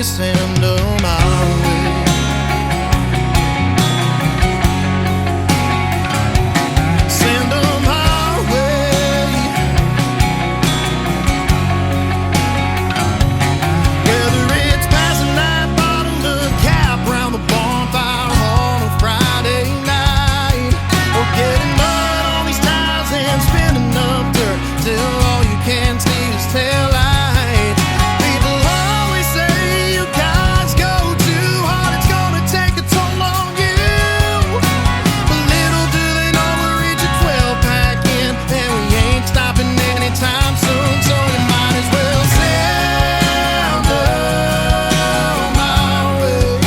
send them our way. Send them our way. Whether it's passing that bottle of cap round the bonfire on a Friday night, or getting mud on these tires and spinning up dirt till all you can see is tail lights. People always say you guys go too hard, it's gonna take a toll on you. But little do they know we're reaching 12-pack in, and we ain't stopping anytime soon. So you might as well send them our way.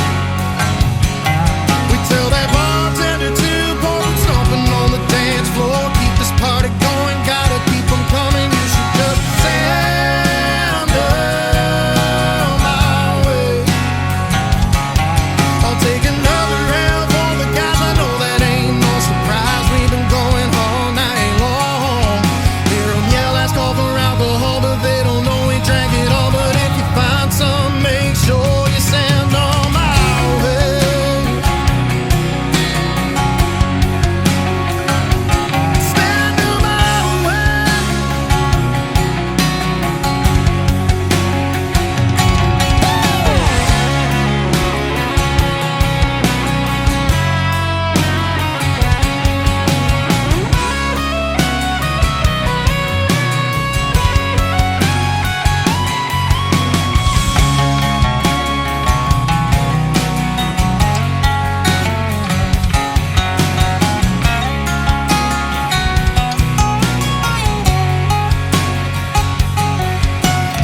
We tell that bartender to pour them stomping on the dance floor. Keep this party going, gotta keep them coming. You should just send them our way. I'll take another L for the guys. I know that ain't no surprise. We've been going all night long. Hear 'em yell, ask all for alcohol, but they don't know we drank it all. But if you find some, make sure you send them our way. Send them our way.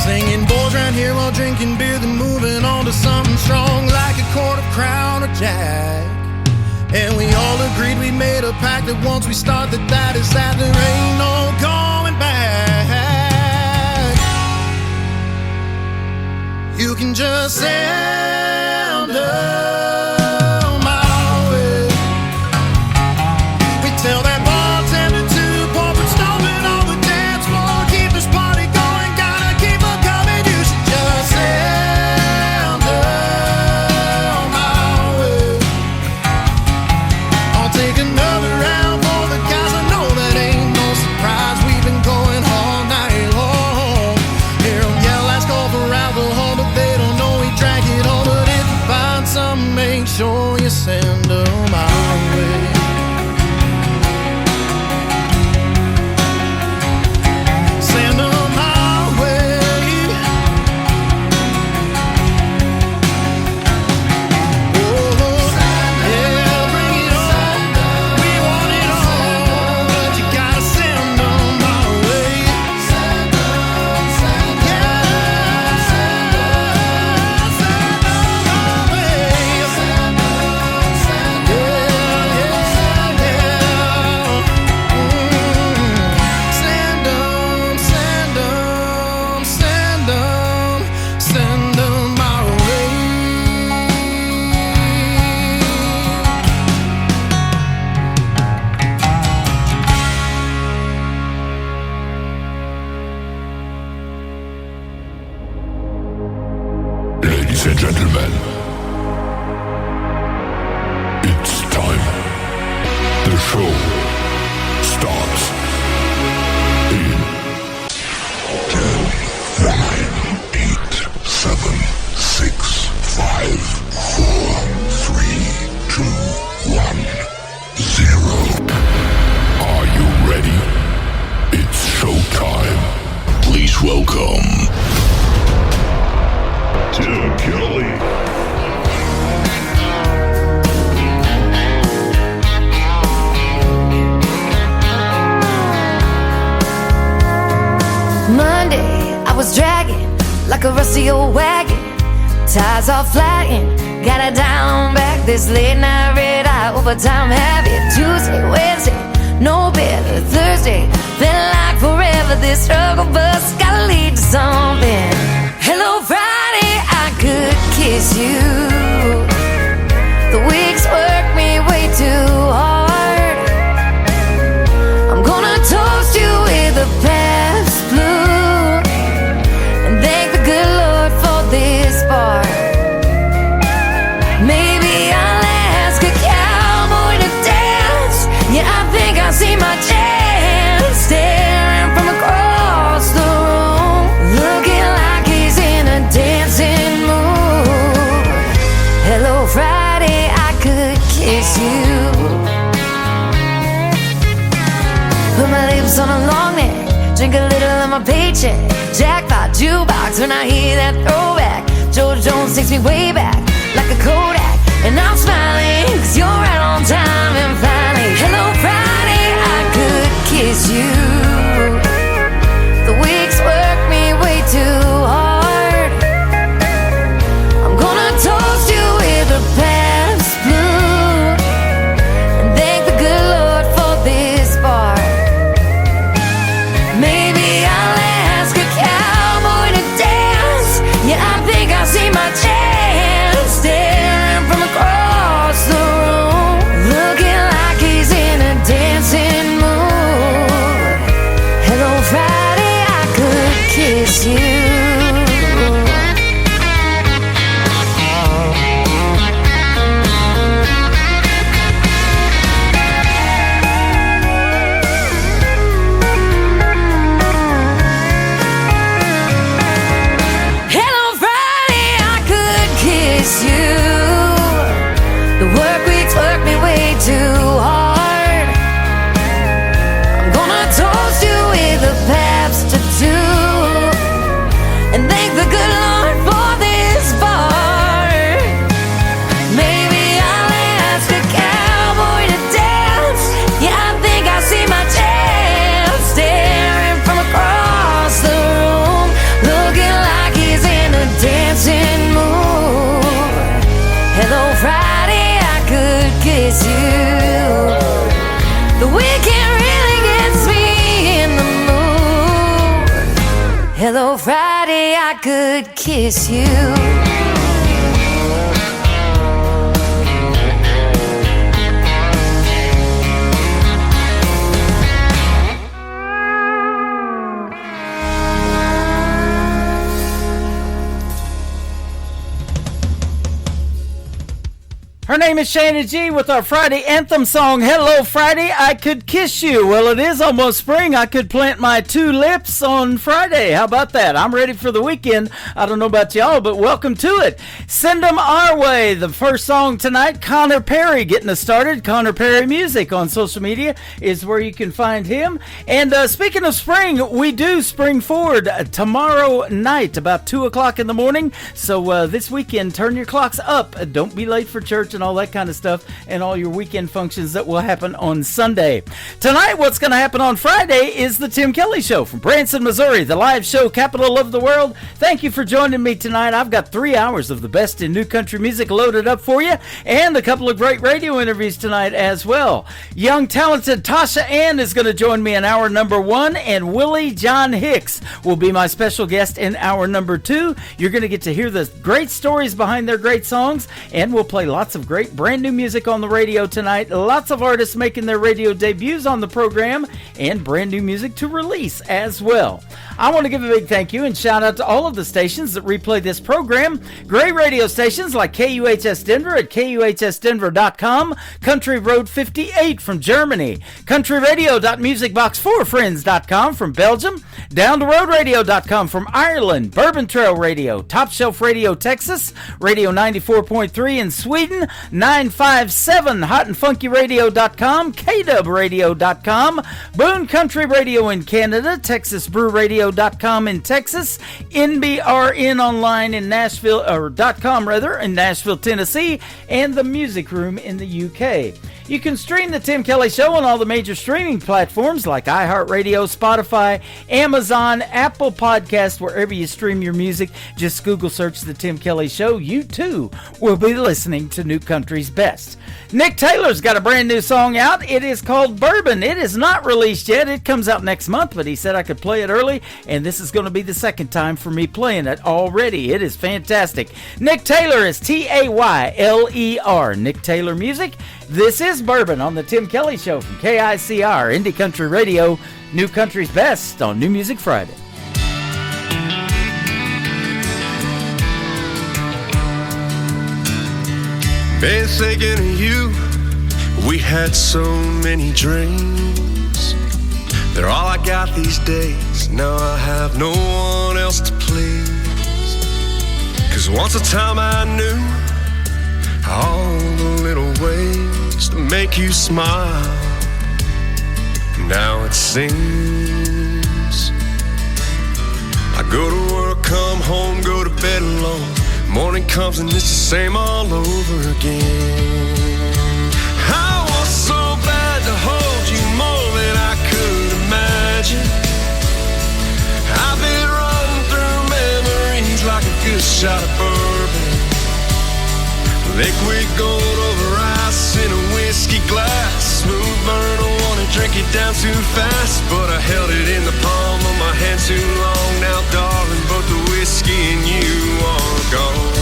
Singing boys round here while drinking beer, then moving on to something strong like a quart of Crown or Jack. And we all agreed, we made a pact that once we start that is that there ain't no going back. You can just send them our way. We tell that bartender to pour and stomping on the dance floor. Keep this party going, gotta keep 'em coming. You should just send them our way. I'll take another round for the guys. I know that ain't no surprise. We've been going all night long. Hear 'em yell, ask all for alcohol, but they don't know we drank it all. But if you find some, make sure you send them our way. Send them our way. Oh, yeah, bring it on. We want it all, but you gotta send them our way. Yeah, send them our way. Ladies and gentlemen, it's time. The show starts in 10, 9, 8, 7, 6, 5, 4, 3, 2, 1, 0. Are you ready? It's showtime. Please welcome Tim Kelly. Monday, I was dragging like a rusty old wagon. Tires all flying, got it down back. This late night red eye overtime habit. Tuesday, Wednesday, no better. Thursday, felt like forever. This struggle bus gotta lead to something. Hello, Friday, I could kiss you. The weeks work me way too hard. I'm gonna toast you with a past blue and thank the good Lord for this bar. Christmas on a long neck, drink a little of my paycheck. Jackpot, jukebox, when I hear that throwback. George Jones takes me way back, like a Kodak. And I'm smiling, cause you're right on time. And finally, hello Friday, I could kiss you. The weeks work me way too hard. I'm gonna toast you with a Pabst Blue and thank the good Lord for this bar. Maybe I'll ask a cowboy to dance. Yeah, I think I see my chance, staring from across the room, looking like he's in a dancing mood. Hello Friday, I could kiss you. Too hard. I'm gonna toast you with a Pabst tattoo and thank the good Lord for this bar. Maybe I'll ask a cowboy to dance. Yeah, I think I see my chance, staring from across the room, looking like he's in a dancing mood. Hello Friday, I could kiss you. The weekend really gets me in the mood. Hello Friday, I could kiss you. Her name is Shannon G with our Friday anthem song, Hello Friday, I Could Kiss You. Well, it is almost spring. I could plant my two lips on Friday. How about that? I'm ready for the weekend. I don't know about y'all, but welcome to it. Send them our way. The first song tonight, Connor Perry getting us started. Connor Perry Music on social media is where you can find him. And speaking of spring, we do spring forward tomorrow night about 2 o'clock in the morning. So this weekend, turn your clocks up. Don't be late for church and all that kind of stuff, and all your weekend functions that will happen on Sunday. Tonight, what's going to happen on Friday is the Tim Kelly Show from Branson, Missouri, the live show capital of the world. Thank you for joining me tonight. I've got 3 hours of the best in new country music loaded up for you, and a couple of great radio interviews tonight as well. Young, talented Tasha Ann is going to join me in hour number 1, and Willie John Hicks will be my special guest in hour number 2. You're going to get to hear the great stories behind their great songs, and we'll play lots of great brand new music on the radio tonight. Lots of artists making their radio debuts on the program, and brand new music to release as well. I want to give a big thank you and shout out to all of the stations that replay this program. Great radio stations like KUHS Denver at KUHSdenver.com, Country Road 58 from Germany, countryradio.musicbox4friends.com from Belgium, downtheroadradio.com from Ireland, Bourbon Trail Radio, Top Shelf Radio Texas, Radio 94.3 in Sweden, 957 hotandfunkyradio.com, KWradio.com, Boone Country Radio in Canada, TexasBrewRadio.com in Texas, NBRN online in Nashville, or .com rather, in Nashville, Tennessee, and the Music Room in the UK. You can stream The Tim Kelly Show on all the major streaming platforms like iHeartRadio, Spotify, Amazon, Apple Podcasts, wherever you stream your music. Just Google search The Tim Kelly Show. You too will be listening to New Country's best. Nick Taylor's got a brand new song out. It is called Bourbon. It is not released yet. It comes out next month, but he said I could play it early, and this is going to be the second time for me playing it already. It is fantastic. Nick Taylor is Tayler. Nick Taylor Music. This is Bourbon on the Tim Kelly Show from KICR, Indie Country Radio, New Country's best on New Music Friday. Been thinking of you, we had so many dreams. They're all I got these days, now I have no one else to please. 'Cause once a time I knew all the little ways to make you smile. Now it seems I go to work, come home, go to bed alone. Morning comes and it's the same all over again. I was so bad to hold you more than I could imagine. I've been running through memories like a good shot of bourbon. Liquid gold over ice in a whiskey glass. Smooth burn, I wanna drink it down too fast, but I held it in the palm of my hand too long. Now, darling, both the whiskey and you are gone.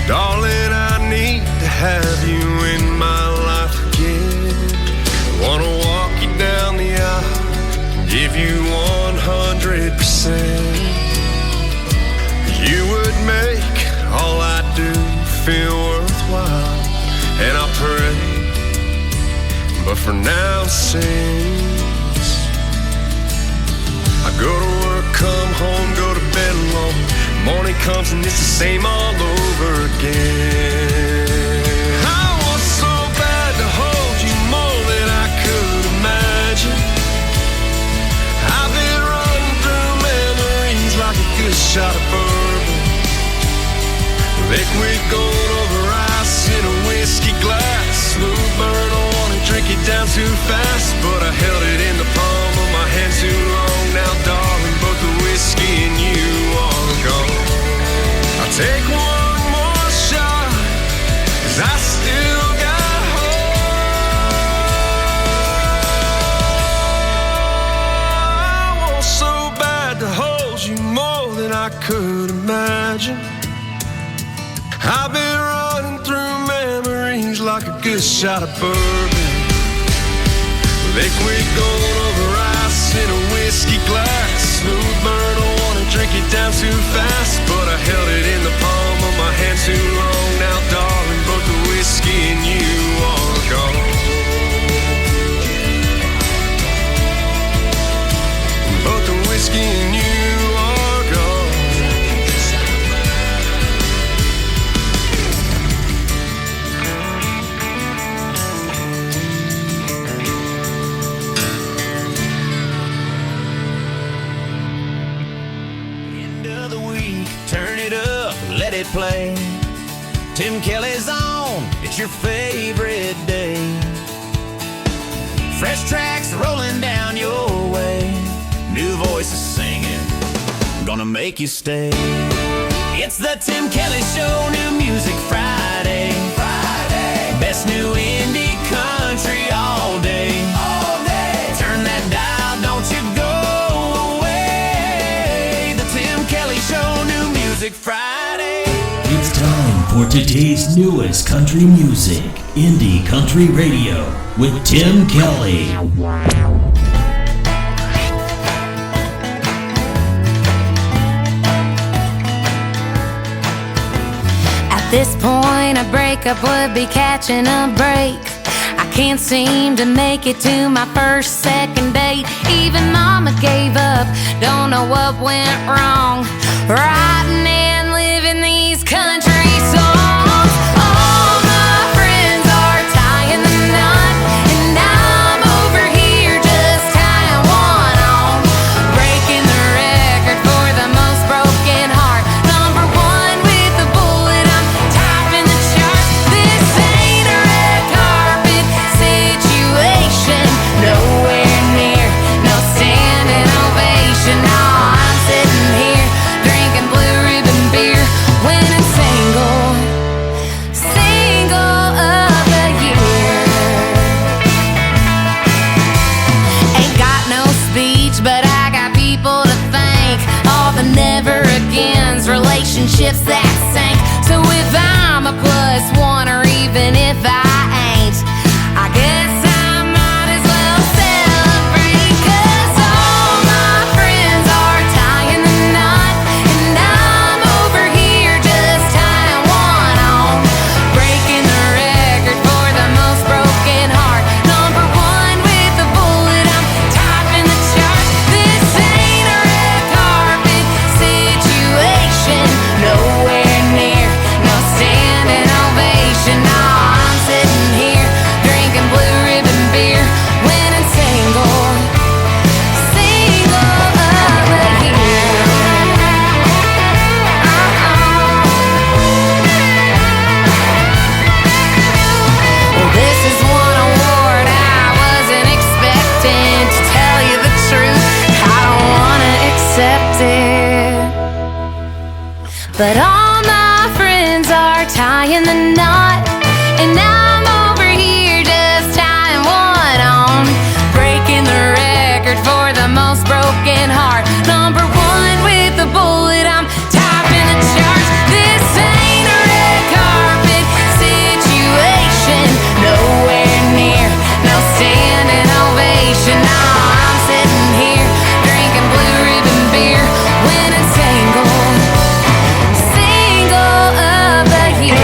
Darling, I need to have you in my life again. I wanna walk you down the aisle, give you 100%. You would make all I do feel worthwhile, and I pray, but for now it seems I go to work, come home, go to bed alone. Morning comes and it's the same all over again. I was so bad to hold you more than I could imagine. I've been running through memories like a good shot of bourbon. Liquid gold over ice in a whiskey glass. Smooth burn, I wanna drink it down too fast, but I held it in the palm of my hand too long. Now, darling, both the whiskey and you are gone. I'll take one more shot, 'cause I still got hope. I want so bad to hold you more than I could imagine. I've been running through memories like a good shot of bourbon. Liquid gold over ice in a whiskey glass. Smooth burn, I wanna drink it down too fast, but I held it in the palm of my hand too long. Now, darling, both the whiskey and you are gone. Both the whiskey and you are gone. Let it play. Tim Kelly's on, it's your favorite day. Fresh tracks rolling down your way. New voices singing, gonna make you stay. It's the Tim Kelly Show, New Music Friday. Best new indie country all day. Turn that dial, don't you go away. The Tim Kelly Show, New Music Friday. It's time for today's newest country music, Indie Country Radio, with Tim Kelly. At this point, a breakup would be catching a break. I can't seem to make it to my first, second date. Even mama gave up, don't know what went wrong. Writing and living these country songs. All my friends are tying the knot, and I'm over here just tying one on. Breaking the record for the most broken heart. Number one with the bullet, I'm topping the charts. This ain't a red carpet situation. Nowhere near, no standing ovation. No, I'm sitting here drinking Blue Ribbon beer, winning single of the year. Ain't got no speech, but I got people to thank. All the never agains, relationships that sank. So if I'm a +1 or even if I ain't, I guess I might as well celebrate. 'Cause all my friends are tying the knot, and I'm over here just tying one on. Breaking the record for the most broken heart. Number one with the bullet, I'm topping the charts. This ain't a red carpet situation. Nowhere near, no standing ovation. but all my friends are tying the knot, and I'm over here just tying one on, breaking the record for the most broken heart. Number one with the bullet, I'm topping the charts. This ain't a red carpet situation, nowhere near no standing ovation. No, I'm sitting here drinking Blue Ribbon beer, winning single of the year.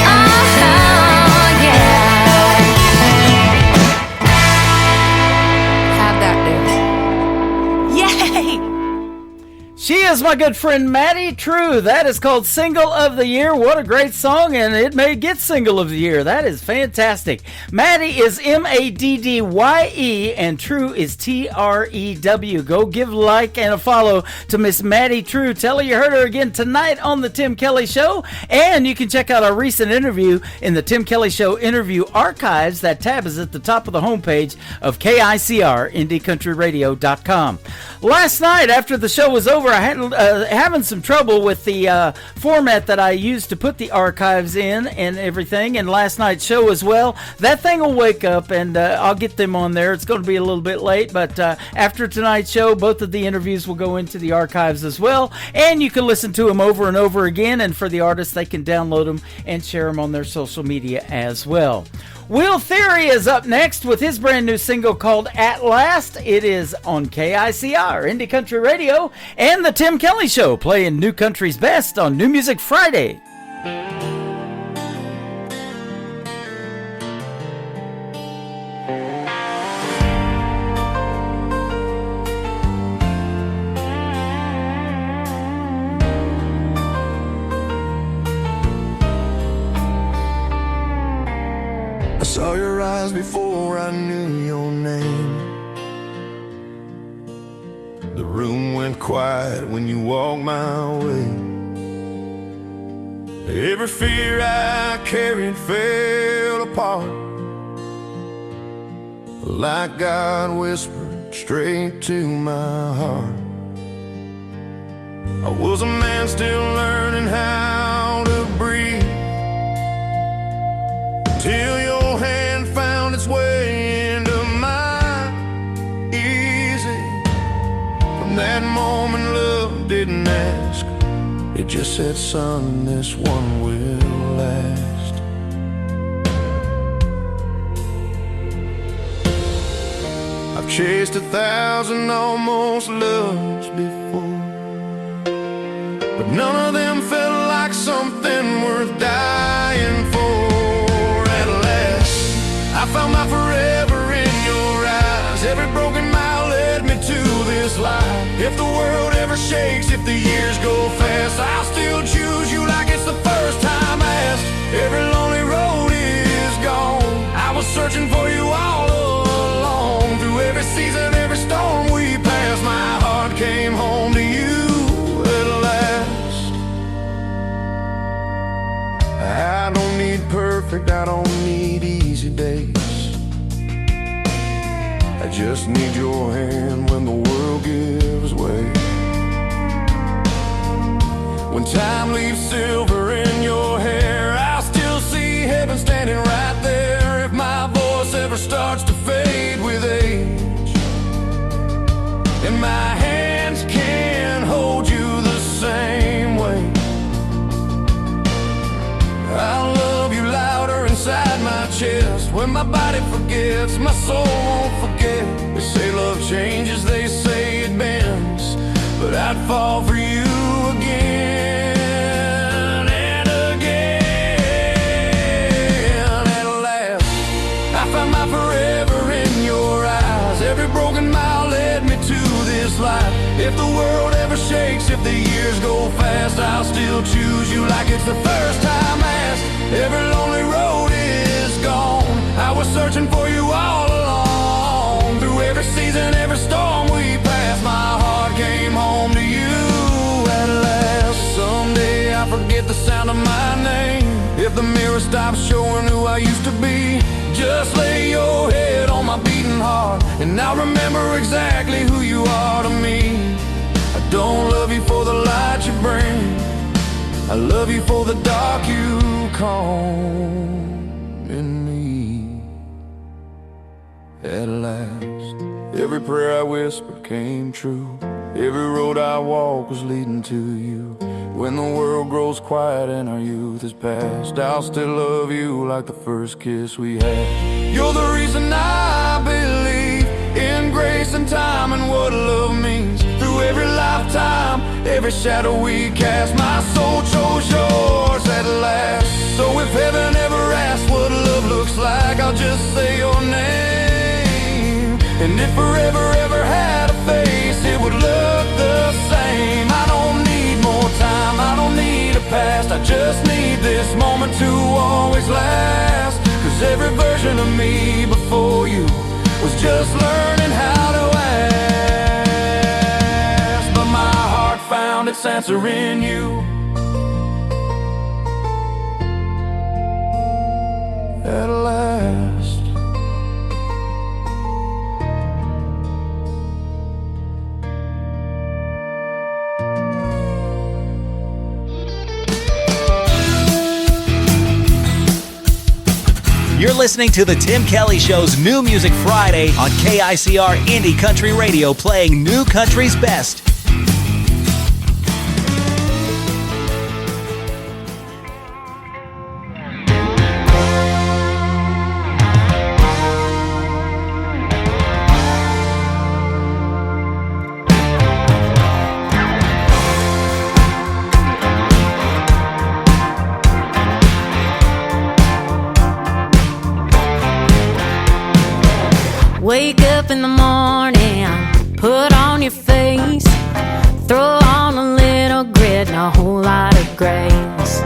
Oh yeah. How'd that do? Yay! She is my good friend Maddie True. That is called Single of the Year. What a great song, and it may get Single of the Year. That is fantastic. Maddie is Maddye, and True is Trew. Go give a like and a follow to Miss Maddie True. Tell her you heard her again tonight on The Tim Kelly Show, and you can check out our recent interview in The Tim Kelly Show interview archives. That tab is at the top of the homepage of KICR, IndieCountryRadio.com. Last night, after the show was over, I had having some trouble with the format that I used to put the archives in and everything, and last night's show as well. That thing will wake up, and I'll get them on there. It's going to be a little bit late, but after tonight's show, both of the interviews will go into the archives as well, and you can listen to them over and over again, and for the artists, they can download them and share them on their social media as well. Will Theory is up next with his brand new single called At Last. It is on KICR, Indie Country Radio, and The Tim Kelly Show, playing New Country's best on New Music Friday. I saw your eyes before I knew your name. The room went quiet when you walked my way. Every fear I carried fell apart, like God whispered straight to my heart. I was a man still learning how to breathe, till your hand found its way into mine. Easy. From that moment, love didn't ask. It just said, son, this one will last. I've chased 1,000 almost loves before, but none of them felt like something worth dying for. I found my forever in your eyes. Every broken mile led me to this life. If the world ever shakes, if the years go fast, I'll still choose you like it's the first time asked. Every lonely road is gone. I was searching for you all along. Through every season, every storm we passed, my heart came home to you at last. I don't need perfect, I don't need easy days. I just need your hand when the world gives way. When time leaves silver in your hair, I'll still see heaven standing right there. If my voice ever starts to fade with age, and my hands can't hold you the same way, I'll love you louder inside my chest. When my body forgets, my soul won't forget. They say love changes, they say it bends, but I'd fall for you again and again. At last, I found my forever in your eyes. Every broken mile led me to this life. If the world ever shakes, if the years go fast, I'll still choose you like it's the first time asked. Every lonely road is gone. I was searching for you all along. Through every season, every storm we passed, my heart came home to you at last. Someday I forget the sound of my name. If the mirror stops showing who I used to be, just lay your head on my beating heart, and I'll remember exactly who you are to me. I don't love you for the light I love you for the dark you calm in me. At last, every prayer I whispered came true. Every road I walk was leading to you. When the world grows quiet and our youth is past, I'll still love you like the first kiss we had. You're the reason I believe in grace and time and what love means. Through every lifetime, every shadow we cast, my soul chose yours at last. So if heaven ever asks what love looks like, I'll just say your name. And if forever ever had a face, it would look the same. I don't need more time, I don't need a past, I just need this moment to always last. Cause every version of me before you was just learning how to ask. But my heart found its answer in you. At last. You're listening to The Tim Kelly Show's New Music Friday on KICR Indie Country Radio, playing new country's best. Wake up in the morning, put on your face, throw on a little grit and a whole lot of grace.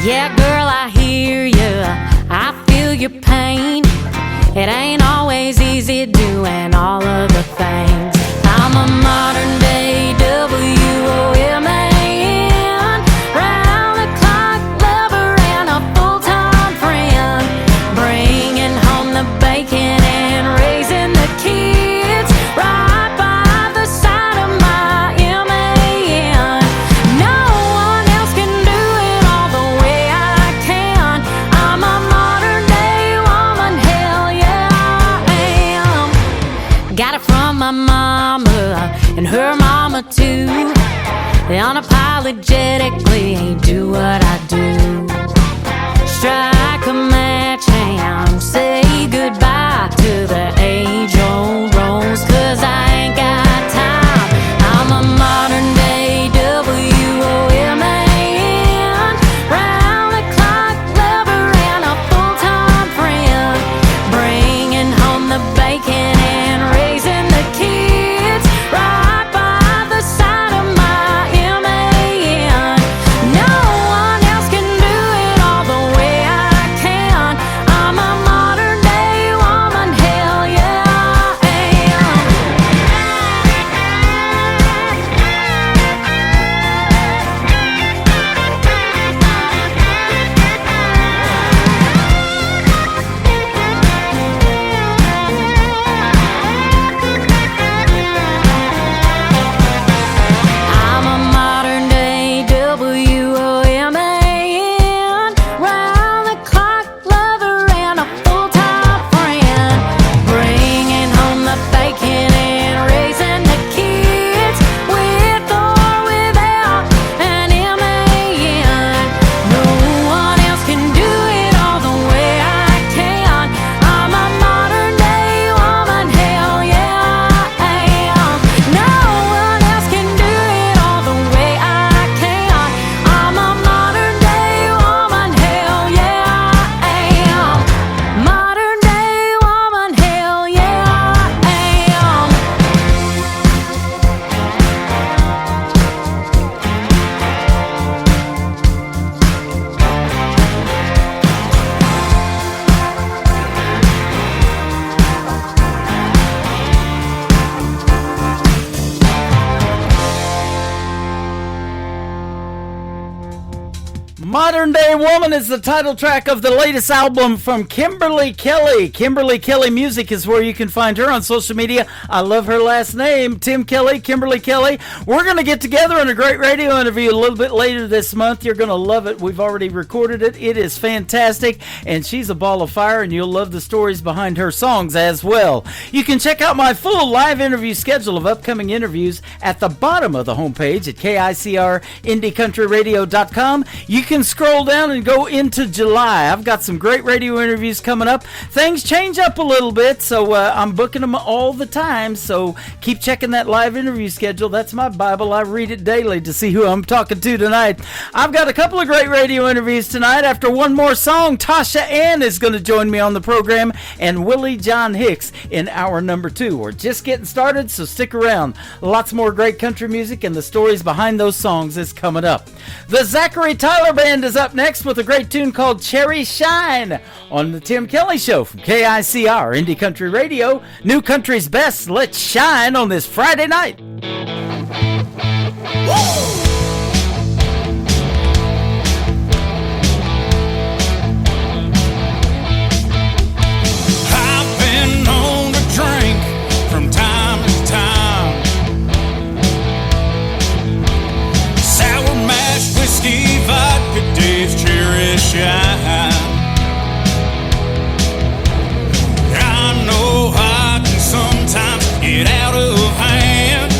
Yeah, girl, I hear you, I feel your pain. It ain't always easy doing all of the things. I'm a modern day WOMAN, round-the-clock lover and a full-time friend, bringing home the bacon and raising the kids right by the side of my MAN. No one else can do it all the way I can. I'm a modern day woman, hell yeah I am. Got it from my mama and her mama too. They unapologetically do what I do. Strike a match and say goodbye to the age-old roles, 'cause I ain't got time. I'm a modern day WOMAN, round-the-clock lover and a full-time friend, bringing home the bacon and raising the kids right by the side of my MAN. No one else can do it all the way I can. I'm a modern day woman, hell Modern Day Woman is the title track of the latest album from Kimberly Kelly. Kimberly Kelly Music is where you can find her on social media. I love her last name, Tim Kelly, Kimberly Kelly. We're going to get together in a great radio interview a little bit later this month. You're going to love it. We've already recorded it. It is fantastic, and she's a ball of fire, and you'll love the stories behind her songs as well. You can check out my full live interview schedule of upcoming interviews at the bottom of the homepage at KICRIndieCountryRadio.com. You can scroll down and go into July. I've got some great radio interviews coming up. Things change up a little bit, so I'm booking them all the time, so keep checking that live interview schedule. That's my Bible. I read it daily to see who I'm talking to tonight. I've got a couple of great radio interviews tonight. After one more song, Tasha Ann is going to join me on the program, and Willie John Hicks in hour number 2. We're just getting started, so stick around. Lots more great country music and the stories behind those songs is coming up. The Zachary Tyler Band is up next with a great tune called Cherry Shine on the Tim Kelly Show from KICR Indie Country Radio. New country's best. Let's shine on this Friday night. Woo! Whiskey, vodka, Dave's Cherry Shine. I know I can sometimes get out of hand.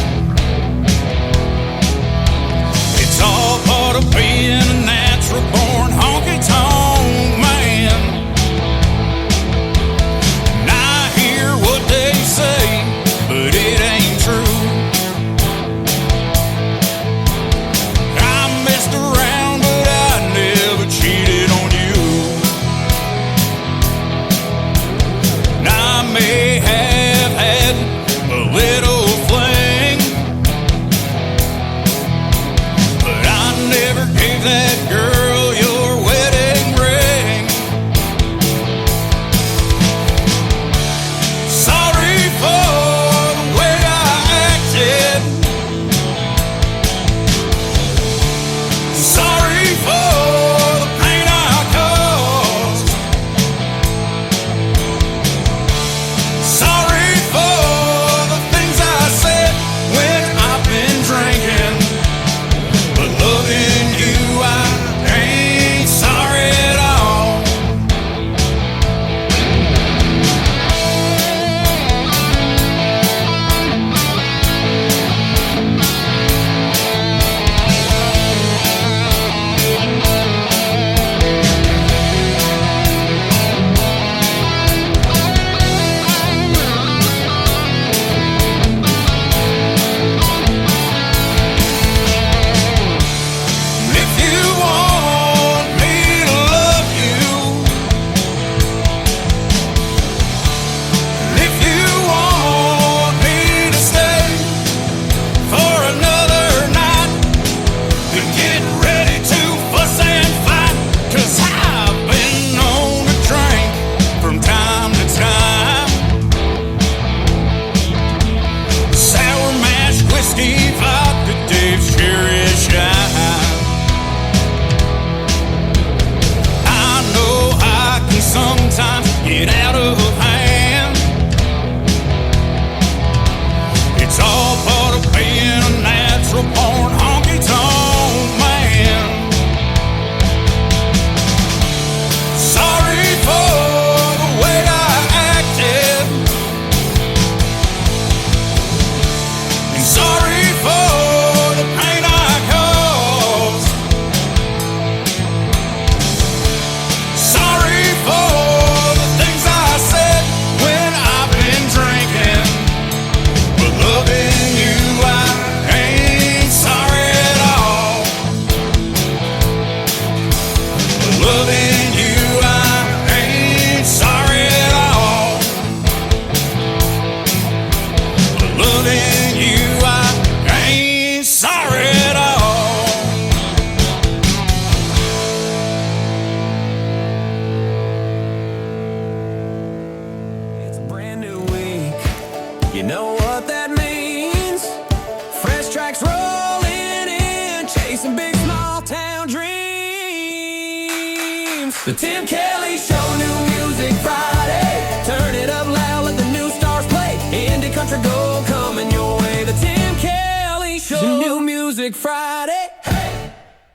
The Tim Kelly Show, new music Friday. Turn it up loud, let the new stars play. Indie country gold coming your way. The Tim Kelly Show, new music Friday.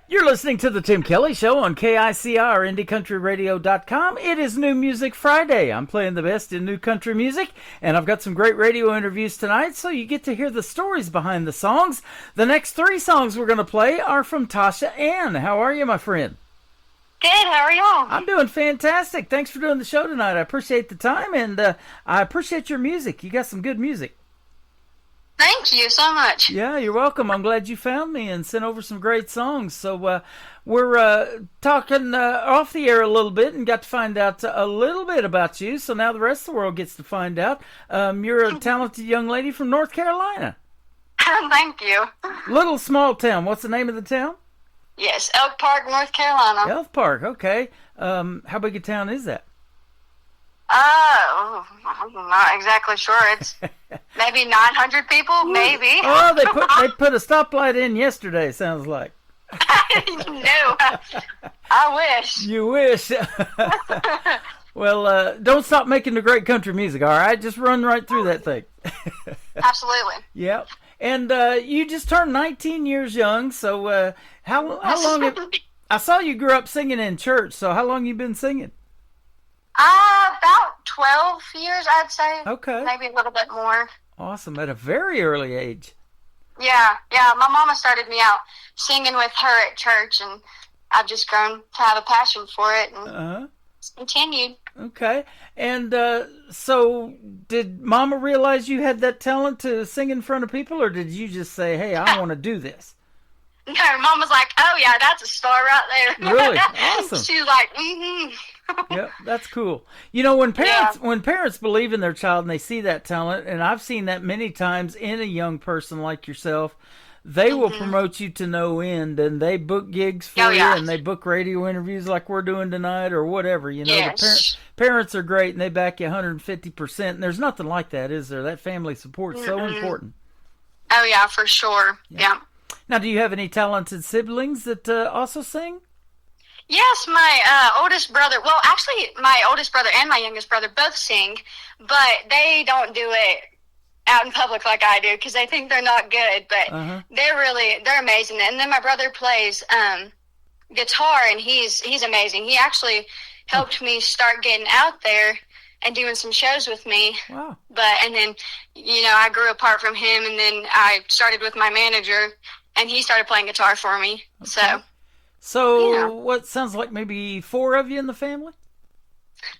You're listening to the Tim Kelly Show on KICR, IndieCountryRadio.com. It is New Music Friday. I'm playing the best in new country music, and I've got some great radio interviews tonight, so you get to hear the stories behind the songs. The next 3 songs we're going to play are from Tasha Ann. How are you, my friend? Good, how are y'all? I'm doing fantastic. Thanks for doing the show tonight. I appreciate the time, and I appreciate your music. You got some good music. Thank you so much. Yeah, you're welcome. I'm glad you found me and sent over some great songs. So we're talking off the air a little bit and got to find out a little bit about you. So now the rest of the world gets to find out. You're a talented young lady from North Carolina. Thank you. Little small town. What's the name of the town? Yes, Elk Park, North Carolina. Elk Park, okay. How big a town is that? I'm not exactly sure. It's maybe 900 people, maybe. Oh, they put a stoplight in yesterday, sounds like. No, I wish. You wish. Well, don't stop making the great country music, all right? Just run right through that thing. Absolutely. Yep. And you just turned 19 years young, so how long I saw you grew up singing in church, so how long you been singing? About 12 years, I'd say. Okay. Maybe a little bit more. Awesome. At a very early age. Yeah. My mama started me out singing with her at church, and I've just grown to have a passion for it, and it's continued. Okay. And so did Mama realize you had that talent to sing in front of people, or did you just say, hey, I want to do this? No, Mom was like, oh, yeah, that's a star right there. Really? Awesome. She was like, mm-hmm. Yep, that's cool. You know, when parents believe in their child and they see that talent, and I've seen that many times in a young person like yourself, they will promote you to no end, and they book gigs for you, and they book radio interviews like we're doing tonight or whatever. You know, the parents are great, and they back you 150%, and there's nothing like that, is there? That family support's so important. Oh, yeah, for sure. Yeah. Now, do you have any talented siblings that also sing? Yes, my oldest brother, well, actually, my oldest brother and my youngest brother both sing, but they don't do it out in public like I do because they think they're not good, but they're amazing. And then my brother plays guitar, and he's amazing. He actually helped me start getting out there and doing some shows with me. Wow. And then, you know, I grew apart from him, and then I started with my manager, and he started playing guitar for me. Okay. So what sounds like maybe 4 of you in the family?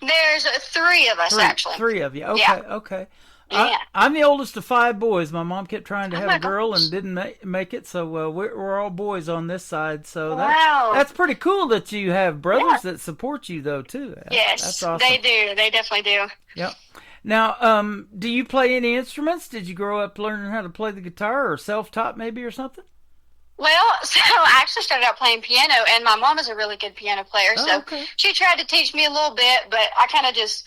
There's 3 of us, actually. 3 of you. Okay, yeah. Okay. Yeah. I'm the oldest of 5 boys. My mom kept trying to have a girl and didn't make it, so we're all boys on this side. So that's pretty cool that you have brothers that support you, though, too. Yes, that's awesome. They do. They definitely do. Yep. Now, do you play any instruments? Did you grow up learning how to play the guitar, or self-taught maybe, or something? Well, so I actually started out playing piano, and my mom is a really good piano player, so she tried to teach me a little bit, but I kind of just,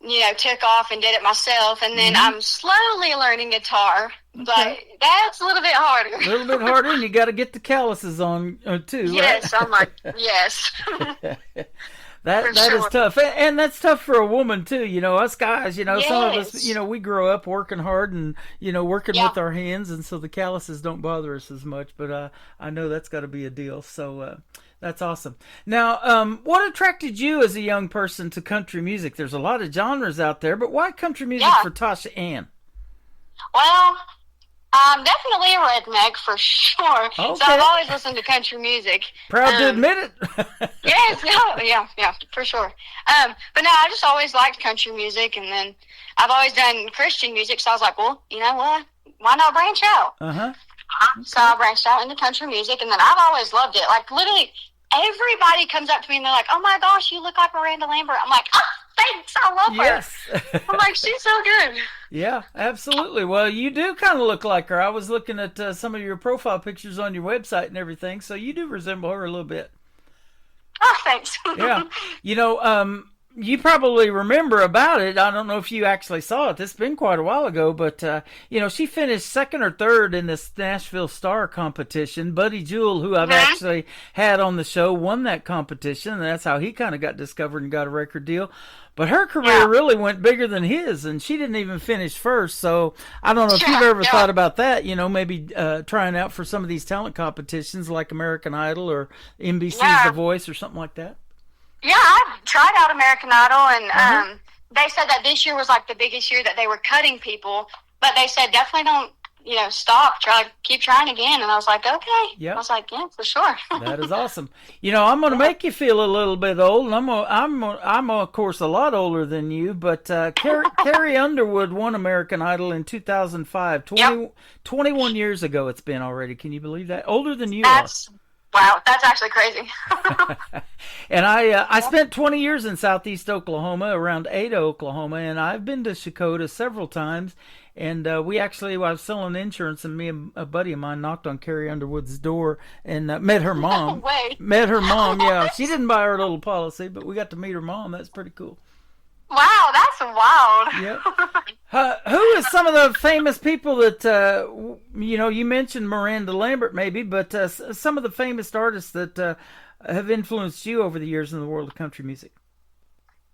you know, took off and did it myself, and then I'm slowly learning guitar, but that's a little bit harder. A little bit harder, and you got to get the calluses on, too, yes, right? I'm like, yes. That is tough, and that's tough for a woman too. You know, us guys. You know, some of us. You know, we grow up working hard and working with our hands, and so the calluses don't bother us as much. But I know that's got to be a deal. So that's awesome. Now, what attracted you as a young person to country music? There's a lot of genres out there, but why country music for Tasha Ann? Well, I'm definitely a redneck for sure. Okay. So I've always listened to country music. Proud to admit it. Yes, yeah, for sure. But no, I just always liked country music, and then I've always done Christian music, so I was like, well, you know what? Why not branch out? So I branched out into country music, and then I've always loved it. Like, literally, everybody comes up to me, and they're like, oh my gosh, you look like Miranda Lambert. I'm like, oh, thanks, I love her. Yes. I'm like, she's so good. Yeah, absolutely. Well, you do kind of look like her. I was looking at some of your profile pictures on your website and everything, so you do resemble her a little bit. Oh, thanks. Yeah. You know, you probably remember about it. I don't know if you actually saw it. This has been quite a while ago, but she finished second or third in this Nashville Star competition. Buddy Jewell, who I've actually had on the show, won that competition, and that's how he kind of got discovered and got a record deal. But her career really went bigger than his, and she didn't even finish first. So I don't know if you've ever thought about that, maybe trying out for some of these talent competitions like American Idol or NBC's The Voice or something like that. Yeah, I've tried out American Idol, and they said that this year was like the biggest year that they were cutting people, but they said definitely don't, stop, keep trying again. And I was like, okay. Yep. I was like, yeah, for sure. That is awesome. I'm going to make you feel a little bit old, and I'm of course a lot older than you, but Carrie Underwood won American Idol in 2005, 21 years ago it's been already. Can you believe that? Older than you are. Wow, that's actually crazy. And I spent 20 years in southeast Oklahoma, around Ada, Oklahoma, and I've been to Shakota several times. And I was selling insurance, and me and a buddy of mine knocked on Carrie Underwood's door and met her mom. No way. Met her mom, yeah. She didn't buy her little policy, but we got to meet her mom. That's pretty cool. Wow, that's wild. Yep. Who is some of the famous people that, you mentioned Miranda Lambert maybe, but some of the famous artists that have influenced you over the years in the world of country music?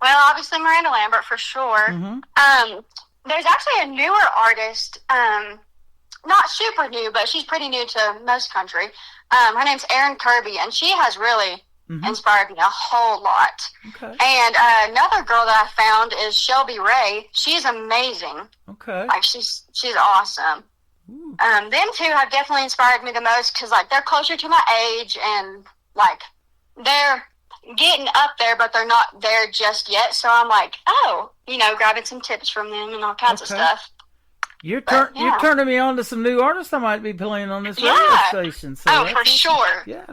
Well, obviously Miranda Lambert for sure. Mm-hmm. There's actually a newer artist, not super new, but she's pretty new to most country. Her name's Erin Kirby, and she has really inspired me a whole lot. Okay. And another girl that I found is Shelby Ray. She's amazing. Okay. Like, she's awesome. Them two have definitely inspired me the most because, like, they're closer to my age and, like, they're getting up there, but they're not there just yet. So I'm like, grabbing some tips from them and all kinds of stuff. You're turning me on to some new artists I might be playing on this radio station. So for sure. Yeah,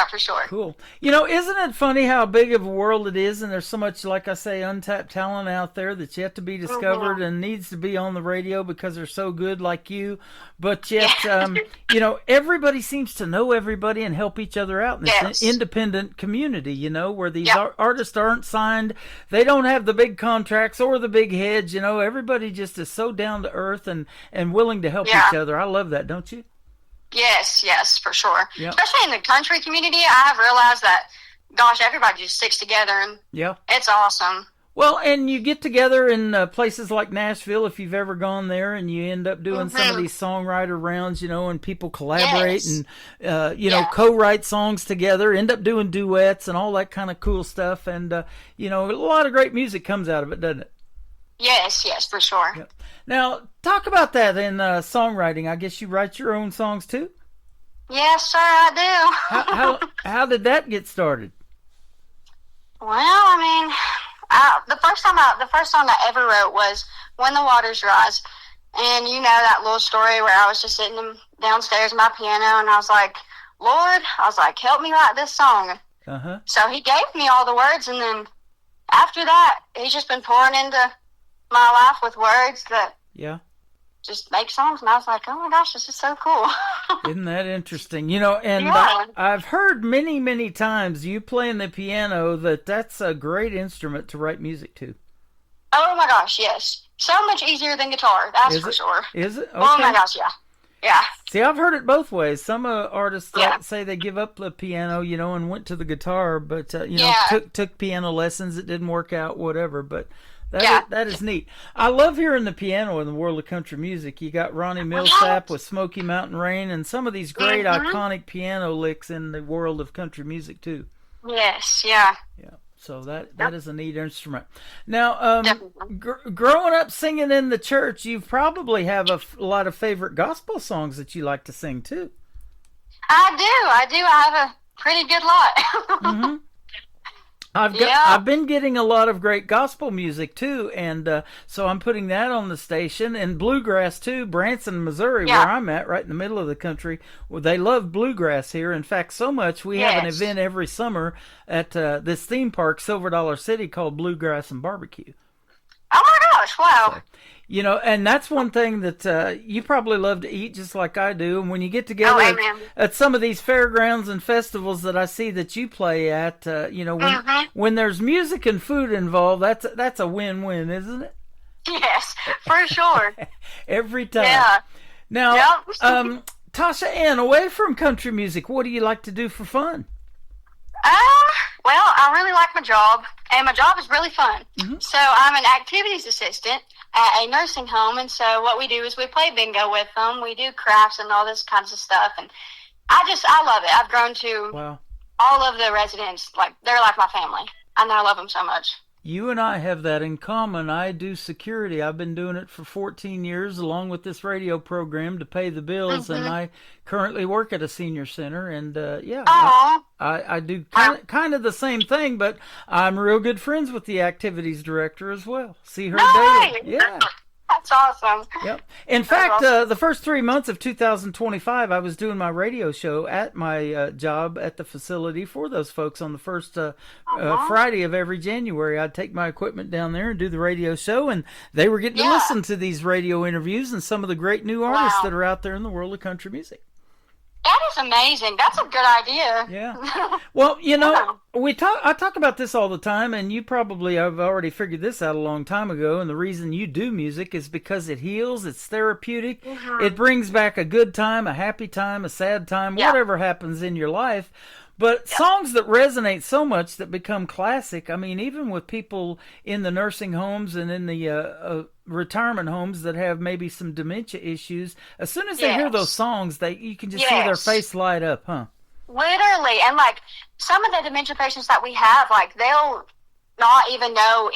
for sure. Cool. Isn't it funny how big of a world it is, and there's so much, like I say, untapped talent out there that's yet to be discovered and needs to be on the radio because they're so good like you. But yet, everybody seems to know everybody and help each other out in this independent community, where these artists aren't signed. They don't have the big contracts or the big heads, Everybody just is so down to earth and willing to help each other. I love that, don't you? Yes, for sure. Yep. Especially in the country community, I have realized that, gosh, everybody just sticks together, and it's awesome. Well, and you get together in places like Nashville, if you've ever gone there, and you end up doing some of these songwriter rounds, and people collaborate and, co-write songs together, end up doing duets and all that kind of cool stuff. And, a lot of great music comes out of it, doesn't it? Yes, for sure. Yep. Now, talk about that in songwriting. I guess you write your own songs too? Yes, sir, I do. How did that get started? Well, I mean, the first song I ever wrote was When the Waters Rise. And that little story where I was just sitting downstairs at my piano, and I was like, Lord, help me write this song. Uh-huh. So he gave me all the words, and then after that, he's just been pouring into my life with words that just make songs. And I was like, oh my gosh, this is so cool. Isn't that interesting? I've heard many, many times you playing the piano that's a great instrument to write music to. Oh my gosh, yes. So much easier than guitar, that's for sure. Is it? Okay. Oh my gosh, yeah. See, I've heard it both ways. Some artists say they give up the piano, and went to the guitar, but took piano lessons. It didn't work out, whatever. But that is neat. I love hearing the piano in the world of country music. You got Ronnie Millsap with Smoky Mountain Rain, and some of these great iconic piano licks in the world of country music too. Yes, yeah. So that is a neat instrument. Now, growing up singing in the church, you probably have a lot of favorite gospel songs that you like to sing too. I do. I have a pretty good lot. I've been getting a lot of great gospel music too, and so I'm putting that on the station, and bluegrass too. Branson, Missouri, where I'm at, right in the middle of the country, they love bluegrass here. In fact, so much we have an event every summer at this theme park, Silver Dollar City, called Bluegrass and Barbecue. Oh my gosh! Wow. So, you know, and that's one thing that you probably love to eat just like I do. And when you get together at some of these fairgrounds and festivals that I see that you play at, you know, when there's music and food involved, that's a win-win, isn't it? Yes, for sure. Every time. Yeah. Now, Tasha Ann, away from country music, what do you like to do for fun? Well, I really like my job, and my job is really fun. So I'm an activities assistant at a nursing home, and so what we do is we play bingo with them. We do crafts and all this kinds of stuff, and I love it. I've grown to all of the residents, they're like my family, and I love them so much. You and I have that in common. I do security. I've been doing it for 14 years along with this radio program to pay the bills, and I currently work at a senior center, and I do kind of the same thing, but I'm real good friends with the activities director as well. See her daily. Yeah. That's awesome. Yep. In fact, the first 3 months of 2025, I was doing my radio show at my job at the facility for those folks on the first Friday of every January. I'd take my equipment down there and do the radio show, and they were getting to listen to these radio interviews and some of the great new artists that are out there in the world of country music. That is amazing. That's a good idea. Yeah. Well, you know, I talk about this all the time, and you probably have already figured this out a long time ago, and the reason you do music is because it heals, it's therapeutic, it brings back a good time, a happy time, a sad time, whatever happens in your life. But songs that resonate so much that become classic, I mean, even with people in the nursing homes and in the retirement homes that have maybe some dementia issues, as soon as they hear those songs, you can just see their face light up, huh? Literally. And, some of the dementia patients that we have, they'll not even know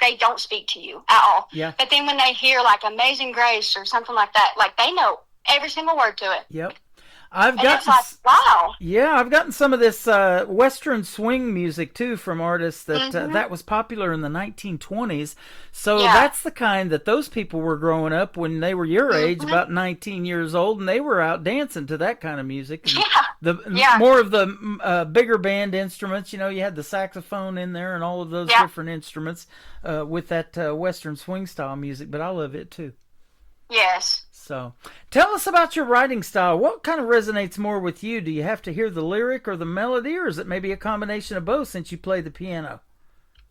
they don't speak to you at all. Yeah. But then when they hear, Amazing Grace or something like that, they know every single word to it. Yep. It's wow. Yeah, I've gotten some of this Western swing music too from artists that was popular in the 1920s. So that's the kind that those people were growing up when they were your age, about 19 years old, and they were out dancing to that kind of music. More of the bigger band instruments. You know, you had the saxophone in there and all of those different instruments with that Western swing style music. But I love it too. Yes. So, tell us about your writing style. What kind of resonates more with you? Do you have to hear the lyric or the melody, or is it maybe a combination of both since you play the piano?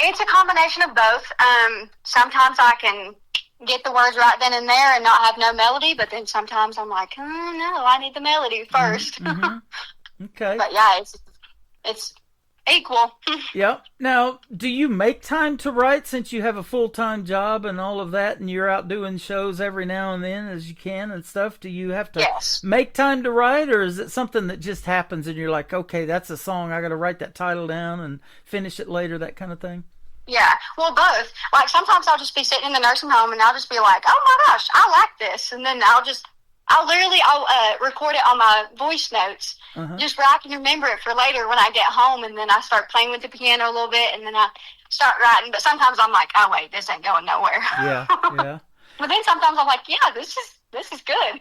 It's a combination of both. Sometimes I can get the words right then and there and not have no melody, but then sometimes I'm like, oh, no, I need the melody first. Okay. But yeah, it's equal. Yep. Now, do you make time to write since you have a full-time job and all of that, and you're out doing shows every now and then as you can and stuff? Do you have to make time to write, or is it something that just happens and you're like, okay, that's a song, I got to write that title down and finish it later, that kind of thing? Yeah, well, both. Sometimes I'll just be sitting in the nursing home and I'll just be like, oh my gosh, I like this. And then I'll record it on my voice notes just where I can remember it for later when I get home, and then I start playing with the piano a little bit, and then I start writing. But sometimes I'm like, oh wait, this ain't going nowhere. Yeah. But then sometimes I'm like, yeah, this is good.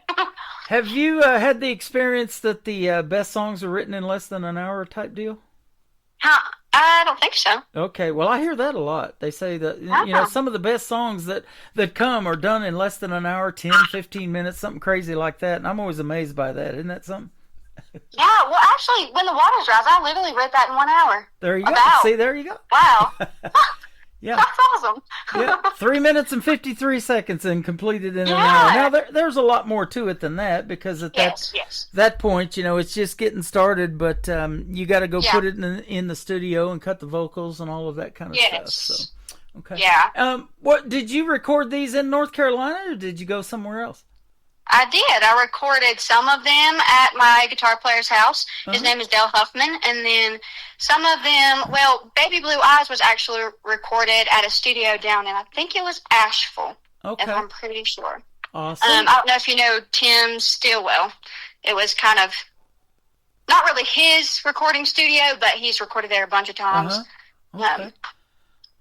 Have you had the experience that the best songs are written in less than an hour type deal? I don't think so. Okay, well, I hear that a lot. They say that, you know, some of the best songs that come are done in less than an hour, 10, 15 minutes, something crazy like that. And I'm always amazed by that. Isn't that something? Yeah, well, actually, When the Water Dries, I literally wrote that in 1 hour. There you go. See, there you go. Wow. Yeah. That's awesome. Yeah, 3 minutes and 53 seconds and completed in an hour. Now, there's a lot more to it than that, because at that point, you know, it's just getting started, but you got to go put it in the studio and cut the vocals and all of that kind of stuff. So, okay. Yeah. What did you record these in North Carolina, or did you go somewhere else? I did. I recorded some of them at my guitar player's house. His name is Dale Huffman. And then some of them, Baby Blue Eyes was actually recorded at a studio down in, I think it was Asheville. Okay. If I'm pretty sure. Awesome. I don't know if you know Tim Stillwell. It was kind of not really his recording studio, but he's recorded there a bunch of times. Okay.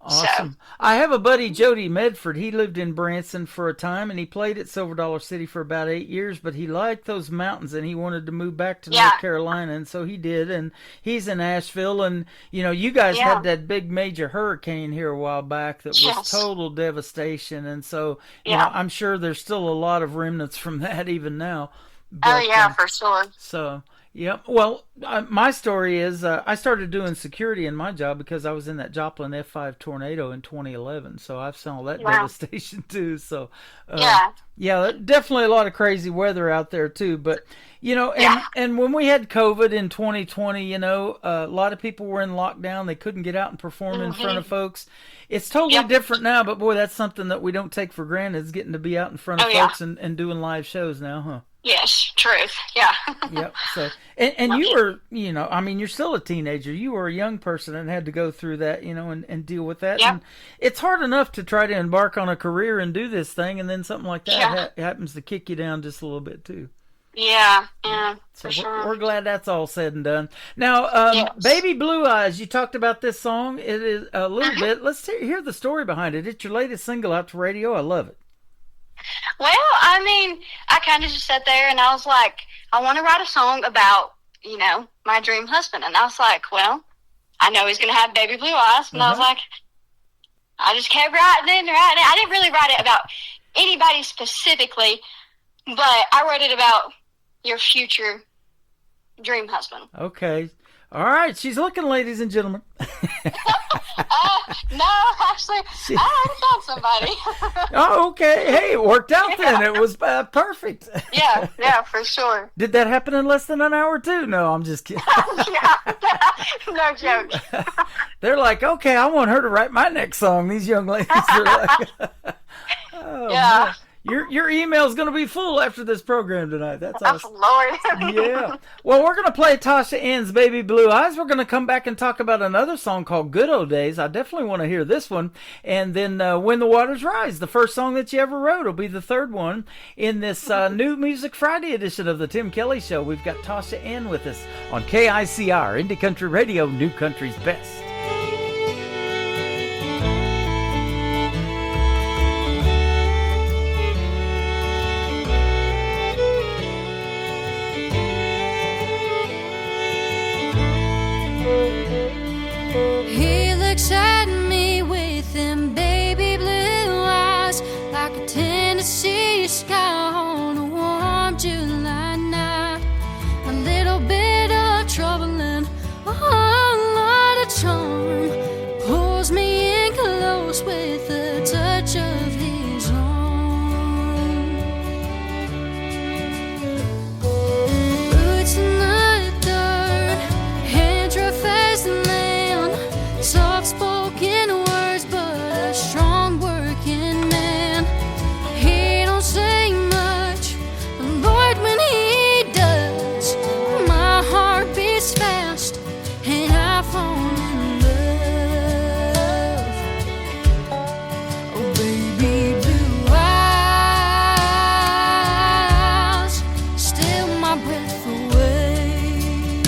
Awesome. I have a buddy, Jody Medford. He lived in Branson for a time, and he played at Silver Dollar City for about 8 years, but he liked those mountains, and he wanted to move back to North Carolina, and so he did, and he's in Asheville, and, you know, you guys had that big major hurricane here a while back that was total devastation, and so, you know, I'm sure there's still a lot of remnants from that even now. But, for sure. So... Yep. Well, my story is I started doing security in my job because I was in that Joplin F5 tornado in 2011. So I've seen all that devastation too. So definitely a lot of crazy weather out there too. But you know, and when we had COVID in 2020, you know, a lot of people were in lockdown. They couldn't get out and perform in front of folks. It's totally different now. But boy, that's something that we don't take for granted, is getting to be out in front of folks and doing live shows now, huh? Yes, truth. Yeah. Yep. So, and you were, you know, I mean, you're still a teenager. You were a young person and had to go through that, you know, and deal with that. Yep. And it's hard enough to try to embark on a career and do this thing, and then something like that happens to kick you down just a little bit too. Yeah, So for sure. we're glad that's all said and done. Now, Baby Blue Eyes, you talked about this song. It is a little bit. Let's hear the story behind it. It's your latest single out to radio. I love it. Well, I mean, I kind of just sat there and I was like, I want to write a song about, you know, my dream husband. And I was like, well, I know he's going to have baby blue eyes. And I was like, I just kept writing it. I didn't really write it about anybody specifically, but I wrote it about your future dream husband. Okay. All right. She's looking, ladies and gentlemen. No, actually, I already found somebody. Oh, okay. Hey, it worked out then. It was perfect. Yeah, for sure. Did that happen in less than an hour too? No, I'm just kidding. No joke. They're like, okay, I want her to write my next song. These young ladies are like, man. Your email's going to be full after this program tonight. That's awesome. Lord. Yeah. Well, we're going to play Tasha Ann's Baby Blue Eyes. We're going to come back and talk about another song called Good Old Days. I definitely want to hear this one. And then When the Waters Rise, the first song that you ever wrote, will be the third one in this new Music Friday edition of the Tim Kelly Show. We've got Tasha Ann with us on KICR, Indie Country Radio, New Country's Best. He looks at me with them baby blue eyes, like a Tennessee sky on a warm July night. A little bit of trouble and a whole lot of charm, pulls me in close with the touch of his arm. Boots in the dirt, hands rough as the land, soft-spoken words, but a strong working man. He don't say much, but Lord, when he does, my heart beats fast, and I fall in love. Oh, baby blue eyes, steal my breath away,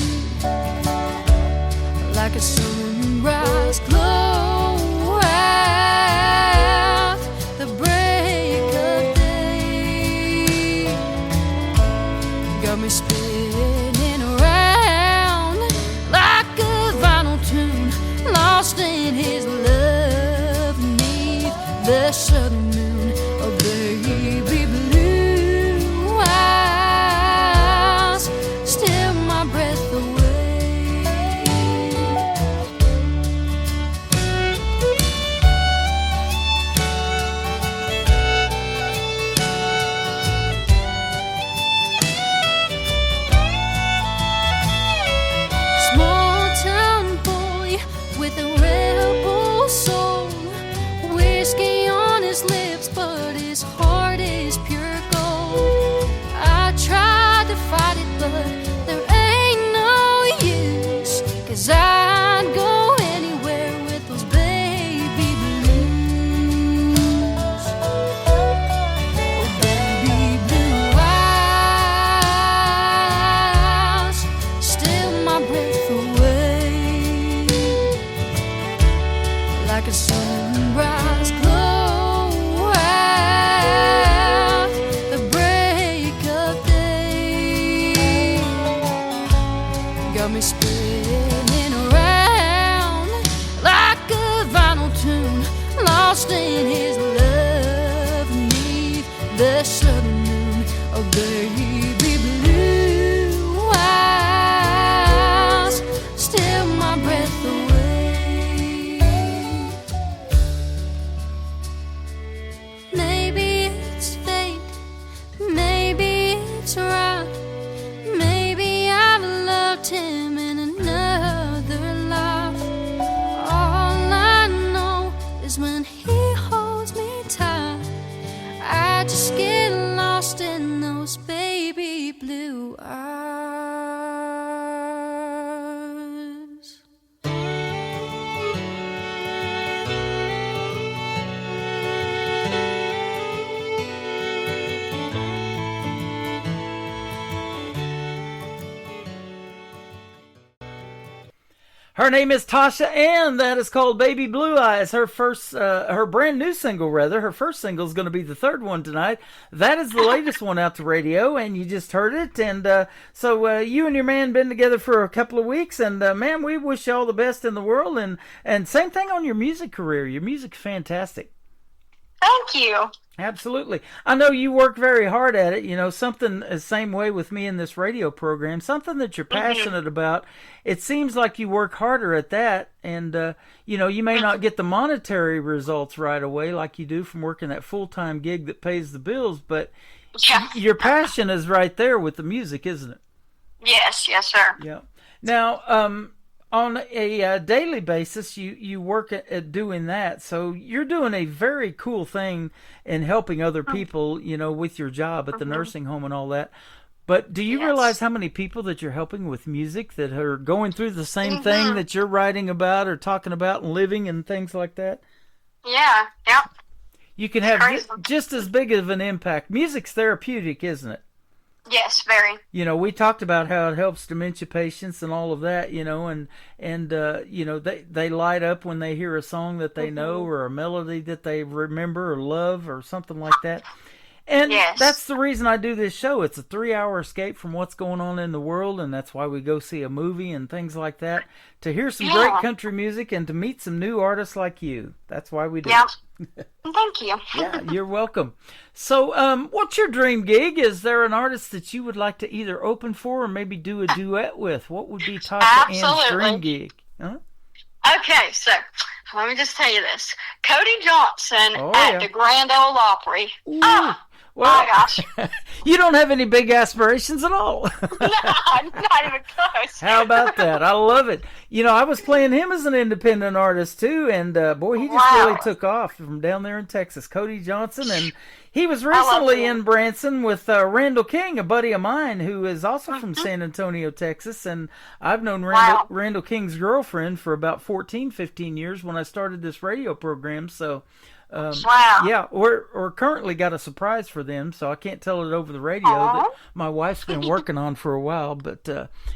like a sunrise glow at the break of day. Got me spinning around like a vinyl tune, lost in his love beneath the southern moon. Oh, baby blue eyes, steal my breath away. blue eyes. Her name is Tasha Ann. That is called Baby Blue Eyes. Her brand new single, rather. Her first single is going to be the third one tonight. That is the latest one out to radio, and you just heard it. And so you and your man been together for a couple of weeks, and man, we wish you all the best in the world. And same thing on your music career. Your music's fantastic. Thank you. Absolutely. I know you work very hard at it. You know, something the same way with me in this radio program, something that you're passionate about. It seems like you work harder at that. And, you know, you may not get the monetary results right away like you do from working that full-time gig that pays the bills, but your passion is right there with the music, isn't it? Yes, sir. Yeah. Now, on a daily basis, you work at doing that. So you're doing a very cool thing in helping other people, you know, with your job at the nursing home and all that. But do you realize how many people that you're helping with music that are going through the same thing that you're writing about or talking about and living and things like that? Yeah, yep. You can have just as big of an impact. Music's therapeutic, isn't it? Yes, very. You know, we talked about how it helps dementia patients and all of that, you know, and you know, they light up when they hear a song that they know or a melody that they remember or love or something like that. And that's the reason I do this show. It's a 3-hour escape from what's going on in the world, and that's why we go see a movie and things like that, to hear some great country music and to meet some new artists like you. That's why we do it. Thank you. Yeah, you're welcome. So, what's your dream gig? Is there an artist that you would like to either open for or maybe do a duet with? What would be Tasha Ann's dream gig? Huh? Okay, so let me just tell you this. Cody Johnson at the Grand Ole Opry. Well, my gosh. You don't have any big aspirations at all. No, not even close. How about that? I love it. You know, I was playing him as an independent artist too, and boy, he just really took off from down there in Texas. Cody Johnson, and he was recently in Branson with Randall King, a buddy of mine who is also from San Antonio, Texas, and I've known Randall King's girlfriend for about 14, 15 years when I started this radio program, so... Yeah, we're currently got a surprise for them, so I can't tell it over the radio that my wife's been working on for a while, but,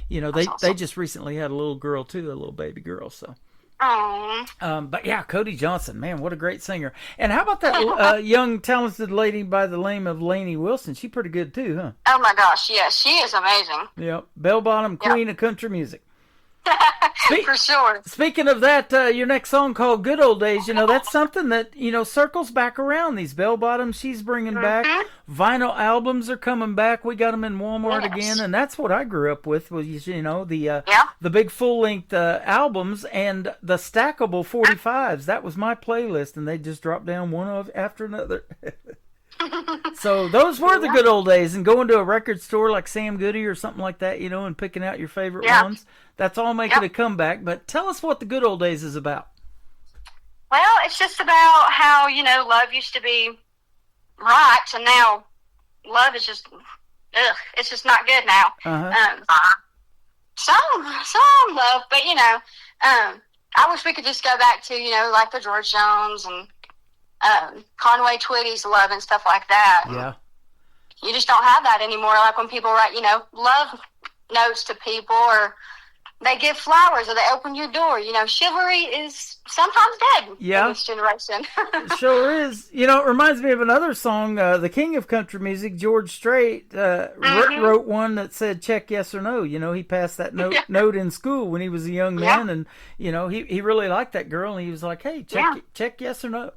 you know, they just recently had a little girl, too, a little baby girl, so. But, yeah, Cody Johnson, man, what a great singer. And how about that young, talented lady by the name of Lainey Wilson? She's pretty good, too, huh? Oh, my gosh, yes, she is amazing. Yep, bell-bottom queen of country music. For sure. Speaking of that, your next song called Good Old Days, you know, that's something that, you know, circles back around. These bell bottoms she's bringing back. Vinyl albums are coming back. We got them in Walmart again, and that's what I grew up with, was, you know, the big full-length albums and the stackable 45s. That was my playlist, and they just dropped down one after another. So those were the good old days, and going to a record store like Sam Goody or something like that, you know, and picking out your favorite ones. That's all making a comeback. But tell us what the good old days is about. Well, it's just about how, you know, love used to be right, and now love is just, it's just not good now. Some love, but, you know, I wish we could just go back to, you know, like the George Jones and Conway Twitty's love and stuff like that. Yeah. You just don't have that anymore. Like when people write, you know, love notes to people, or they give flowers, or they open your door. You know, chivalry is sometimes dead in this generation. It sure is. You know, it reminds me of another song, the king of country music, George Strait, wrote one that said, check yes or no. You know, he passed that note in school when he was a young man, and, you know, he really liked that girl, and he was like, hey, check yes or no.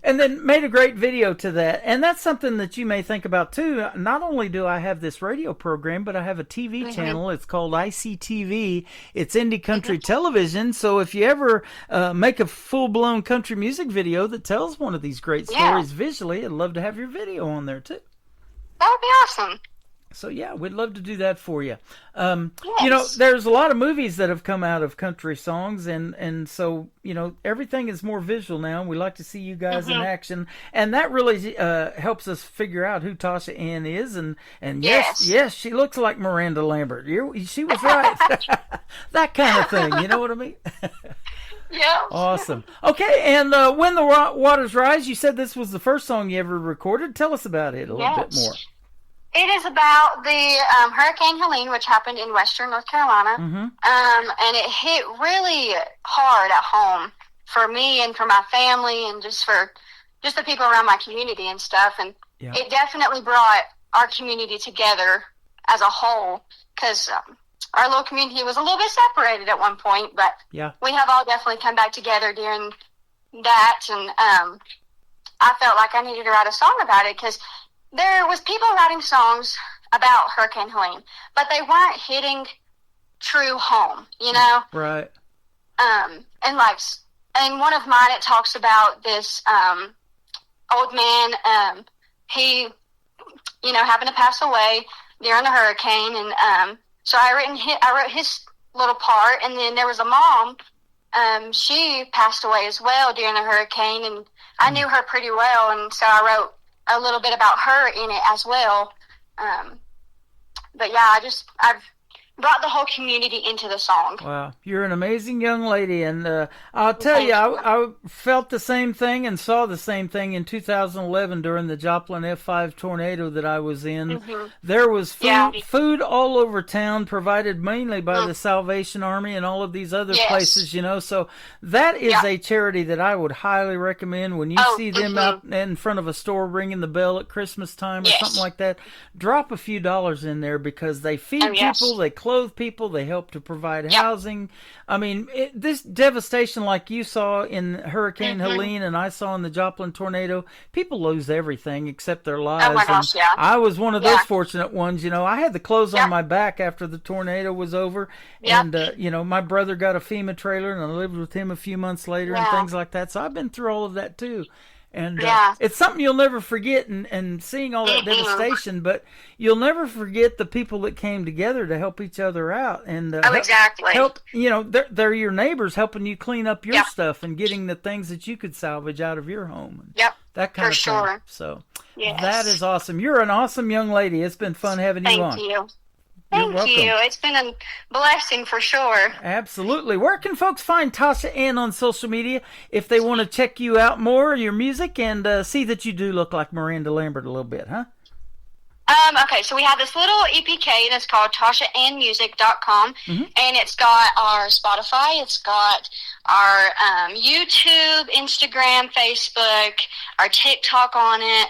And then made a great video to that. And that's something that you may think about, too. Not only do I have this radio program, but I have a TV channel. It's called ICTV. It's Indie Country Television. So if you ever make a full-blown country music video that tells one of these great stories visually, I'd love to have your video on there, too. That would be awesome. So yeah, we'd love to do that for you. You know, there's a lot of movies that have come out of country songs, and so you know everything is more visual now. We like to see you guys in action, and that really helps us figure out who Tasha Ann is. And yes, she looks like Miranda Lambert. She was right. That kind of thing. You know what I mean? Yeah. Awesome. Okay, and When the Waters Rise, you said this was the first song you ever recorded. Tell us about it a little bit more. It is about the Hurricane Helene, which happened in western North Carolina, and it hit really hard at home for me and for my family and just the people around my community and stuff. And it definitely brought our community together as a whole, because our little community was a little bit separated at one point, but we have all definitely come back together during that. And I felt like I needed to write a song about it, because there was people writing songs about Hurricane Helene, but they weren't hitting true home, you know? Right. And one of mine, it talks about this old man. He, happened to pass away during the hurricane, and so I wrote his little part. And then there was a mom. She passed away as well during the hurricane, and I knew her pretty well, and so I wrote a little bit about her in it as well. But yeah, I've brought the whole community into the song. Wow, you're an amazing young lady, and I'll tell you, I felt the same thing and saw the same thing in 2011 during the Joplin F5 tornado that I was in. There was food all over town, provided mainly by the Salvation Army and all of these other places, so that is a charity that I would highly recommend. When you see them out in front of a store ringing the bell at Christmas time or something like that, drop a few dollars in there, because they feed people, they clothe people, they help to provide housing. I mean, this devastation like you saw in Hurricane Helene and I saw in the Joplin tornado, people lose everything except their lives. Oh my gosh, I was one of those fortunate ones. I had the clothes on my back after the tornado was over, and my brother got a FEMA trailer, and I lived with him a few months later and things like that. So I've been through all of that too. And it's something you'll never forget, and seeing all that devastation, but you'll never forget the people that came together to help each other out. And exactly. Help, they're your neighbors helping you clean up your stuff and getting the things that you could salvage out of your home. That kind of thing. So that is awesome. You're an awesome young lady. It's been fun having you on. Thank you. Thank you. It's been a blessing for sure. Absolutely. Where can folks find Tasha Ann on social media if they want to check you out more, your music, and see that you do look like Miranda Lambert a little bit, huh? Okay, so we have this little EPK, and it's called TashaAnnMusic.com, and it's got our Spotify, it's got our YouTube, Instagram, Facebook, our TikTok on it.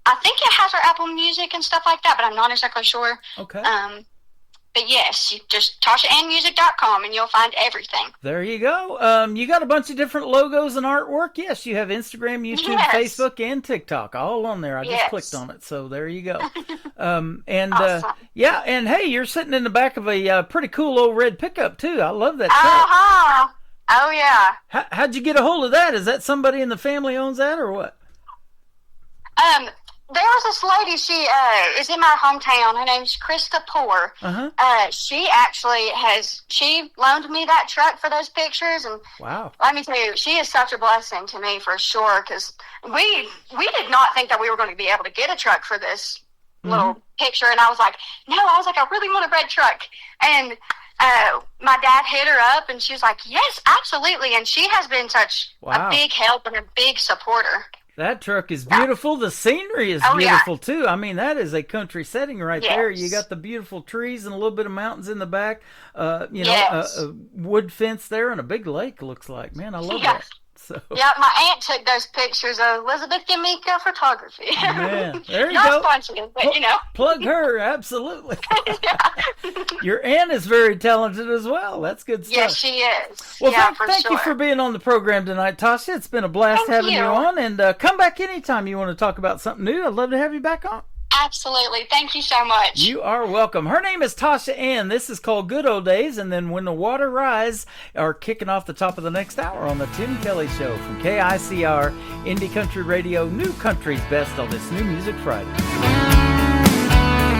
I think it has our Apple Music and stuff like that, but I'm not exactly sure. Okay. But yes, you just TashaAnnMusic.com and you'll find everything. There you go. You got a bunch of different logos and artwork. Yes, you have Instagram, YouTube, Facebook, and TikTok all on there. I just clicked on it, so there you go. Awesome. And hey, you're sitting in the back of a pretty cool old red pickup too. I love that truck. Oh yeah. How'd you get a hold of that? Is that somebody in the family owns that, or what? There was this lady, she is in my hometown. Her name's Krista Poor. She actually she loaned me that truck for those pictures. And let me tell you, she is such a blessing to me for sure, because we did not think that we were going to be able to get a truck for this little picture. And I was like, I really want a red truck. And my dad hit her up, and she was like, yes, absolutely. And she has been such a big help and a big supporter. That truck is beautiful. The scenery is beautiful, too. I mean, that is a country setting right there. You got the beautiful trees and a little bit of mountains in the back. A wood fence there and a big lake, looks like. Man, I love that. So. Yeah, my aunt took those pictures of Elizabeth D'Amico Photography. Man, there you go. Not sponsored, but plug her, absolutely. Your aunt is very talented as well. That's good stuff. Yes, she is. Well, thank you for being on the program tonight, Tasha. It's been a blast having you on. And come back anytime you want to talk about something new. I'd love to have you back on. Absolutely. Thank you so much. You are welcome. Her name is Tasha Ann. This is called Good Old Days, and then When the Water Rise are kicking off the top of the next hour on the Tim Kelly Show from KICR, Indie Country Radio, New Country's Best on this New Music Friday.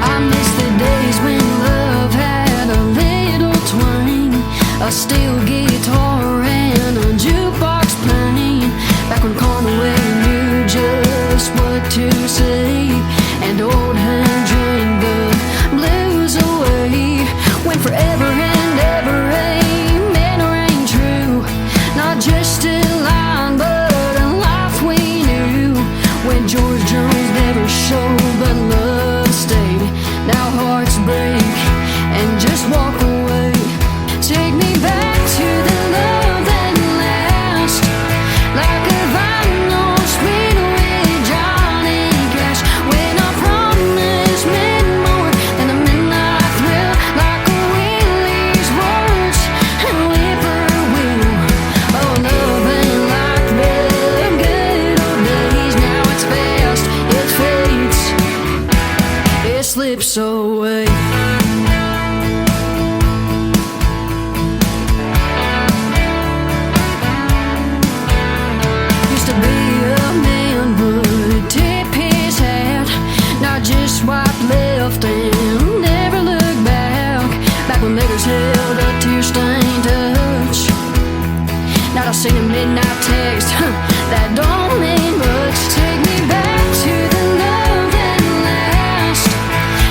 I miss the days when love had a little twang, a steel guitar and a jukebox playing. Back when Conway knew just what to say, and old Hank drank the blues away. When forever and ever amen rang true, not just a line but a life we knew. When George Jones never showed but love stayed. Now hearts break and just walk away. Take me back to the love that lasts, like a vinyl spin with Johnny Cash. When our promise meant more than a midnight thrill, like a Willie's words and whippoorwill. Oh, love ain't like the good old days. Now it's fast, it fades, it slips away. Used to be a man would tip his hat, not just swipe left and never look back. Back when beggars held a tear-stained touch. Now I sing a midnight text, that don't mean much. Take me back to the love that lasts,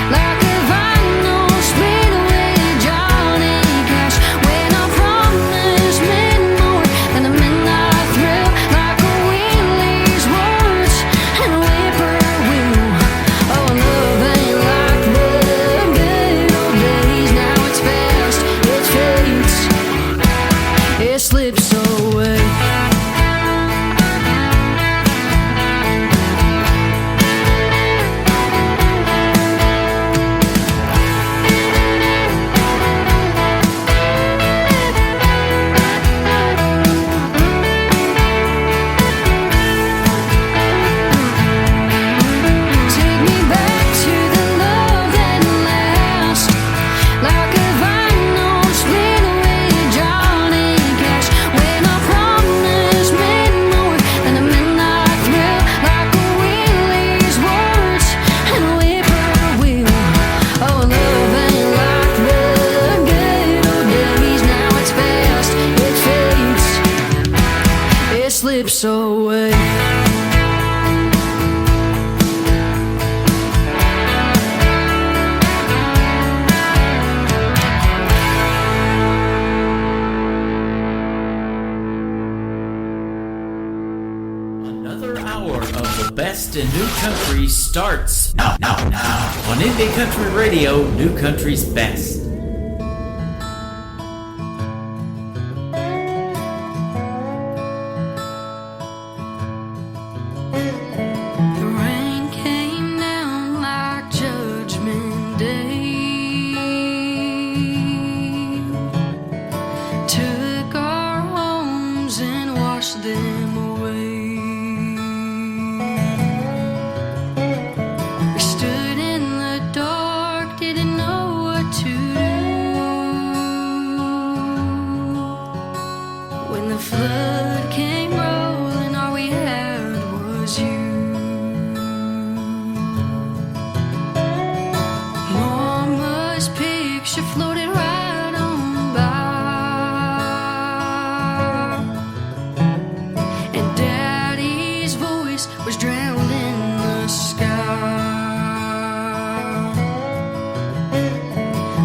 like a vinyl spin with Johnny Cash. When our promise meant more than a midnight thrill, like a Willie's words and whippoorwill. Oh, love ain't like the good old days. Now it's fast, it fades, it slips away. Take me back to the love that lasts, like a vinyl spin with Johnny Cash. When our promise meant more than a midnight thrill, like a Willie's words and whippoorwill. Oh, love ain't like the good old days. Now it's fast, it fades, it slips away. Another hour of the best in new country starts now on Indie Country Radio, New Country's Best. The rain came down like Judgment Day, took our homes and washed them away. We stood in the dark, didn't know what to do. When the flood came rolling, all we had was you. Mama's picture floated right on by, and Daddy's voice was drowned in the sky.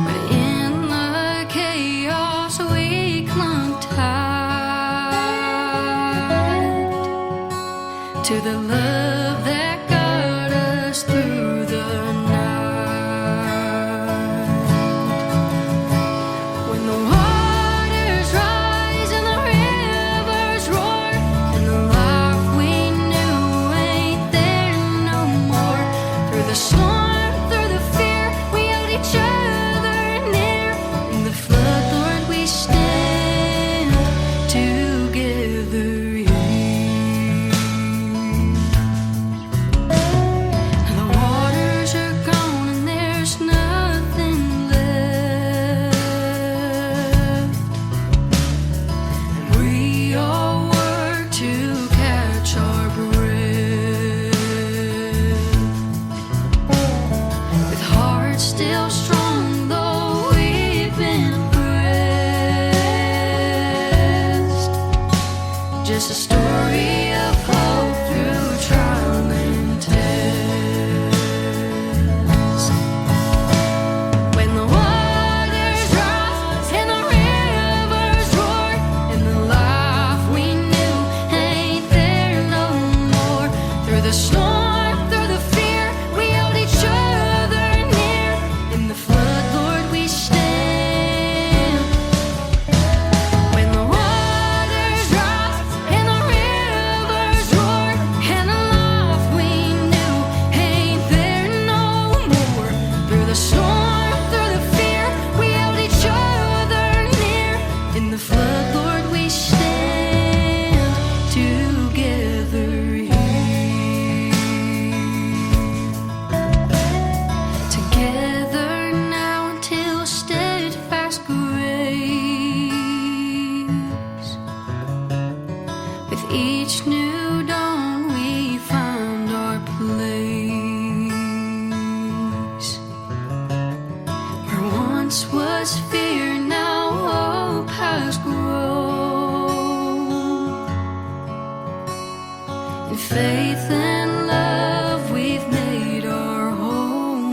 But in the chaos we clung tight to the love that got us through the night. When the waters rise and the rivers roar, and the life we knew ain't there no more. Through the storm, through the fear, we held each other near. In the flood, Lord, we stand together here. heart's still strong, though we've been pressed. Just a story of hope through trial and test. When the waters rise and the rivers roar, and the life we knew ain't there no more. Through the storm, through the fear, we held each other near. In the flood, Lord, we stand. When the waters rise and the rivers roar, and the life we knew ain't there no more. Through the storm, through the fear, we held each other near. In the flood, Lord, we stand together here. Together now until steadfast grace. With each new dawn we found our place. Where once was fear, now hope has grown. In faith and love we've made our home.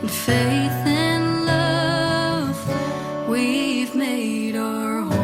In faith and love we've made our home.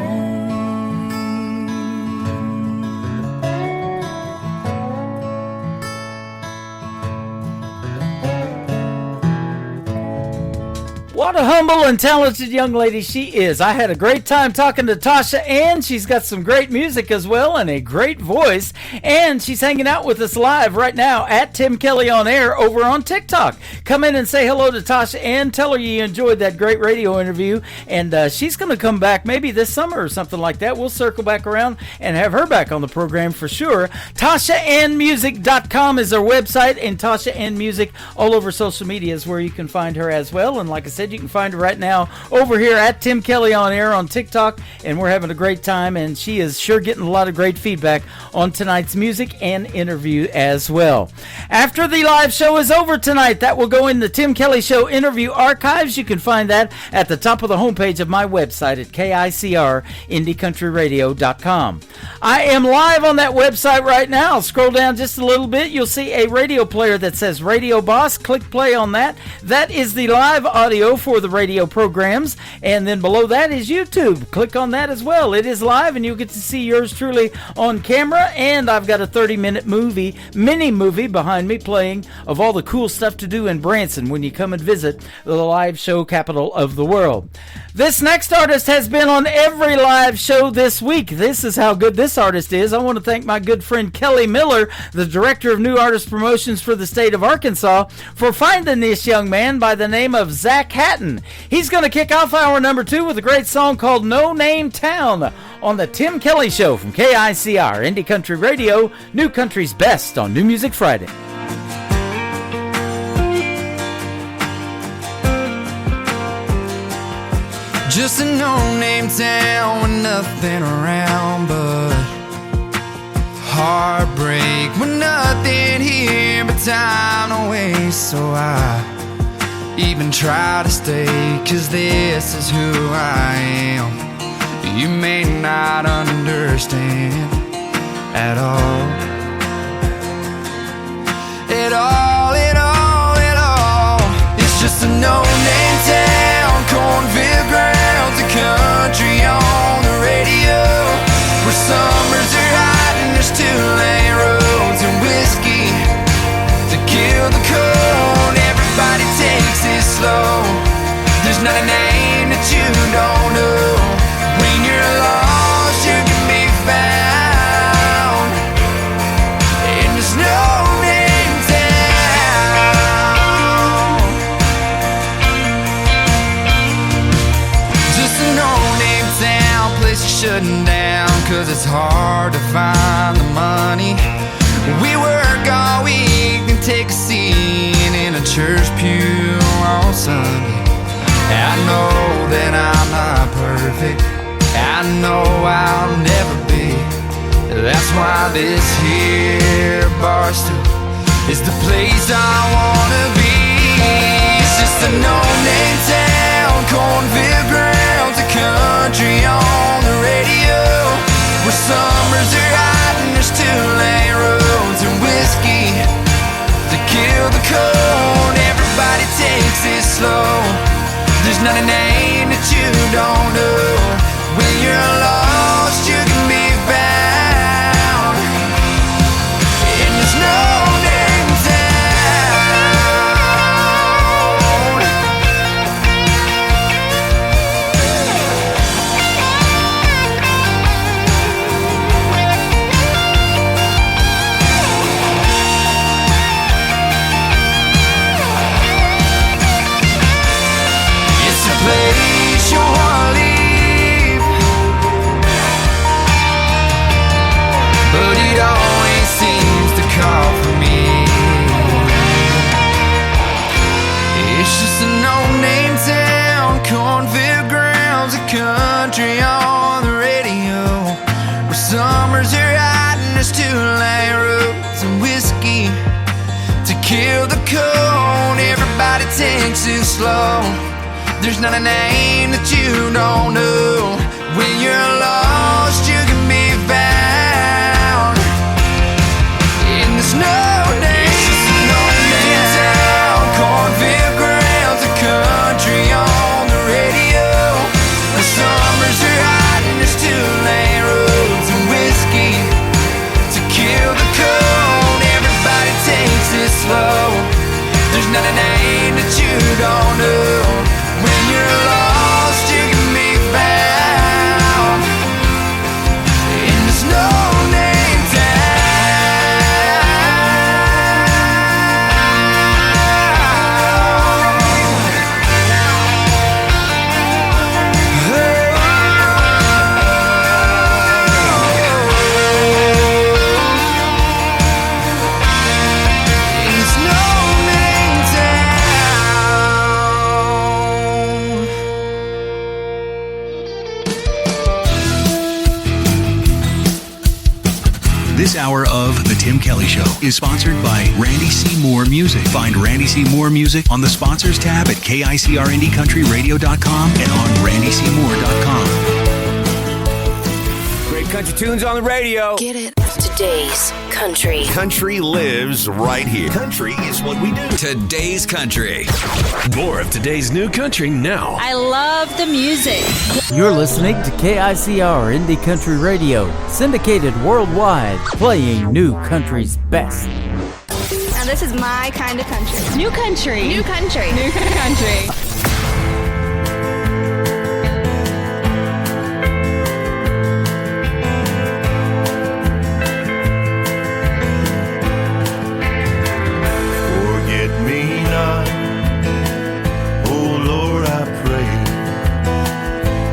What a humble and talented young lady she is. I had a great time talking to Tasha Ann. She's got some great music as well and a great voice. And she's hanging out with us live right now at Tim Kelly On Air over on TikTok. Come in and say hello to Tasha Ann. Tell her you enjoyed that great radio interview. And she's going to come back maybe this summer or something like that. We'll circle back around and have her back on the program for sure. TashaAnnMusic.com is her website. And Tasha Ann Music all over social media is where you can find her as well. And like I said, you can find her right now over here at Tim Kelly On Air on TikTok, and we're having a great time, and she is sure getting a lot of great feedback on tonight's music and interview as well. After the live show is over tonight, that will go in the Tim Kelly Show interview archives. You can find that at the top of the homepage of my website at KICRIndieCountryRadio.com. I am live on that website right now. Scroll down just a little bit. You'll see a radio player that says Radio Boss. Click play on that. That is the live audio for the radio programs, and then below that is YouTube. Click on that as well. It is live, and you'll get to see yours truly on camera, and I've got a 30-minute mini movie behind me playing of all the cool stuff to do in Branson when you come and visit the live show capital of the world. This next artist has been on every live show this week. This is how good this artist is. I want to thank my good friend Kelly Miller, the Director of New Artist Promotions for the state of Arkansas, for finding this young man by the name of Zach Hatton. He's going to kick off hour number 2 with a great song called No Name Town on the Tim Kelly Show from KICR, Indie Country Radio, New Country's best on New Music Friday. Just a no-name town with nothing around but heartbreak, with nothing here but time to waste. So I even try to stay, 'cause this is who I am. You may not understand at all. At all, at all, at all. It's just a no-name town, cornfield grounds, a country on the radio, where summers are hot and there's 2-lane roads and whiskey to kill the cold. Everybody takes it slow. There's not a name that you don't know. When you're lost, you can be found in this no-name town. Just a no-name town, place you're shutting down, 'cause it's hard to find the money. We work all week and take a seat in a church pew on Sunday. I know that I'm not perfect, I know I'll never be. That's why this here bar stool is the place I wanna be. It's just a no-name town, cornfield grounds, a country on the radio, where summers are hot and there's two-lane roads and whiskey to kill the cold. Everybody takes it slow. There's not a name that you don't know. When you're lost, you can be found. And there's no name town. It's a place you wanna leave, but it always seems to call for me. It's just a no-name town, cornfield grounds, a country on the radio, where summers are hot and there's two-lane roads and whiskey to kill the cold. Everybody takes it slow. There's not a name that you don't know. When you're lost, you can be found. And there's no name town, cornfield grounds, a country on the radio, where summers are hot and there's two-lane roads and whiskey to kill the cold. Everybody takes it slow. There's not a name that you don't know. When you're lost, you can be found. And there's no name This hour of The Tim Kelly Show is sponsored by Randy C. Moore Music. Find Randy C. Moore Music on the Sponsors tab at KICRIndieCountryRadio.com and on RandyCMoore.com. Great country tunes on the radio. Get it. Today's country. Country lives right here. Country is what we do. Today's country. More of today's new country now. I love the music. You're listening to KICR Indie Country Radio, syndicated worldwide, playing new country's best. Now this is my kind of country. New country. New country. New country.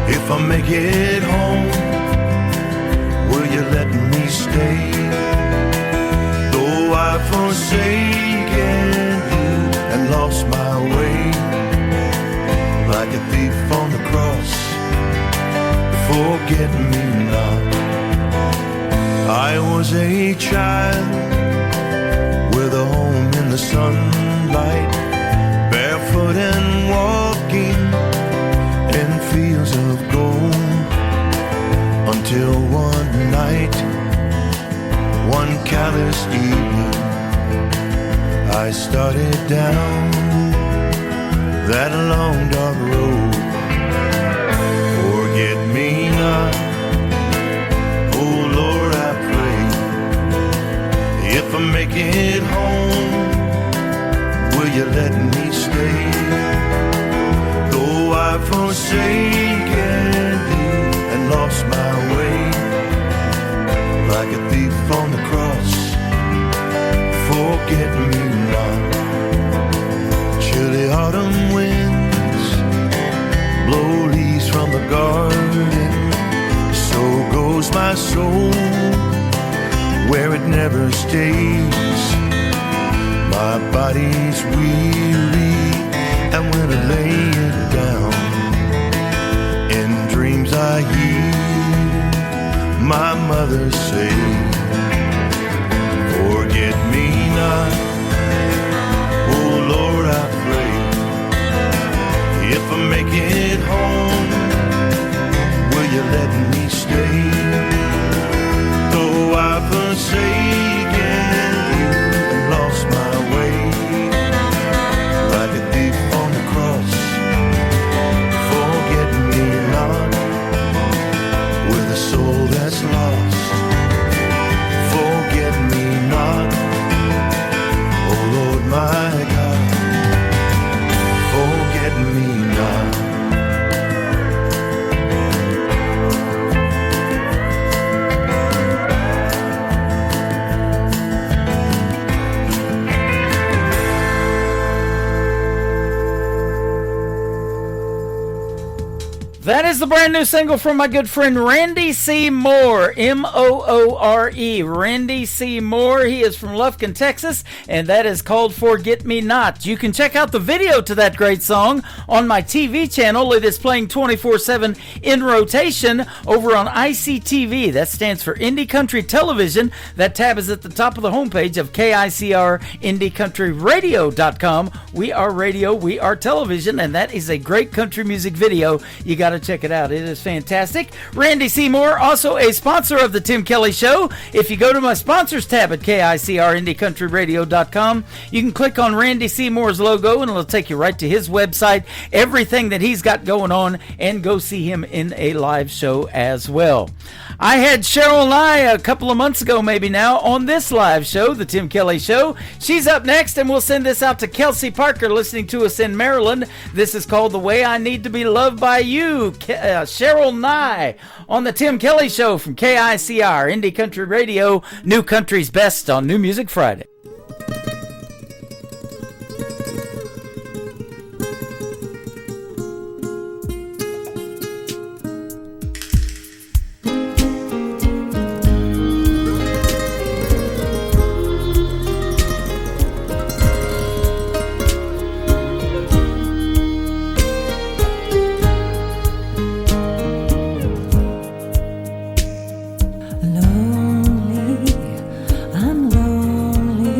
If I make it home, will you let me stay? Though I've forsaken you and lost my way, like a thief on the cross, forget me not. I was a child with a home in the sunlight, barefoot and walking in fields of gold, until one night, one callous evening, I started down that long dark road. Forget me not, oh Lord, I pray. If I make it home, will you let me stay? Though I've forsaken you and lost my way, like a thief on the cross, forget me not. Chilly autumn winds blow leaves from the garden, so goes my soul where it never stays. My body's weary, and when I lay it down, in dreams I hear my mother say, forget me not, That is the brand new single from my good friend Randy C. Moore, M-O-O-R-E, Randy C. Moore. He is from Lufkin, Texas, and that is called Forget Me Not. You can check out the video to that great song on my TV channel. It is playing 24/7 in rotation over on ICTV. That stands for Indie Country Television. That tab is at the top of the homepage of KICR IndieCountryRadio.com. We are radio, we are television, and that is a great country music video. You got to check it out. It is fantastic. Randy Seymour, also a sponsor of the Tim Kelly Show. If you go to my sponsors tab at KICR IndieCountryRadio.com, you can click on Randy Seymour's logo and it'll take you right to his website, everything that he's got going on, and go see him in a live show as well. I had Cheryl Nye a couple of months ago, maybe now, on this live show, the Tim Kelly Show. She's up next, and we'll send this out to Kelsey Parker listening to us in Maryland. This is called The Way I Need to Be Loved by You. Cheryl Nye on the Tim Kelly Show from KICR, Indie Country Radio, New Country's Best on New Music Friday. I'm lonely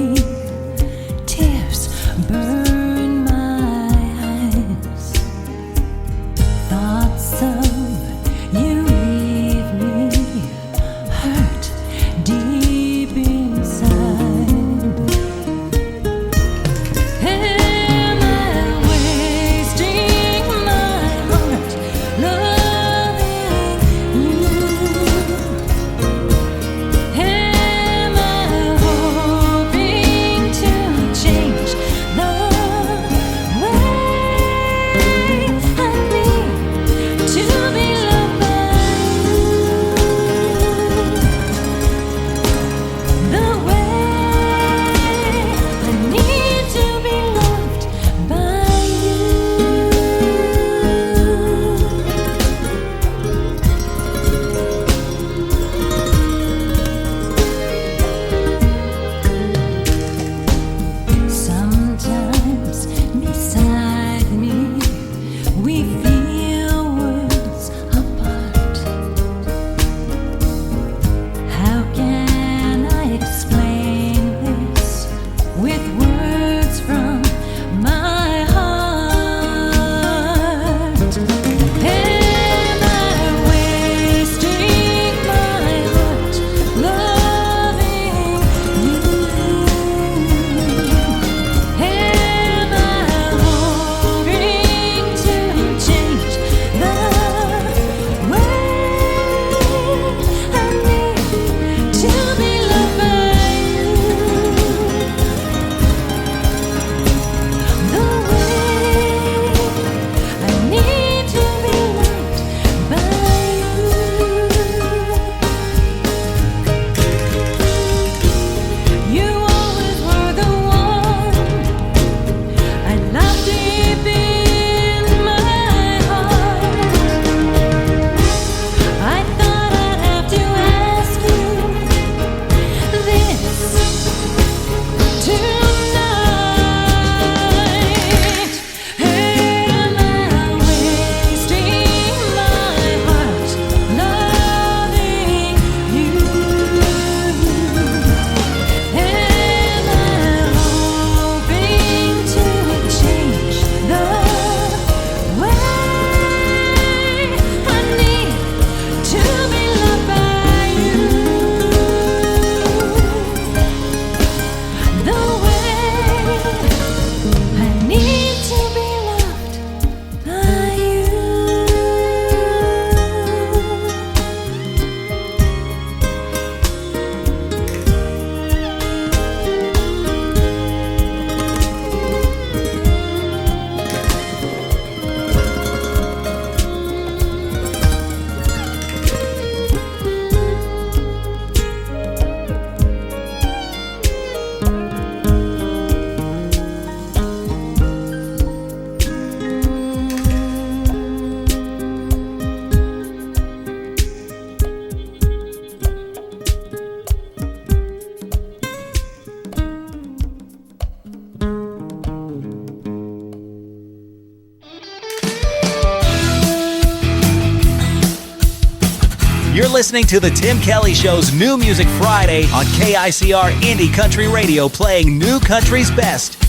listening to the Tim Kelly Show's New Music Friday on KICR Indie Country Radio, playing new country's best.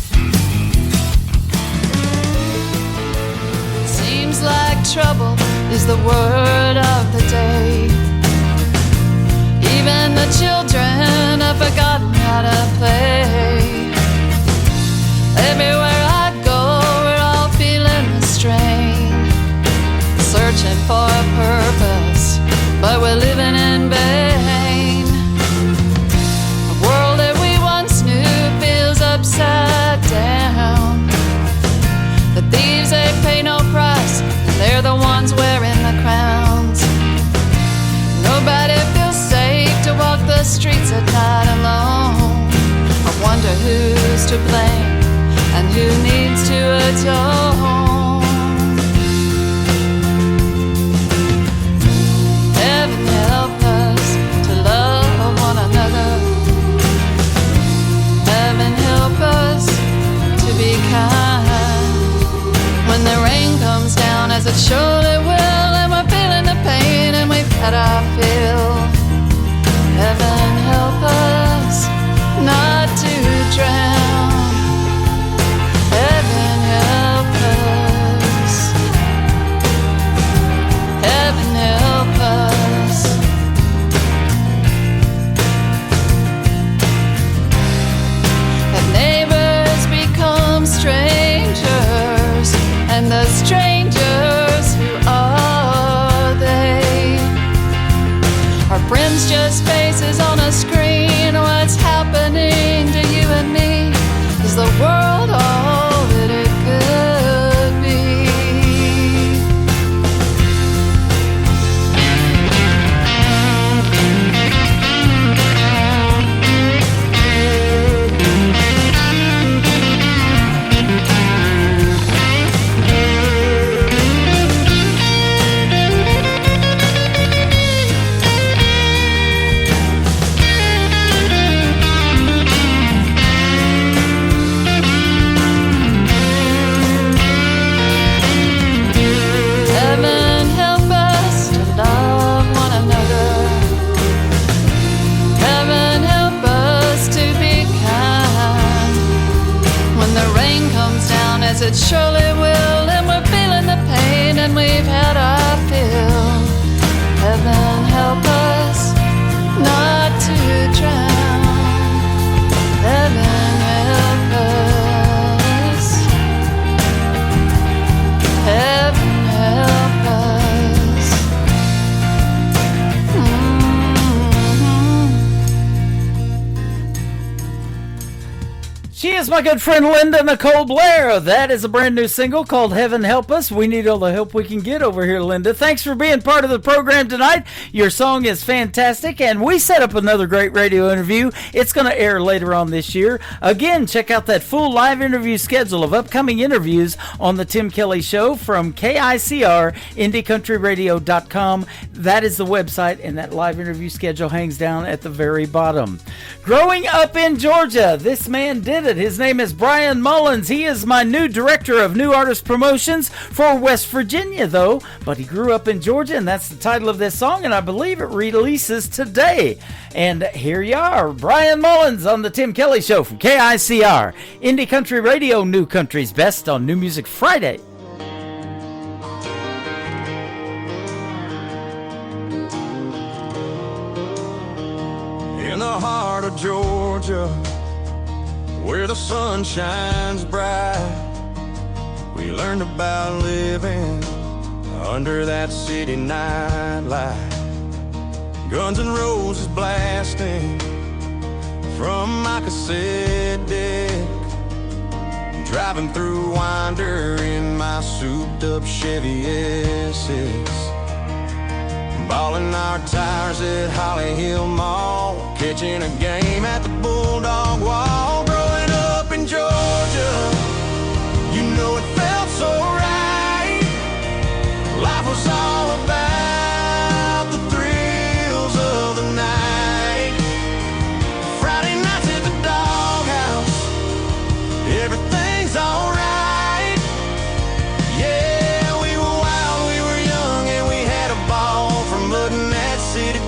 Seems like trouble is the word of the day. Even the children have forgotten how to play. Everywhere I go, we're all feeling the strain, searching for a purpose, but we're living in vain. The world that we once knew feels upside down. The thieves, they pay no price, and they're the ones wearing the crowns. Nobody feels safe to walk the streets at night alone. I wonder who's to blame and who needs to atone. Heaven help us to love one another. Heaven help us to be kind. When the rain comes down, as it surely will, and we're feeling the pain and we've had our fill. Heaven help us not to drown. Heaven help us. Heaven help us. Have neighbors become strangers, and the strangers, who are they? Our friends just faces on a screen. What's happening to you and me? Is the world all that it could be? Heaven help us to love one another. Heaven help us to be kind. When the rain comes down, as it surely will, and we're feeling the pain and we've had our fill. Heaven help us not to drown. Heaven help us. Heaven help us. She is my good friend Linda Nicole Blair. That is a brand new single called Heaven Help Us. We need all the help we can get over here, Linda. Thanks for being part of the program tonight. Your song is fantastic, and we set up another great radio interview. It's going to air later on this year. Again, check out that full live interview schedule of upcoming interviews on the Tim Kelly Show from KICR, IndieCountryRadio.com. That is the website, and that live interview schedule hangs down at the very bottom. Growing up in Georgia, this man did it. His name is Brian Mullins. He is my new director of new artist promotions for West Virginia, though. But he grew up in Georgia, and that's the title of this song, and I believe it releases today. And here you are, Brian Mullins on the Tim Kelly Show from KICR, Indie Country Radio, New Country's Best on New Music Friday. In the heart of Georgia, where the sun shines bright, we learned about living under that city nightlight. Guns and Roses blasting from my cassette deck, driving through Winder in my souped up Chevy SS, balling our tires at Holly Hill Mall, catching a game at the Bulldog Wall. Growing up in Georgia, you know it felt so right. Life was all about the thrills of the night. Friday nights at the doghouse, everything's alright. Yeah, we were wild, we were young, and we had a ball from mudding that city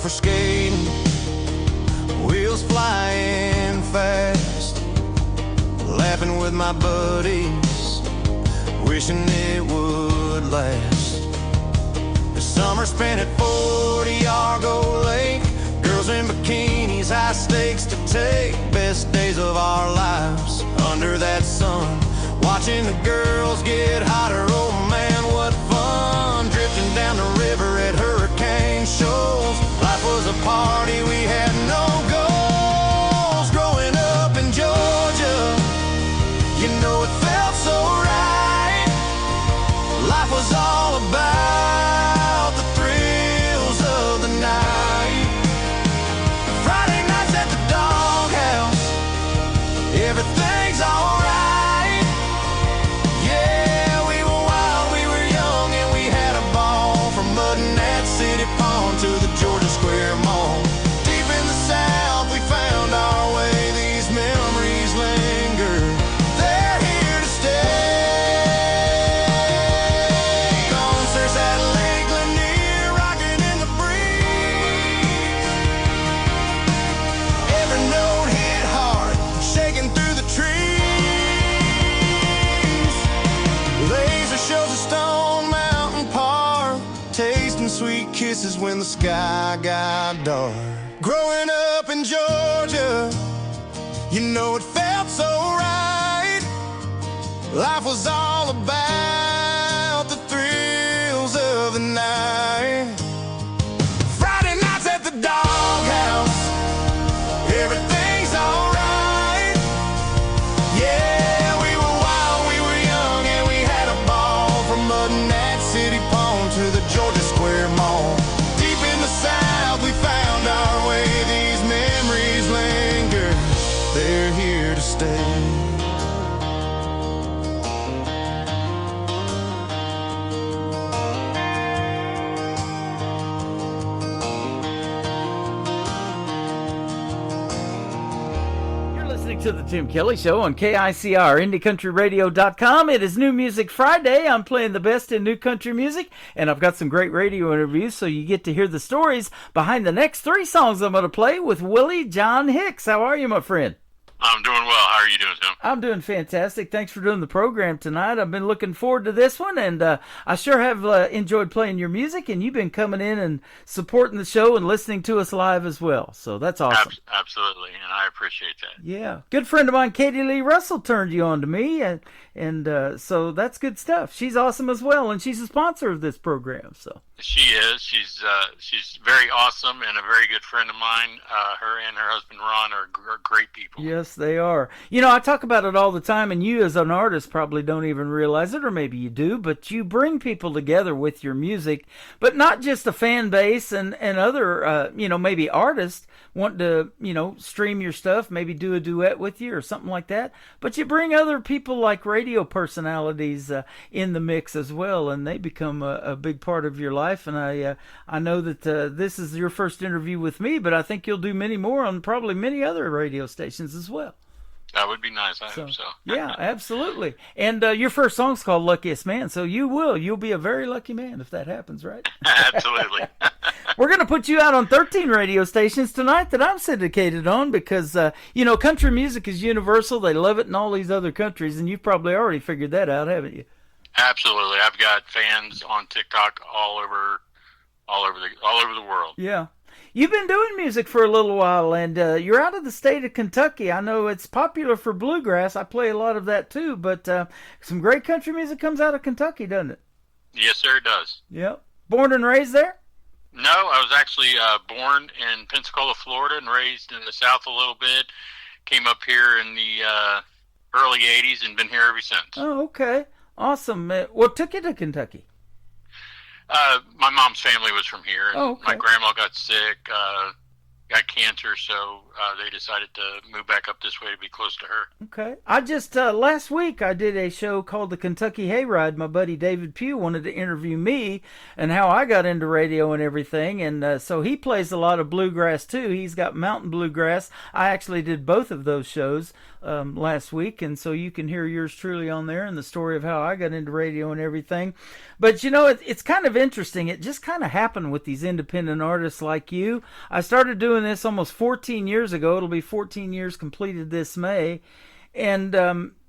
for skating, wheels flying fast, laughing with my buddies, wishing it would last. The summer spent at 40 Argo Lake, girls in bikinis, high stakes to take, best days of our lives under that sun, watching the girls get hotter. Oh man, what fun, drifting down the river at hurricane shows. Life was a party, we had no goals. Growing up in Georgia, you know it felt so right. Life was all about the thrills of the night. Friday nights at the doghouse, everything's alright. Yeah, we were wild, we were young, and we had a ball. From mudding that city pond to the Georgia Square Mall. Deep in the South, we found our way. These memories linger, they're here to stay. Concerts at Lake Lanier, rocking in the breeze. Every note hit hard, shaking through the trees. Laser shows at Stone Mountain Park, tasting sweet kisses when the sky got dark. Growing up in Georgia, you know it felt so right. Life was all about the thrills of the night. Friday nights at the doghouse, everything's alright. Yeah, we were wild, we were young, and we had a ball. From mudding that city pond to the Georgia Square Mall. Deep in the South, we found our way. These memories linger, they're here to stay. You're listening to the Tim Kelly Show on KICR, IndieCountryRadio.com. It is New Music Friday. I'm playing the best in new country music, and I've got some great radio interviews, so you get to hear the stories behind the next three songs I'm going to play with Willie John Hicks. How are you, my friend? I'm doing well. How are you doing, Tim? I'm doing fantastic. Thanks for doing the program tonight. I've been looking forward to this one, and I sure have enjoyed playing your music, and you've been coming in and supporting the show and listening to us live as well. So that's awesome. Absolutely, and I appreciate that. Yeah. Good friend of mine, Katie Lee Russell, turned you on to me, and so that's good stuff. She's awesome as well, and she's a sponsor of this program. So She is. She's very awesome and a very good friend of mine. Her and her husband, Ron, are great people. yes, they are. You know, I talk about it all the time, and you as an artist probably don't even realize it, or maybe you do, but you bring people together with your music, but not just a fan base and other, maybe artists want to, stream your stuff, maybe do a duet with you or something like that, but you bring other people like radio personalities in the mix as well, and they become a big part of your life. And I know that this is your first interview with me, but I think you'll do many more on probably many other radio stations as well. That would be nice. I hope so. Yeah, absolutely. And your first song's called Luckiest Man, so you'll be a very lucky man if that happens, right? Absolutely. We're going to put you out on 13 radio stations tonight that I'm syndicated on because, country music is universal. They love it in all these other countries, and you've probably already figured that out, haven't you? Absolutely. I've got fans on TikTok all over the world. Yeah. You've been doing music for a little while, and you're out of the state of Kentucky. I know it's popular for bluegrass. I play a lot of that too, but some great country music comes out of Kentucky, doesn't it? Yes, sir, it does. Yep. Born and raised there? No, I was actually born in Pensacola, Florida, and raised in the South a little bit. Came up here in the early 80s and been here ever since. Oh, okay. Awesome. What took you to Kentucky? My mom's family was from here. And okay. My grandma got sick, got cancer, so they decided to move back up this way to be close to her. Okay. I just, last week I did a show called The Kentucky Hayride. My buddy David Pugh wanted to interview me and how I got into radio and everything, and so he plays a lot of bluegrass too. He's got mountain bluegrass. I actually did both of those shows last week, and so you can hear yours truly on there and the story of how I got into radio and everything. But you know, it's kind of interesting. It just kind of happened with these independent artists like you. I started doing this almost 14 years ago. It'll be 14 years completed this May, and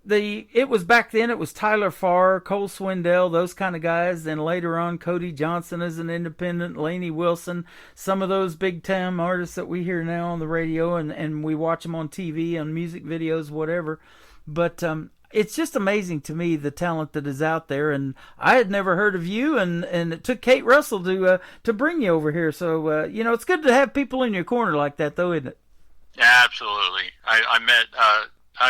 it was back then. It was Tyler Farr, Cole Swindell, those kind of guys. Then later on, Cody Johnson as an independent, Lainey Wilson, some of those big time artists that we hear now on the radio, and we watch them on TV, on music videos, whatever. But it's just amazing to me the talent that is out there. And I had never heard of you, and it took Kate Russell to bring you over here. So you know, it's good to have people in your corner like that, though, isn't it? Yeah, absolutely. I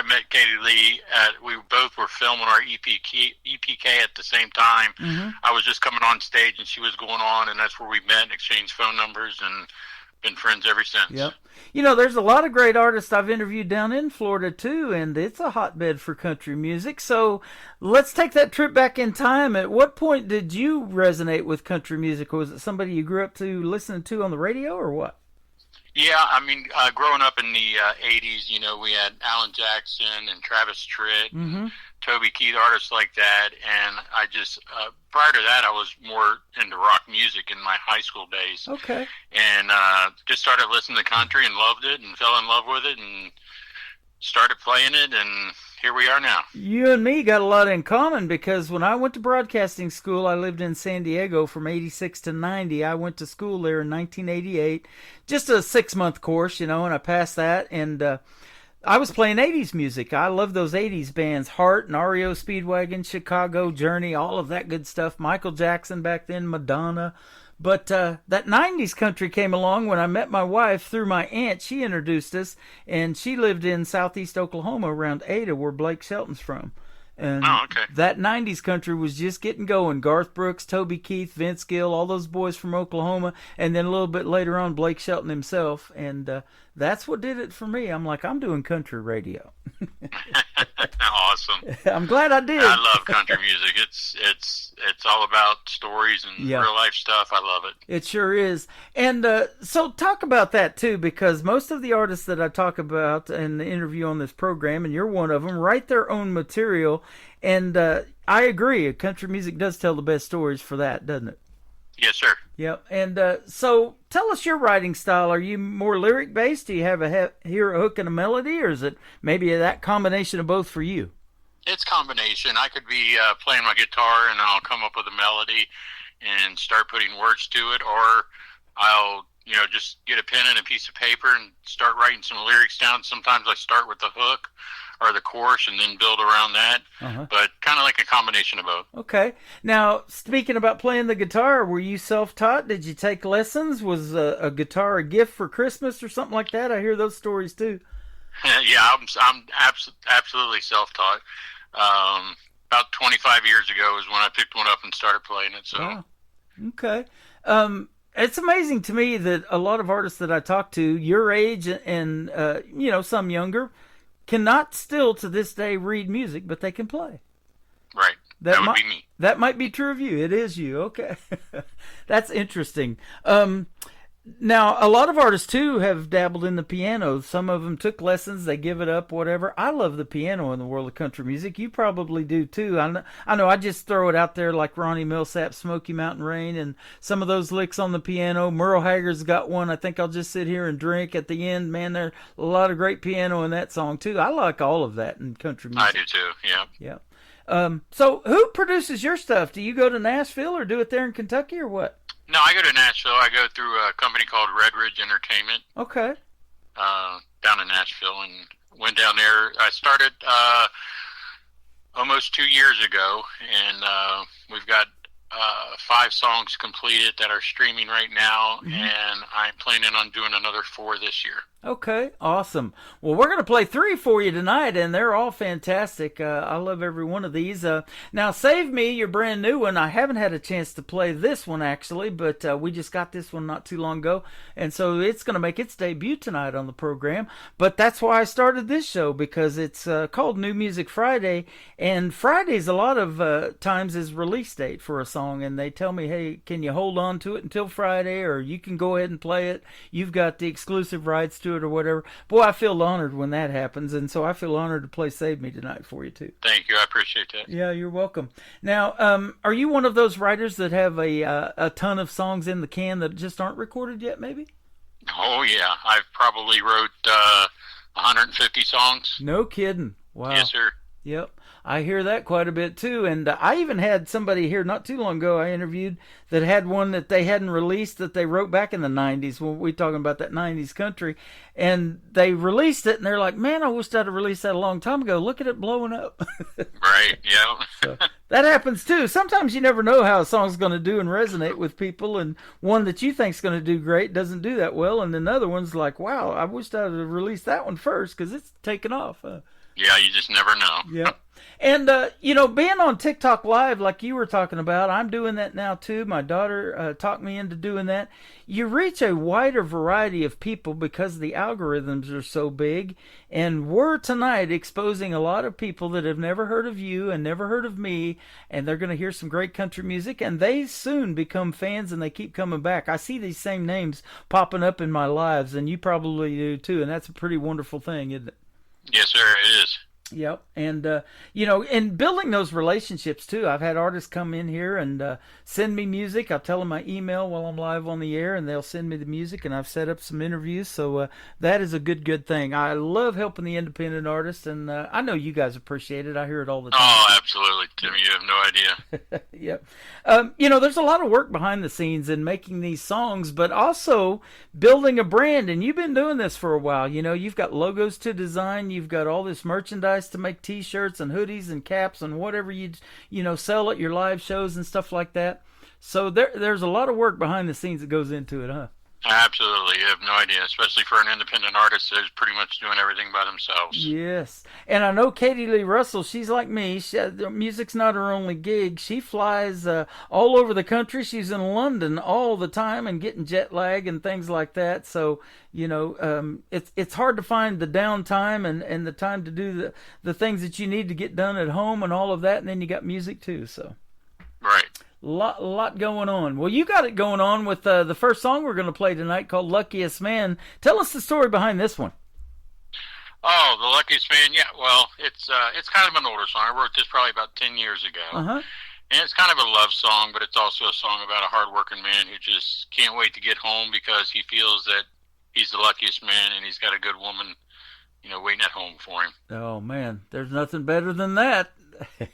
met Katie Lee we both were filming our EPK at the same time. Mm-hmm. I was just coming on stage and she was going on, and that's where we met and exchanged phone numbers and been friends ever since. Yep. You know, there's a lot of great artists I've interviewed down in Florida too, and it's a hotbed for country music. So let's take that trip back in time. At what point did you resonate with country music? Was it somebody you grew up to listening to on the radio, or what? Yeah, I mean, growing up in the 80s, you know, we had Alan Jackson and Travis Tritt, Mm-hmm. Toby Keith, artists like that. And I just, prior to that, I was more into rock music in my high school days. Okay. And just started listening to country and loved it and fell in love with it and started playing it, and here we are now. You and me got a lot in common, because when I went to broadcasting school, I lived in San Diego from 86 to 90. I went to school there in 1988, just a 6-month course, you know, and I passed that, and I was playing 80s music. I love those 80s bands, Heart and REO Speedwagon, Chicago, Journey, all of that good stuff. Michael Jackson back then, Madonna. But that 90s country came along when I met my wife through my aunt. She introduced us, and she lived in southeast Oklahoma around Ada, where Blake Shelton's from. And that 90s country was just getting going. Garth Brooks, Toby Keith, Vince Gill, all those boys from Oklahoma, and then a little bit later on, Blake Shelton himself. And that's what did it for me. I'm like, I'm doing country radio. Awesome. I'm glad I did. I love country music. It's all about stories and real life stuff. I love it. It sure is. And so talk about that too, because most of the artists that I talk about in the interview on this program, and you're one of them, write their own material. And I agree, country music does tell the best stories for that, doesn't it? Yes, sir. Yep. And so tell us your writing style. Are you more lyric based? Do you have hear a hook and a melody, or is it maybe that combination of both for you? It's combination. I could be playing my guitar and I'll come up with a melody and start putting words to it, or I'll, you know, just get a pen and a piece of paper and start writing some lyrics down. Sometimes I start with the hook or the chorus and then build around that, but kind of like a combination of both. Okay. Now, speaking about playing the guitar, were you self-taught? Did you take lessons? Was a guitar a gift for Christmas or something like that? I hear those stories too. Yeah, I'm absolutely self-taught. About 25 years ago is when I picked one up and started playing it. So. Wow. Okay. It's amazing to me that a lot of artists that I talk to, your age and you know, some younger, cannot still to this day read music, but they can play. Right. That would be me. That might be true of you. It is you. Okay. That's interesting. Now, a lot of artists, too, have dabbled in the piano. Some of them took lessons. They give it up, whatever. I love the piano in the world of country music. You probably do, too. I know I just throw it out there like Ronnie Millsap's Smoky Mountain Rain and some of those licks on the piano. Merle Haggard's got one, I think I'll Just Sit Here and Drink at the end. Man, there's a lot of great piano in that song, too. I like all of that in country music. I do, too, yeah. Yeah. So who produces your stuff? Do you go to Nashville or do it there in Kentucky or what? No, I go to Nashville. I go through a company called Red Ridge Entertainment. Okay. Down in Nashville, and went down there. I started almost 2 years ago, and we've got 5 songs completed that are streaming right now, and I'm planning on doing another 4 this year. Okay, awesome. Well, we're going to play 3 for you tonight, and they're all fantastic. I love every one of these. Now, Save Me, your brand new one. I haven't had a chance to play this one, actually, but we just got this one not too long ago, and so it's going to make its debut tonight on the program. But that's why I started this show, because it's called New Music Friday, and Fridays a lot of times is release date for a song. song and they tell me, hey, can you hold on to it until Friday, or you can go ahead and play it, you've got the exclusive rights to it or whatever. Boy, I feel honored when that happens, and so I feel honored to play Save Me tonight for you too. Thank you. I appreciate that. Yeah, you're welcome. Now, are you one of those writers that have a ton of songs in the can that just aren't recorded yet, maybe? Oh, yeah. I've probably wrote 150 songs. No kidding. Wow. Yes, sir. Yep. I hear that quite a bit too. And I even had somebody here not too long ago I interviewed that had one that they hadn't released that they wrote back in the 90s when we talking about that 90s country. And they released it and they're like, man, I wish I'd have released that a long time ago. Look at it blowing up. Right, yeah. So that happens too. Sometimes you never know how a song's going to do and resonate with people. And one that you think's going to do great doesn't do that well. And another one's like, wow, I wish I'd have released that one first because it's taken off. Yeah, you just never know. Yeah. And, being on TikTok Live like you were talking about, I'm doing that now too. My daughter talked me into doing that. You reach a wider variety of people because the algorithms are so big. And we're tonight exposing a lot of people that have never heard of you and never heard of me. And they're going to hear some great country music. And they soon become fans and they keep coming back. I see these same names popping up in my lives, and you probably do too. And that's a pretty wonderful thing, isn't it? Yes, sir, it is. Yep. And, in building those relationships, too, I've had artists come in here and send me music. I'll tell them my email while I'm live on the air, and they'll send me the music, and I've set up some interviews. So that is a good thing. I love helping the independent artists, and I know you guys appreciate it. I hear it all the time. Oh, absolutely, Tim. You have no idea. Yep. There's a lot of work behind the scenes in making these songs, but also building a brand. And you've been doing this for a while. You've got logos to design. You've got all this merchandise to make T-shirts and hoodies and caps and whatever you sell at your live shows and stuff like that. So there's a lot of work behind the scenes that goes into it, huh? Absolutely. You have no idea, especially for an independent artist who's pretty much doing everything by themselves. Yes. And I know Katie Lee Russell, she's like me. Music's not her only gig. She flies all over the country. She's in London all the time and getting jet lag and things like that. So, it's hard to find the downtime and the time to do the things that you need to get done at home and all of that. And then you got music too, so. Right. Lot going on. Well, you got it going on with the first song we're going to play tonight called Luckiest Man. Tell us the story behind this one. Oh, The Luckiest Man. Yeah, well, it's kind of an older song. I wrote this probably about 10 years ago. Uh-huh. And it's kind of a love song, but it's also a song about a hardworking man who just can't wait to get home because he feels that he's the luckiest man and he's got a good woman, waiting at home for him. Oh, man, there's nothing better than that.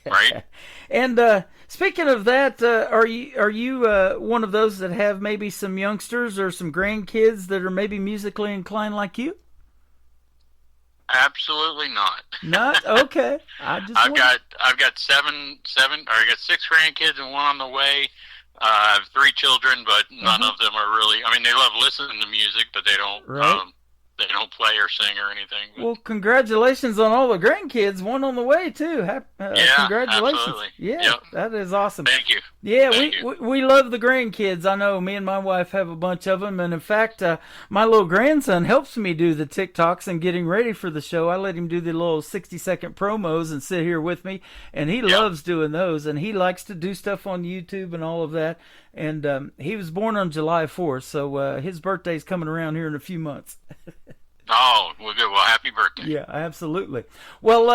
Right. And speaking of that, are you one of those that have maybe some youngsters or some grandkids that are maybe musically inclined like you? Absolutely not. Not? Okay. I've got 6 grandkids and one on the way. I have 3 children, but none of them are really. I mean, they love listening to music, but they don't. Right. They don't play or sing or anything. But. Well, congratulations on all the grandkids. One on the way, too. Congratulations. Absolutely. Yeah, yep. That is awesome. Thank you. Yeah, we love the grandkids. I know me and my wife have a bunch of them. And, in fact, my little grandson helps me do the TikToks and getting ready for the show. I let him do the little 60-second promos and sit here with me. And he loves doing those. And he likes to do stuff on YouTube and all of that. And he was born on July 4th, so his birthday's coming around here in a few months. Oh, well, good. Well, happy birthday. Yeah, absolutely. Well,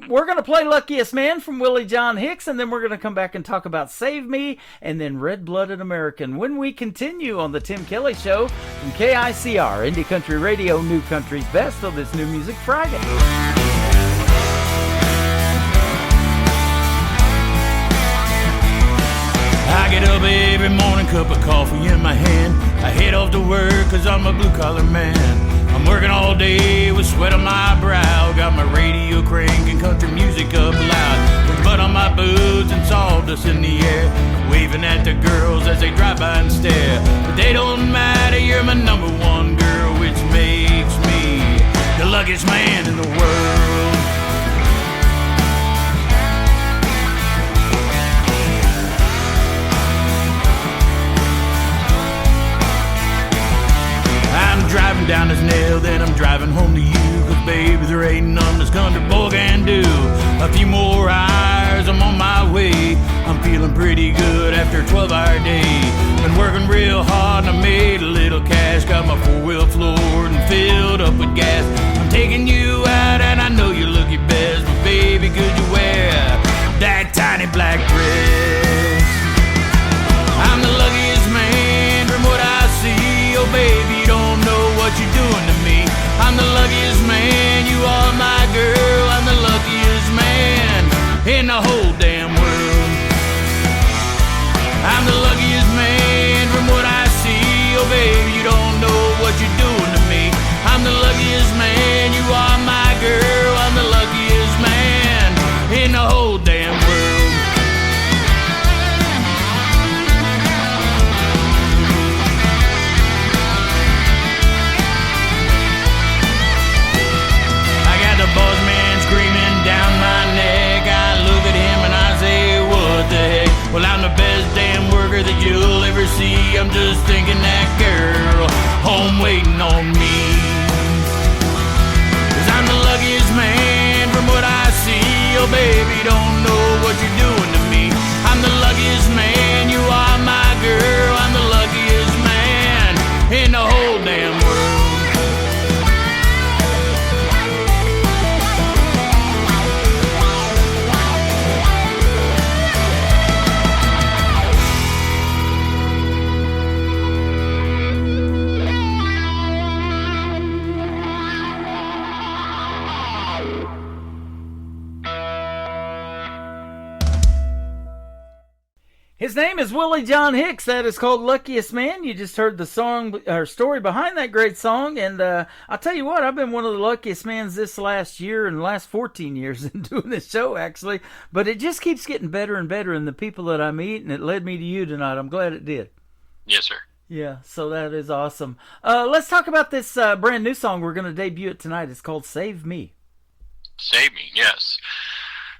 we're going to play Luckiest Man from Willie John Hicks, and then we're going to come back and talk about Save Me and then Red Blooded American when we continue on the Tim Kelly Show from KICR, Indie Country Radio, New Country's Best on this New Music Friday. I get up every morning, cup of coffee in my hand. I head off to work cause I'm a blue-collar man. I'm working all day with sweat on my brow. Got my radio cranking country music up loud. With mud on my boots and sawdust in the air. Waving at the girls as they drive by and stare. But they don't matter, you're my number one girl, which makes me the luckiest man in the world. I'm driving down this nail, then I'm driving home to you. Cause baby, there ain't none this country boy can do. A few more hours 'cause I'm on my way. I'm feeling pretty good after a 12-hour day. Been working real hard and I made a little cash. Got my four-wheel floored and filled up with gas. I'm taking you out and I know you look your best, but baby, could you wear that tiny black dress? I'm the luckiest man from what I see. Oh baby, you don't know what you're doing to me. I'm the luckiest man, you are my girl. I'm the luckiest man in the whole damn world. I'm the luckiest man from what I see. Oh baby, you don't know what you're doing to me. I'm the luckiest man, you are my girl. I'm the luckiest man in the whole damn world. I got the boss man screaming down my neck. I look at him and I say, what the heck? Well, I'm the best damn worker that you'll ever see. I'm just thinking that girl home waiting on me. 'Cause I'm the luckiest man from what I see. Oh baby, don't know what you're doing to me. I'm the luckiest man, you are my girl. I'm the luckiest man in the whole damn world. His name is Willie John Hicks. That is called Luckiest Man. You just heard the song, or story behind that great song. And I'll tell you what, I've been one of the luckiest mans this last year and the last 14 years in doing this show, actually. But it just keeps getting better and better in the people that I meet, and it led me to you tonight. I'm glad it did. Yes, sir. Yeah, so that is awesome. Let's talk about this brand new song. We're going to debut it tonight. It's called Save Me. Save Me, yes.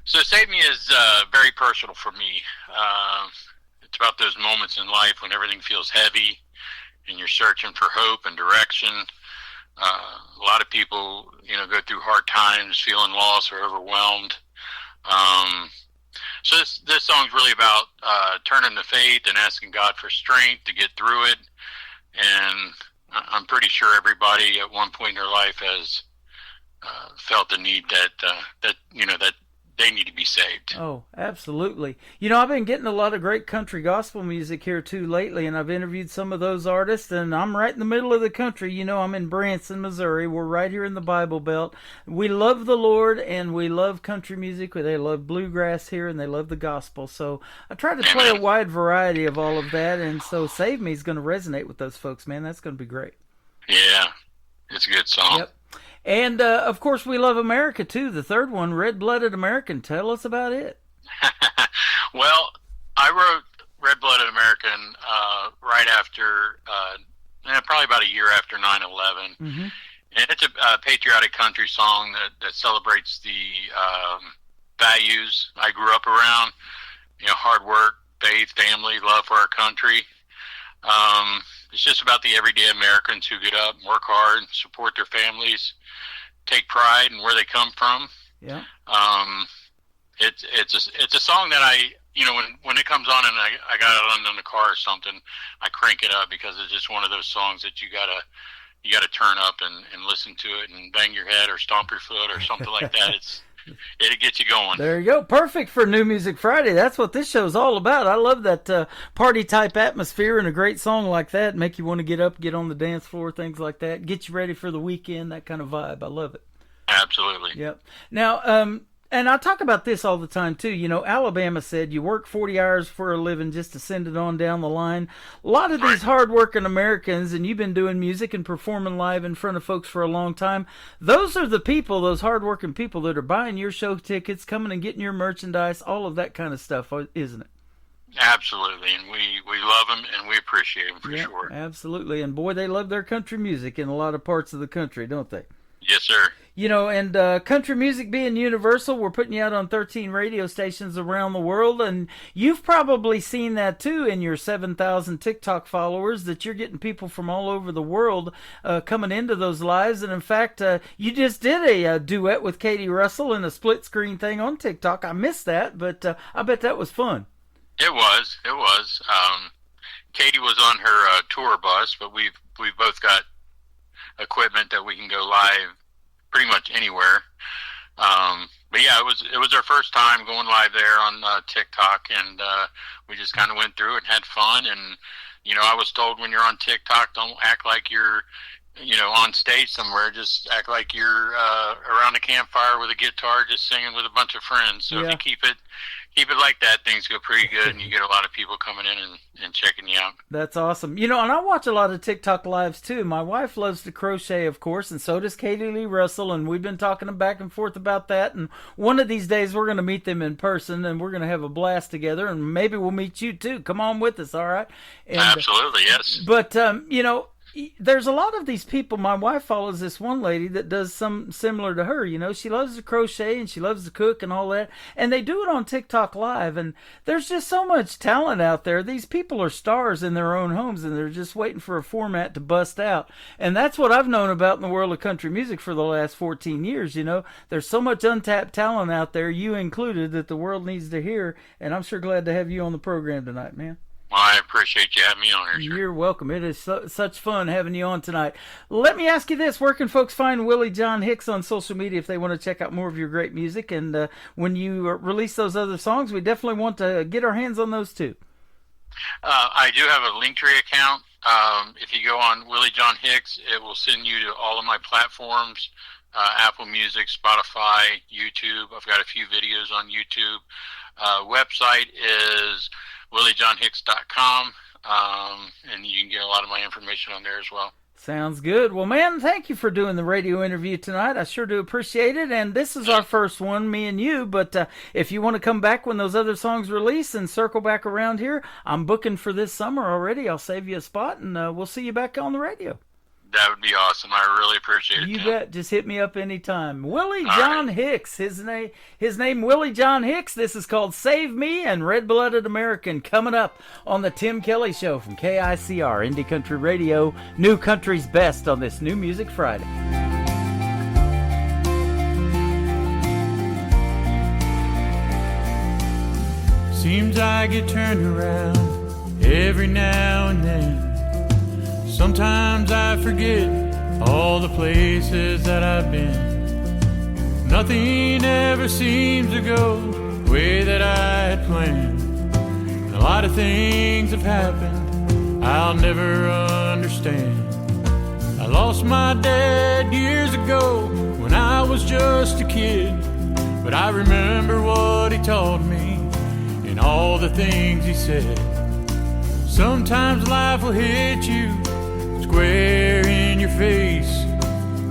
So Save Me is very personal for me. It's about those moments in life when everything feels heavy and you're searching for hope and direction. A lot of people, go through hard times, feeling lost or overwhelmed. So this song's really about turning to faith and asking God for strength to get through it. And I'm pretty sure everybody at one point in their life has felt the need that they need to be saved. Oh, absolutely. I've been getting a lot of great country gospel music here too lately, and I've interviewed some of those artists, and I'm right in the middle of the country. I'm in Branson, Missouri. We're right here in the Bible Belt. We love the Lord, and we love country music. They love bluegrass here, and they love the gospel. So I try to play a wide variety of all of that, and so Save Me is going to resonate with those folks, man. That's going to be great. Yeah, it's a good song. Yep. And, of course, we love America, too. The third one, Red-Blooded American. Tell us about it. Well, I wrote Red-Blooded American right after, probably about a year after 9/11. Mm-hmm. And it's a patriotic country song that celebrates the values I grew up around, hard work, faith, family, love for our country. It's just about the everyday Americans who get up, work hard, support their families, take pride in where they come from. Yeah. It's a song that I, when it comes on and I got it on in the car or something, I crank it up because it's just one of those songs that you gotta turn up and listen to it and bang your head or stomp your foot or something like that. It'll get you going. There you go. Perfect for New Music Friday. That's what this show's all about. I love that party-type atmosphere, and a great song like that make you want to get up, get on the dance floor, things like that. Get you ready for the weekend, that kind of vibe. I love it. Absolutely. Yep. Now, and I talk about this all the time, too. Alabama said you work 40 hours for a living just to send it on down the line. A lot of these hard-working Americans, and you've been doing music and performing live in front of folks for a long time, those are the people, those hard-working people that are buying your show tickets, coming and getting your merchandise, all of that kind of stuff, isn't it? Absolutely, and we love them and we appreciate them for sure. Absolutely, and boy, they love their country music in a lot of parts of the country, don't they? Yes, sir. You know, and country music being universal, we're putting you out on 13 radio stations around the world, and you've probably seen that too in your 7,000 TikTok followers, that you're getting people from all over the world coming into those lives. And in fact, you just did a duet with Katie Russell in a split screen thing on TikTok. I missed that, but I bet that was fun. It was. Katie was on her tour bus, but we've both got equipment that we can go live pretty much anywhere. But yeah, it was our first time going live there on TikTok, and we just kind of went through it and had fun. And you know, I was told, when you're on TikTok, don't act like you're, you know, on stage somewhere. Just act like you're around a campfire with a guitar, just singing with a bunch of friends. So if you keep it like that, things go pretty good, and you get a lot of people coming in and checking you out. That's awesome. You know, and I watch a lot of TikTok lives too. My wife loves to crochet, of course, and so does Katie Lee Russell, and we've been talking back and forth about that. And one of these days we're going to meet them in person, and we're going to have a blast together, and maybe we'll meet you too. Come on with us, all right? And, absolutely, yes. But, you know, there's a lot of these people. My wife follows this one lady that does some similar to her. You know, she loves to crochet and she loves to cook and all that, and they do it on TikTok live. And there's just so much talent out there. These people are stars in their own homes, and they're just waiting for a format to bust out. And that's what I've known about in the world of country music for the last 14 years. You know, there's so much untapped talent out there, you included, that the world needs to hear. And I'm sure glad to have you on the program tonight, man. Well, I appreciate you having me on here, sir. You're welcome. It is such fun having you on tonight. Let me ask you this. Where can folks find Willie John Hicks on social media if they want to check out more of your great music? And when you release those other songs, we definitely want to get our hands on those too. I do have a Linktree account. If you go on Willie John Hicks, it will send you to all of my platforms, Apple Music, Spotify, YouTube. I've got a few videos on YouTube. Website is williejohnhicks.com, and you can get a lot of my information on there as well. Sounds good. Well, man, thank you for doing the radio interview tonight. I sure do appreciate it. And this is our first one, me and you. But if you want to come back when those other songs release and circle back around here, I'm booking for this summer already. I'll save you a spot, and we'll see you back on the radio. That would be awesome. I really appreciate it. You bet. Just hit me up anytime. Willie John Hicks. His name Willie John Hicks. This is called Save Me and Red Blooded American, coming up on the Tim Kelly Show from KICR Indie Country Radio. New Country's best on this New Music Friday. Seems I get turned around every now and then. Sometimes I forget all the places that I've been. Nothing ever seems to go the way that I had planned. And a lot of things have happened I'll never understand. I lost my dad years ago when I was just a kid, but I remember what he taught me and all the things he said. Sometimes life will hit you square in your face,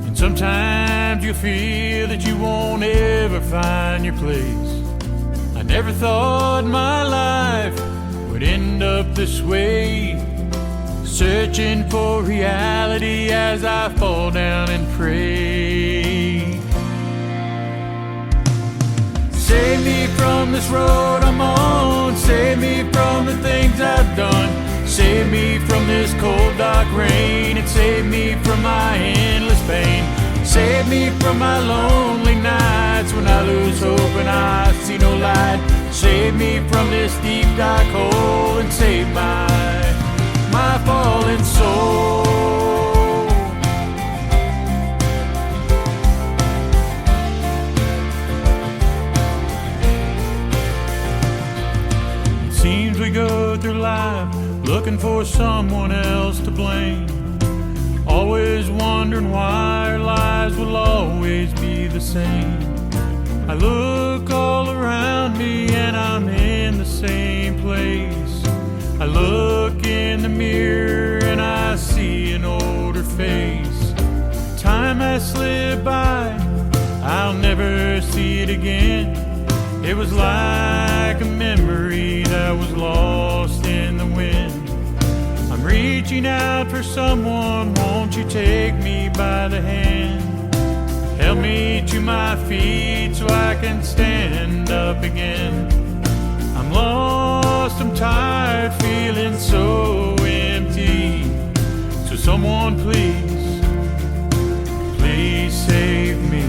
and sometimes you'll feel that you won't ever find your place. I never thought my life would end up this way, searching for reality as I fall down and pray. Save me from this road I'm on, save me from the things I've done. Save me from this cold dark rain, and save me from my endless pain. Save me from my lonely nights when I lose hope and I see no light. Save me from this deep dark hole, and save my fallen soul. It seems we go through life looking for someone else to blame, always wondering why our lives will always be the same. I look all around me and I'm in the same place. I look in the mirror and I see an older face. Time has slipped by, I'll never see it again. It was like a memory that was lost in the wind. I'm reaching out for someone, won't you take me by the hand? Help me to my feet so I can stand up again. I'm lost, I'm tired, feeling so empty. So someone please, please save me.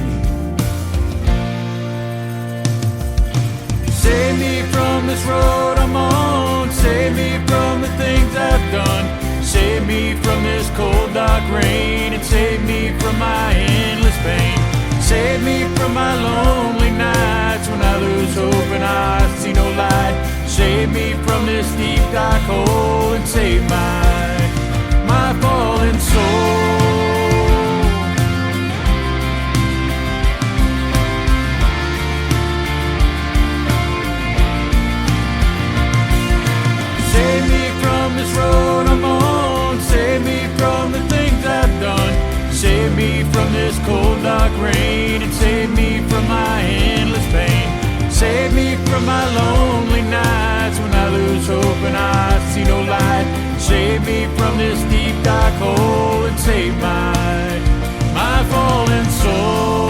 Save me from this road I'm on. Save me from the things I've done. Save me from this cold dark rain. And save me from my endless pain. Save me from my lonely nights when I lose hope and I see no light. Save me from this deep dark hole and save my fallen soul. Save me from this road I'm on. Save me from the things I've done. Save me from this cold dark rain. And save me from my endless pain. Save me from my lonely nights when I lose hope and I see no light. Save me from this deep dark hole and save my fallen soul.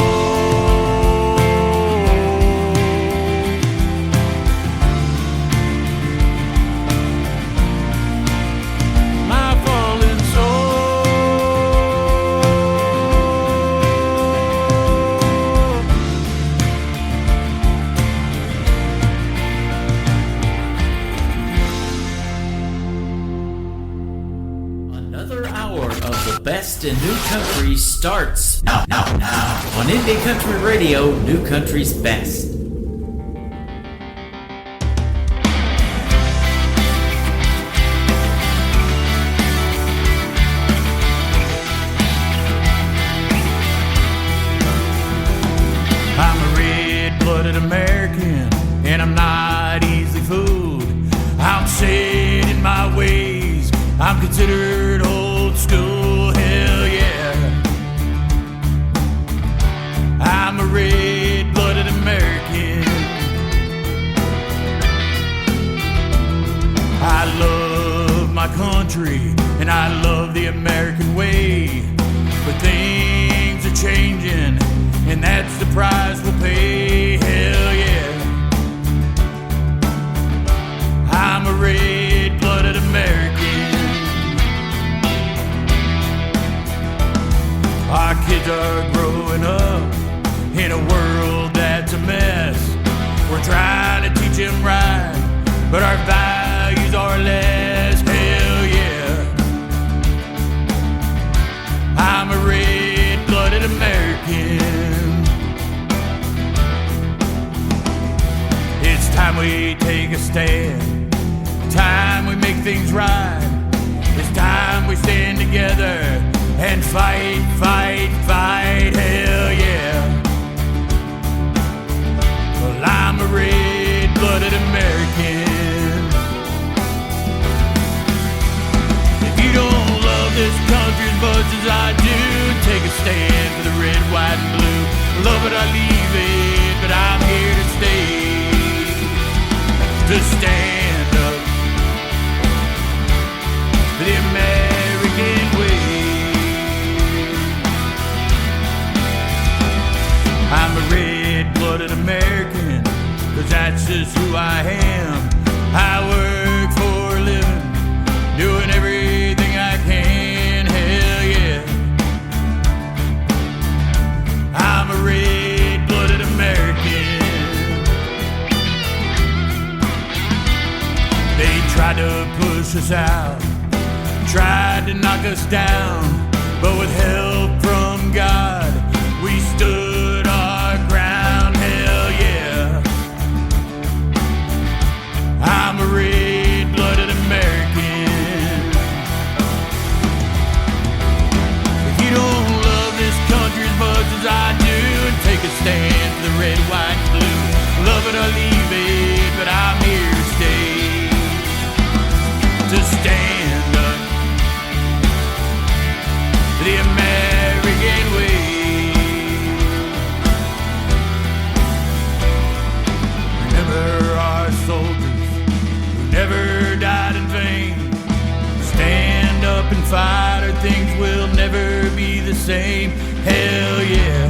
Best in New Country starts now on Indie Country Radio, New Country's Best. I'm a red-blooded American, and I'm not easily fooled. I'm set in my ways. I'm considered old school, hell yeah. I'm a red-blooded American. I love my country, and I love the American way. But things are changing, and that's the price we'll pay, hell yeah. I'm a red-blooded American. Our kids are growing up in a world that's a mess. We're trying to teach them right, but our values are less, hell yeah. I'm a red-blooded American. It's time we take a stand. Time we make things right. It's time we stand together and fight, fight, fight, hell yeah. Well, I'm a red-blooded American. If you don't love this country as much as I do, take a stand for the red, white, and blue. Love it or leave it, but I'm here to stay. To stand up for the American way. I'm a red-blooded American, 'cause that's just who I am. I work for a living, doing everything I can, hell yeah. I'm a red-blooded American. They tried to push us out, tried to knock us down, but with help from God, we stood our ground, hell yeah. I'm a red-blooded American. If you don't love this country as much as I do, take a stand for the red, white, and blue. Love it or leave it, but I'm here to stay. To stand up for the American way. Remember our soldiers who never died in vain. Stand up and fight or things will never be the same. Hell yeah.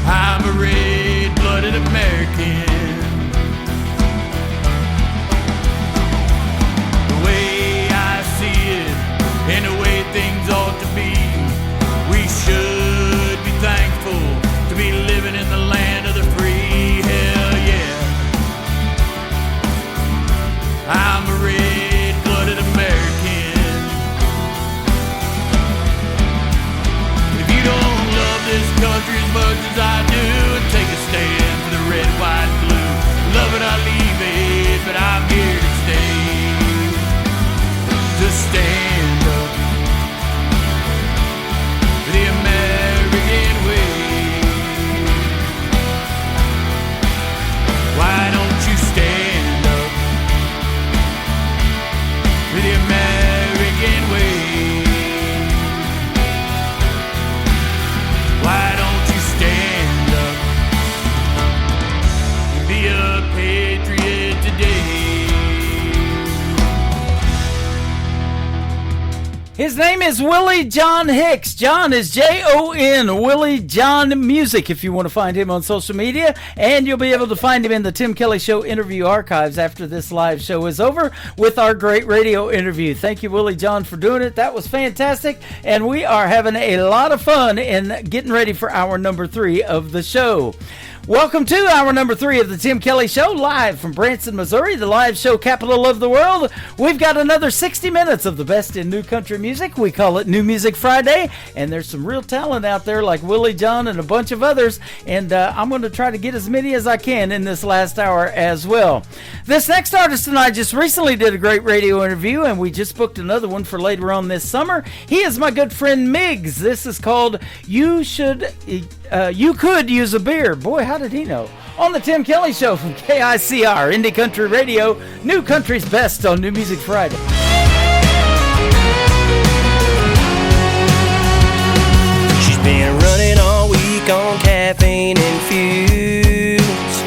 I'm a red-blooded American. The way I see it and the way things ought to be, we should be thankful to be living in the land of the free. Hell yeah. I'm a red-blooded American. If you don't love this country as much as I do, take a stand for the red, white, blue. Love it or leave it, but I'm here to stay. To stand up for the American way. Why don't you stand up for the American way? Why don't you stand up and be a patriot today? His name is Willie John Hicks. John is Jon, Willie John Music, if you want to find him on social media. And you'll be able to find him in the Tim Kelly Show interview archives after this live show is over with our great radio interview. Thank you, Willie John, for doing it. That was fantastic. And we are having a lot of fun in getting ready for hour number 3 of the show. Welcome to hour number 3 of the Tim Kelly Show, live from Branson, Missouri, the live show capital of the world. We've got another 60 minutes of the best in new country music. We call it New Music Friday, and there's some real talent out there like Willie John and a bunch of others, and I'm going to try to get as many as I can in this last hour as well. This next artist and I just recently did a great radio interview, and we just booked another one for later on this summer. He is my good friend Miggs. This is called You Could Use a Beer. Boy, how did he know? On the Tim Kelly Show from KICR, Indie Country Radio, New Country's Best on New Music Friday. She's been running all week on caffeine and fumes,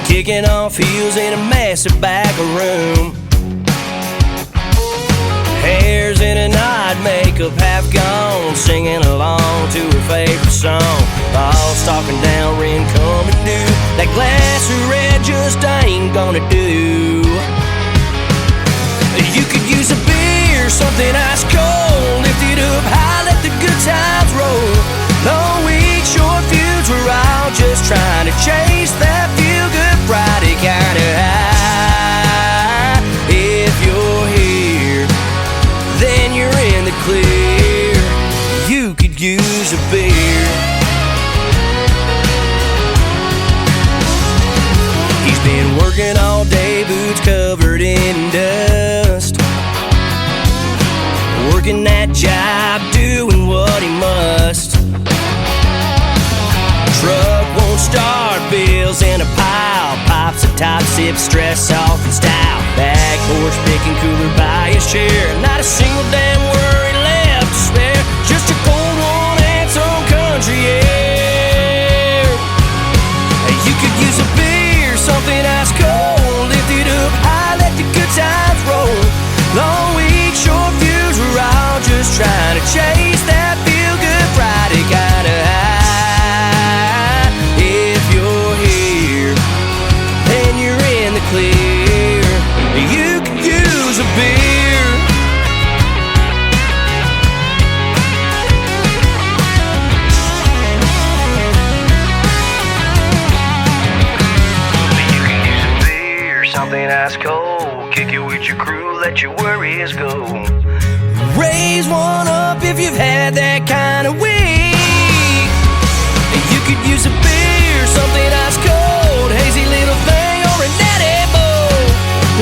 kicking off heels in a massive back room. Hair's in a knot, makeup half gone, singing along to her favorite song. Boss talking down, rent coming due. That glass of red just ain't gonna do. You could use a beer, something ice cold, lift it up high, let the good times roll. Long weeks, short feuds, we're all just trying to chase that feel-good Friday kind of high. If you're here, then you're in the clear. You could use a beer. He's been working all day, boots covered in dust, working that job, doing what he must. Truck won't start, bills in a pile, pops a top, sip, stress off in style. Back porch picking, cooler by his chair, not a single damn worry left to spare. Just a cold one and some country air. You could use a beer, something ice cold, lift it up high, let the good times roll. Long weeks, short feuds, we're all just trying to chase that feel-good Friday kind of high. If you're here, then you're in the clear. You could use a beer. You can use a beer, something ice cold, kick it with your crew, let your worries go. Raise one up if you've had that kind of week. You could use a beer, something ice cold, hazy little thing or a natty bowl.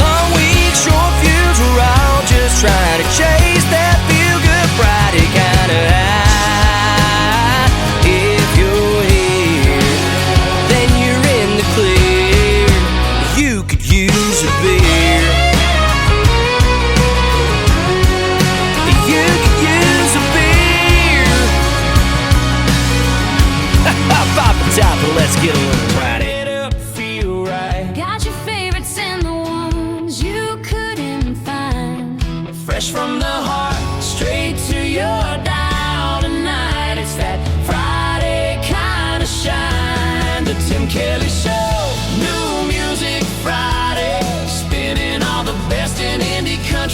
Long weeks, short feuds, we're all just trying to chase that feel-good Friday kind of high. If you're here, then you're in the clear. You could use a beer. You could use a beer.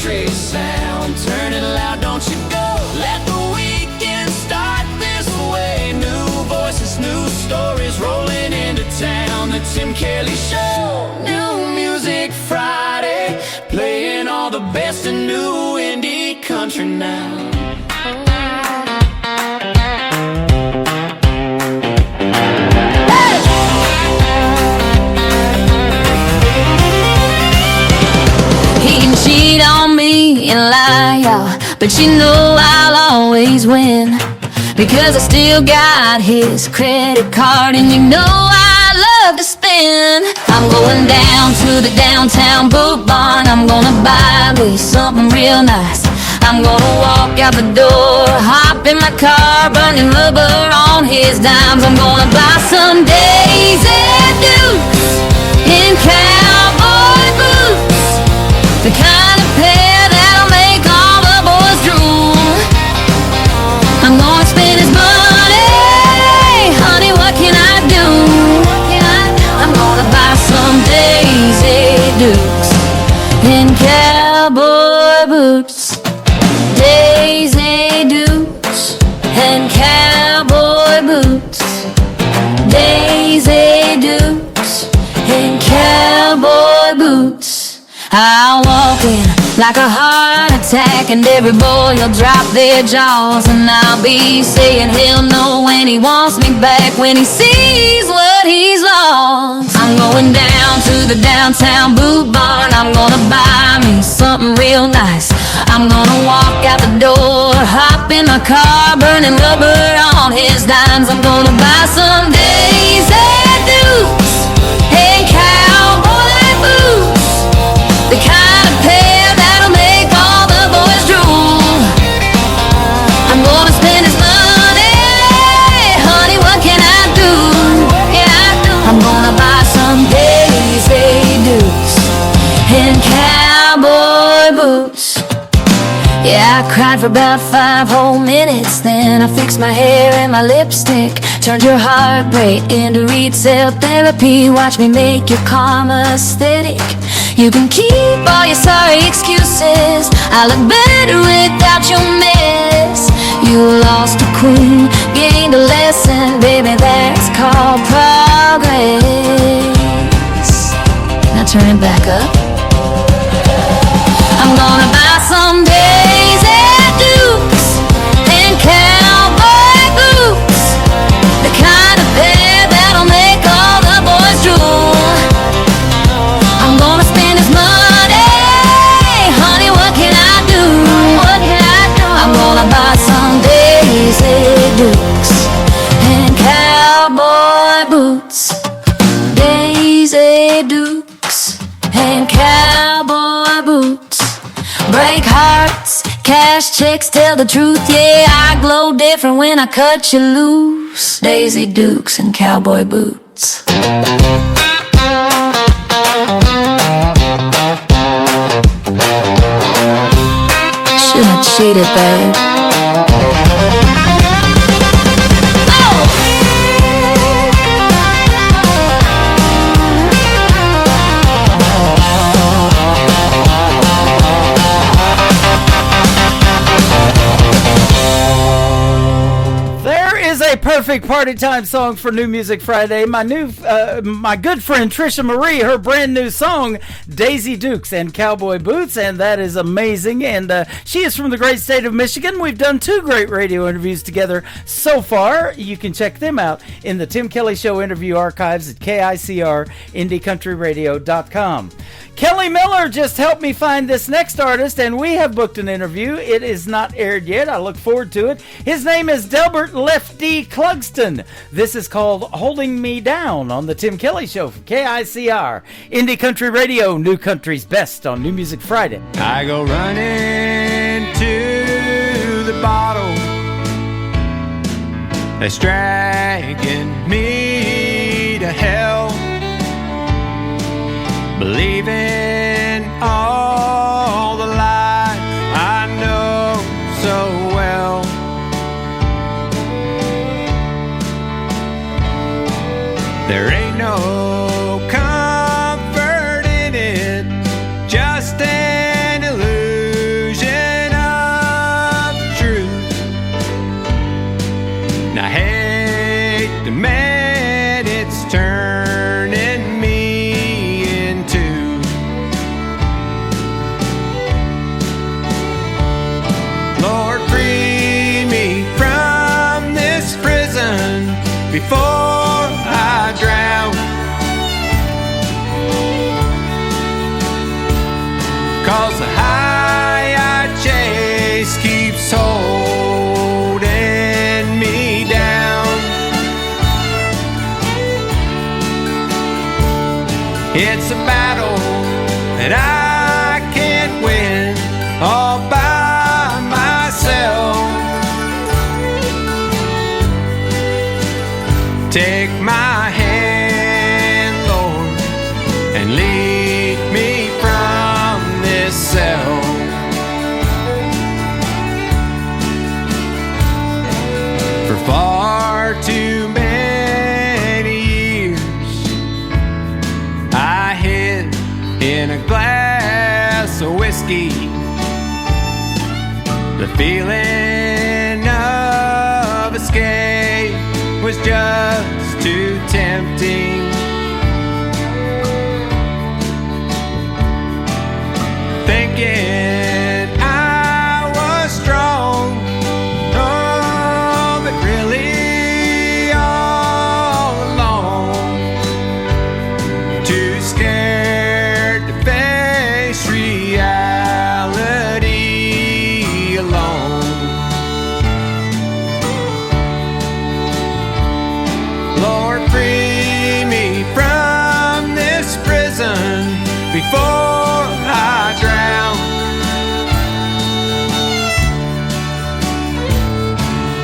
country sound. Turn it loud, don't you go. Let the weekend start this way. New voices, new stories rolling into town. The Tim Kelly Show. New Music Friday, playing all the best in new indie country now. He can cheat on me and lie, y'all, but you know I'll always win, because I still got his credit card, and you know I love to spend. I'm going down to the downtown boot barn. I'm gonna buy me something real nice. I'm gonna walk out the door, hop in my car, burning rubber on his dimes. I'm gonna buy some Daisy Dukes in cowboy boots, the kind of pair that'll make all the boys drool. I'm gonna spend his money, honey, what can I do? I'm gonna buy some Daisy Dukes in cowboy boots. Daisy Dukes and cowboy boots. Daisy Dukes and cowboy boots. I'll walk in like a heart attack, and every boy will drop their jaws, and I'll be saying he'll know when he wants me back, when he sees what he's lost. I'm going down to the downtown boot barn. I'm gonna buy me something real nice. I'm gonna walk out the door, hop in my car, burning rubber on his dimes. I'm gonna buy some Daisy Dukes and cowboy boots, the kind of pair that'll make all the boys drool. I'm gonna spend his money, honey, what can I do? I'm gonna buy some Daisy Dukes and cowboy boots. Yeah, I cried for about 5 whole minutes. Then I fixed my hair and my lipstick, turned your heartbreak into retail therapy. Watch me make your karma aesthetic. You can keep all your sorry excuses. I look better without your mess. You lost a queen, gained a lesson, baby, that's called progress. Now turn it back up. I'm gonna buy some Daisy Dukes and cowboy boots, the kind of pair that'll make all the boys drool. I'm gonna spend his money, honey, what can I do? I'm gonna buy some Daisy Dukes and cowboy boots. Daisy Dukes and cowboy boots. Break hearts, cash checks, tell the truth. Yeah, I glow different when I cut you loose. Daisy Dukes and cowboy boots. Shouldn't have cheated, babe. A perfect party time song for New Music Friday. My good friend Trisha Marie, her brand new song, Daisy Dukes and Cowboy Boots, and that is amazing. And she is from the great state of Michigan. We've done 2 great radio interviews together so far. You can check them out in the Tim Kelly Show interview archives at KICR-IndieCountryRadio.com. Kelly Miller just helped me find this next artist, and we have booked an interview. It is not aired yet. I look forward to it. His name is Delbert Lefty Clugston. This is called Holding Me Down on the Tim Kelly Show from KICR, Indie Country Radio, New Country's Best on New Music Friday. I go running to the bottle that's dragging me to hell, believing all the lies I know so well. There ain't no comfort in it, just an illusion. before I drown. 'Cause the high I chase keeps holding me down. It's a battle that I can't win all by myself. Take my hand, Lord, and lead me from this cell. For far too many years I hid in a glass of whiskey. The feeling of escape was just too tempting. Thinking I was strong, oh, but really all alone. Too scared to face reality alone. Lord, free me from this prison before I drown.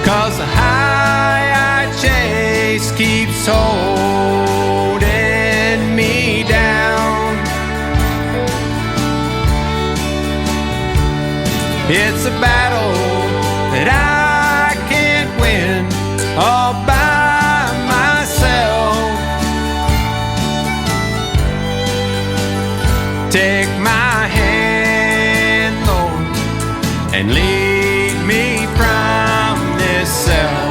'Cause the high I chase keeps holding me down. It's a battle that I can't win all by myself. Take my hand, Lord, and lead me from this cell.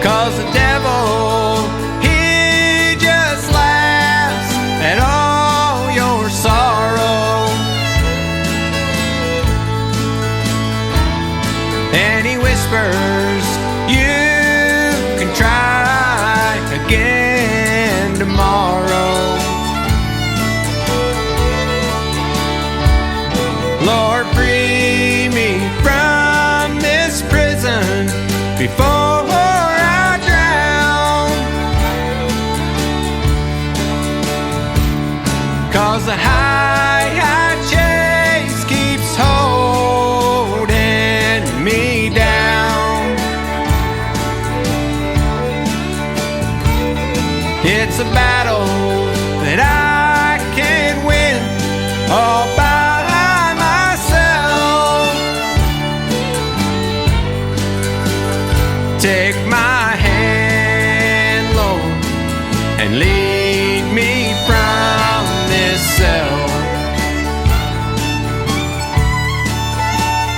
Cause the devil, he just laughs at all your sorrow. And he whispers, you can try again tomorrow. Lord, free me from this prison before I drown. 'Cause the high I chase keeps holding me down. It's a battle that I can't win all by myself. Take my hand, Lord, and lead me from this cell.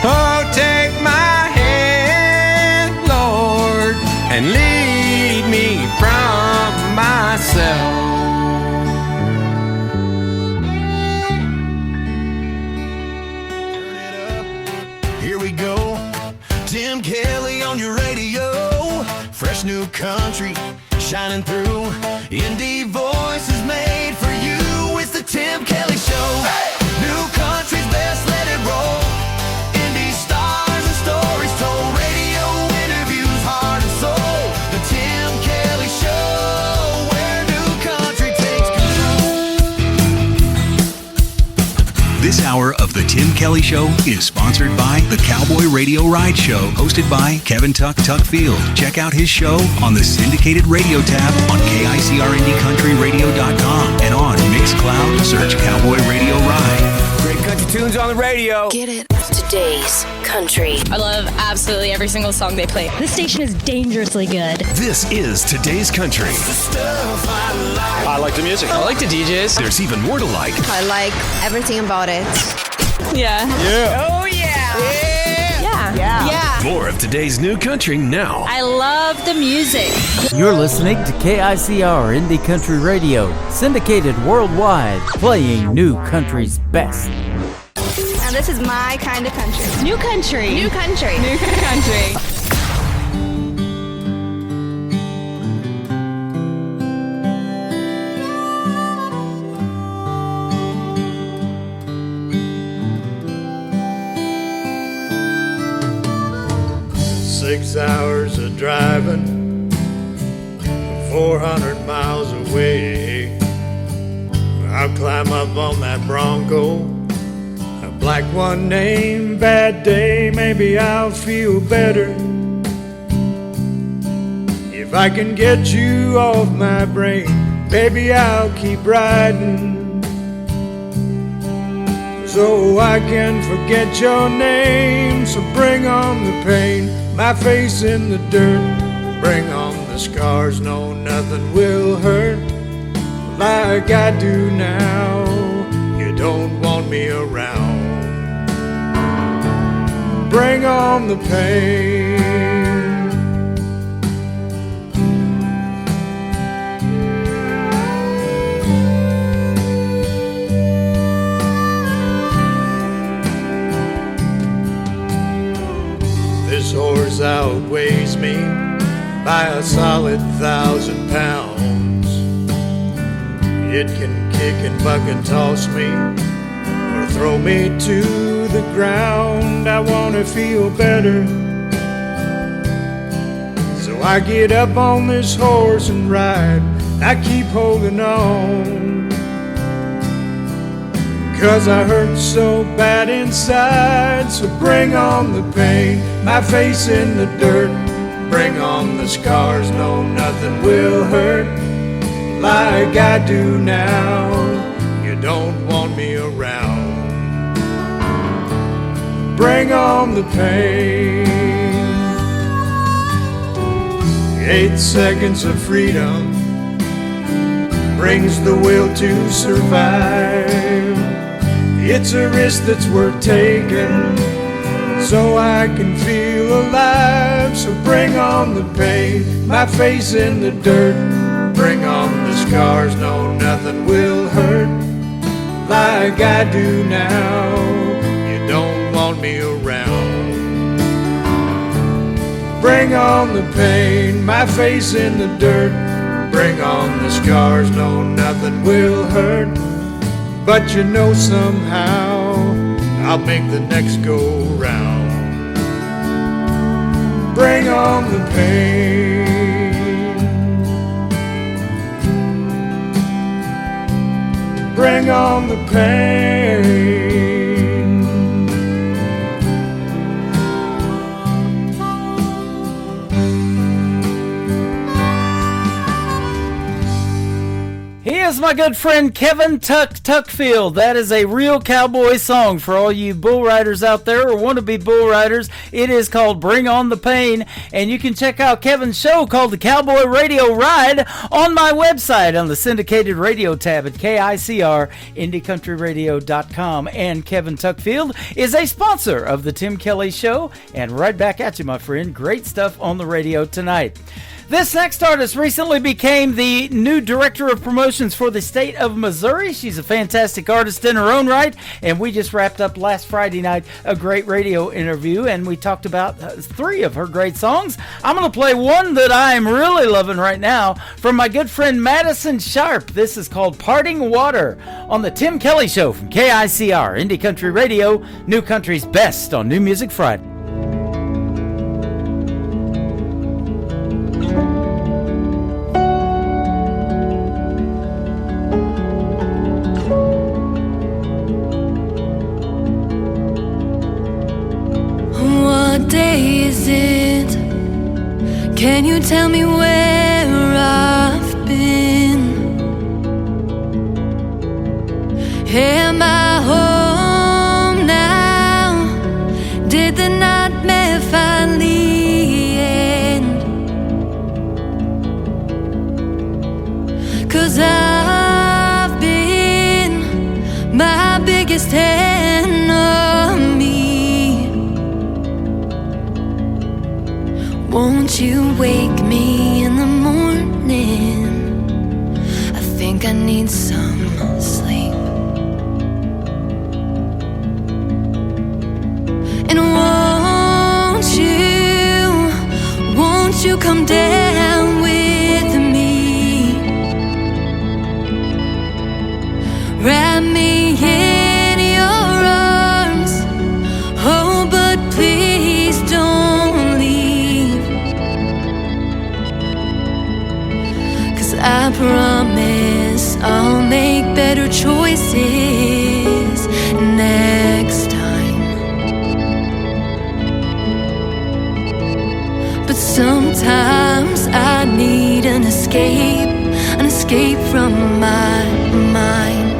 Oh, take my hand, Lord, and lead me from myself. Here we go, Tim Kelly on your radio. Fresh new country shining through. Indie voices made for you. It's the Tim Kelly Show. New country's best, let it roll. Indie stars and stories told. Radio interviews, heart and soul. The Tim Kelly Show, where new country takes control. This hour of The Tim Kelly Show is sponsored by the Cowboy Radio Ride Show, hosted by Kevin Tuckfield. Check out his show on the syndicated radio tab on KICRIndieCountryRadio.com and on Mixcloud. Search Cowboy Radio Ride. Great country tunes on the radio. Get it. Today's country. I love absolutely every single song they play. This station is dangerously good. This is Today's Country. I like the music. I like the DJs. There's even more to like. I like everything about it. Yeah. Oh, yeah. More of today's new country now. I love the music. You're listening to KICR Indie Country Radio, syndicated worldwide, playing new country's best. And this is my kind of country. New country. New country. New country. 6 hours of driving, 400 miles away. I'll climb up on that Bronco, a black one named Bad Day. Maybe I'll feel better if I can get you off my brain. Baby, I'll keep riding so I can forget your name. So bring on the pain, my face in the dirt. Bring on the scars, no, nothing will hurt like I do now. You don't want me around. Bring on the pain. This horse outweighs me by a solid 1,000 pounds. It can kick and buck and toss me, or throw me to the ground. I want to feel better, so I get up on this horse and ride. I keep holding on, 'cause I hurt so bad inside. So bring on the pain, my face in the dirt. Bring on the scars, no, nothing will hurt like I do now. You don't want me around. Bring on the pain. 8 seconds of freedom brings the will to survive. It's a risk that's worth taking, so I can feel alive. So bring on the pain, my face in the dirt. Bring on the scars, no, nothing will hurt like I do now. You don't want me around. Bring on the pain, my face in the dirt. Bring on the scars, no, nothing will hurt. But you know somehow I'll make the next go round. Bring on the pain. Bring on the pain. He is my good friend Kevin Tuckfield. That is a real cowboy song for all you bull riders out there or want to be bull riders. It is called Bring on the Pain, and you can check out Kevin's show called the Cowboy Radio Ride on my website on the syndicated radio tab at KICR, IndieCountryRadio.com. And Kevin Tuckfield is a sponsor of the Tim Kelly Show. And right back at you, my friend. Great stuff on the radio tonight. This next artist recently became the new director of promotions for the state of Missouri. She's a fantastic artist in her own right, and we just wrapped up last Friday night a great radio interview, and we talked about 3 of her great songs. I'm going to play one that I'm really loving right now from my good friend Madison Sharp. This is called Parting Water on the Tim Kelly Show from KICR, Indie Country Radio, New Country's best on New Music Friday. Can you tell me where I've been? Am I home now? Did the nightmare finally end? 'Cause I've been my biggest enemy. Won't you wake me in the morning? I think I need some sleep. I promise I'll make better choices next time. But sometimes I need an escape from my mind.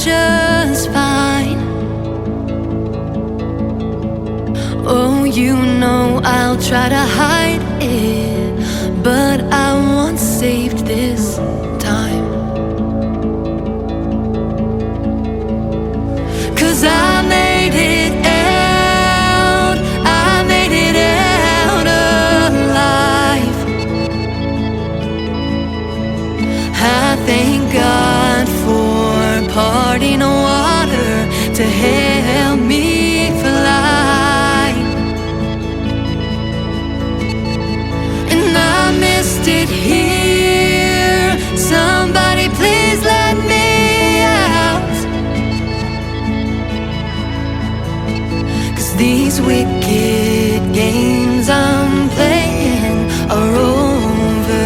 Just fine. Oh, you know I'll try to hide it, but I want saved this time. 'Cause I made it out alive. I thank God for parting water to help me fly. And I missed it here. Somebody please let me out. 'Cause these wicked games I'm playing are over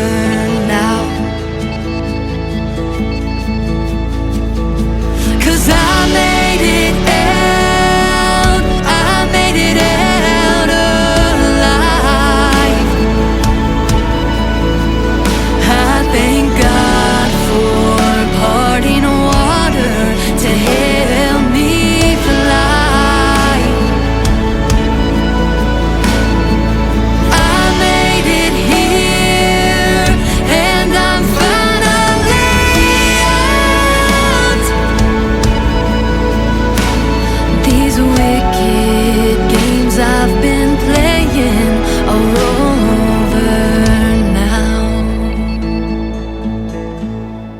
now. I made it out alive. I thank God for parting water to help me fly. I made it here, and I'm finally out. These wicked games I've been playing are over now.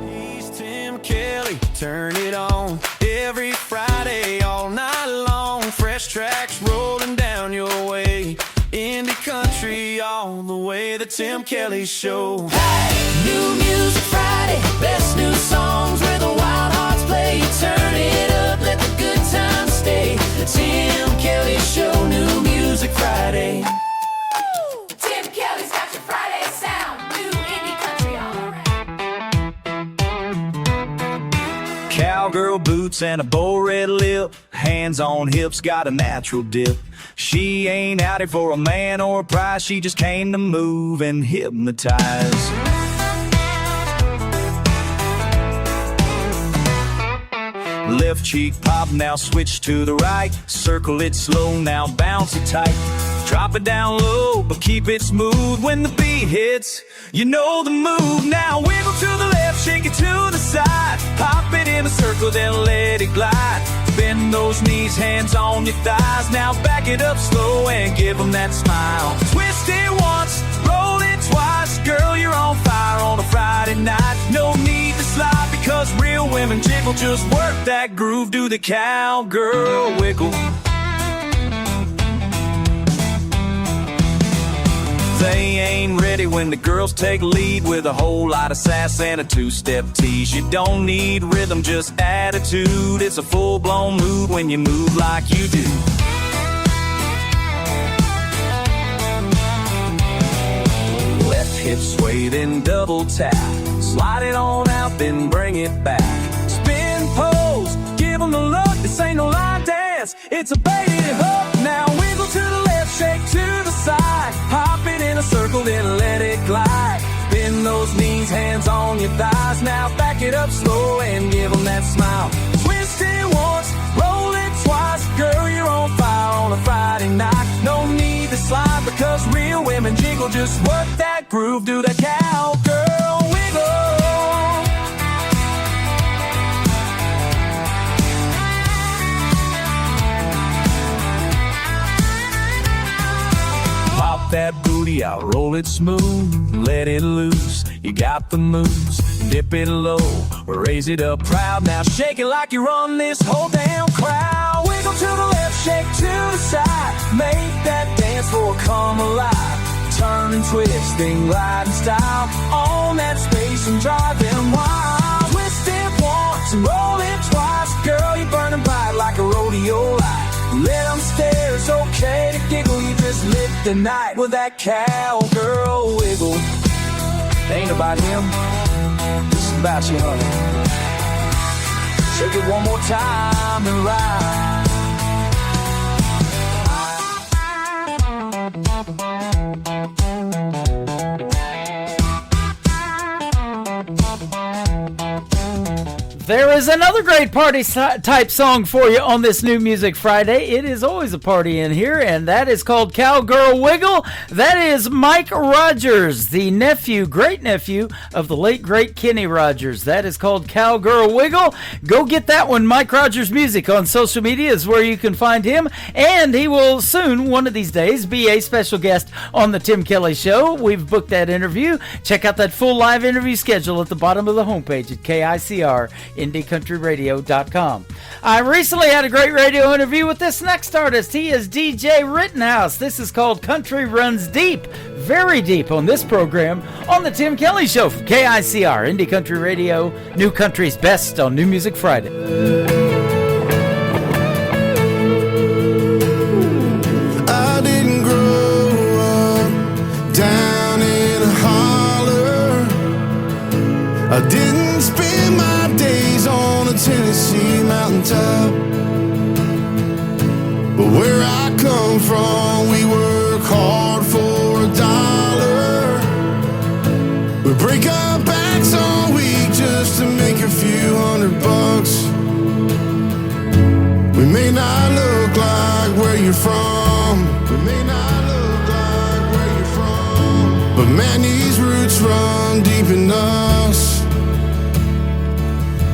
He's Tim Kelly, turn it on every Friday all night long. Fresh tracks rolling down your way. Indie country all the way. The Tim Kelly Show. Hey! New Music Friday, best new songs where the wild hearts play. You turn it up, let the good times stay. The Tim Kelly Show, New Music Friday. Tim Kelly's got your Friday sound. New indie country, alright. Cowgirl boots and a bow red lip. Hands on hips, got a natural dip. She ain't out here for a man or a prize. She just came to move and hypnotize. Left cheek pop, now switch to the right. Circle it slow, now bounce it tight. Drop it down low, but keep it smooth. When the beat hits, you know the move. Now wiggle to the left, shake it to the side. Pop it in a circle, then let it glide. Bend those knees, hands on your thighs. Now back it up slow and give them that smile. Twist it once, roll it twice. Girl, you're on fire on a Friday night. No need to slide because real women jiggle. Just work that groove, do the cowgirl wiggle. They ain't ready when the girls take lead with a whole lot of sass and a two-step tease. You don't need rhythm, just attitude. It's a full-blown mood when you move like you do. Left hip sway, then double tap. Slide it on out, then bring it back. Spin pose, give them the look. This ain't no line dance, it's a baited hook. Now wiggle to the left, shake to the side. Hop it in a circle, then let it glide. Bend those knees, hands on your thighs. Now back it up slow and give them that smile. Twist it once, roll it twice. Girl, you're on fire on a Friday night. No need to slide because real women jiggle. Just work that groove, do that cowgirl wiggle. Pop that booty baby, I'll roll it smooth, let it loose. You got the moves, dip it low, raise it up proud. Now shake it like you run this whole damn crowd. Wiggle to the left, shake to the side, make that dance floor come alive. Turn and twist, thing glide in style, on that space and drive them wild. Twist it once and roll it twice, girl, you burning bright like a rodeo light. Let them stare, it's okay to giggle, you just lit the night with that cowgirl wiggle. It ain't about him, this is about you, honey. Shake it one more time and ride. There is another great party type song for you on this New Music Friday. It is always a party in here, and that is called Cowgirl Wiggle. That is Mike Rogers, the nephew, great nephew of the late great Kenny Rogers. That is called Cowgirl Wiggle. Go get that one. Mike Rogers Music on social media is where you can find him, and he will soon, one of these days, be a special guest on the Tim Kelly Show. We've booked that interview. Check out that full live interview schedule at the bottom of the homepage at KICR. IndieCountryRadio.com. I recently had a great radio interview with this next artist. He is DJ Rittenhouse. This is called Country Runs Deep, very deep on this program on the Tim Kelly Show from KICR, Indie Country Radio, New Country's best on New Music Friday. I didn't grow up down in a holler. I didn't spend my days on a Tennessee mountaintop. But where I come from, we work hard for $1. We break our backs all week just to make a few $100. We may not look like where you're from. We may not look like where you're from. But man, these roots run deep in us.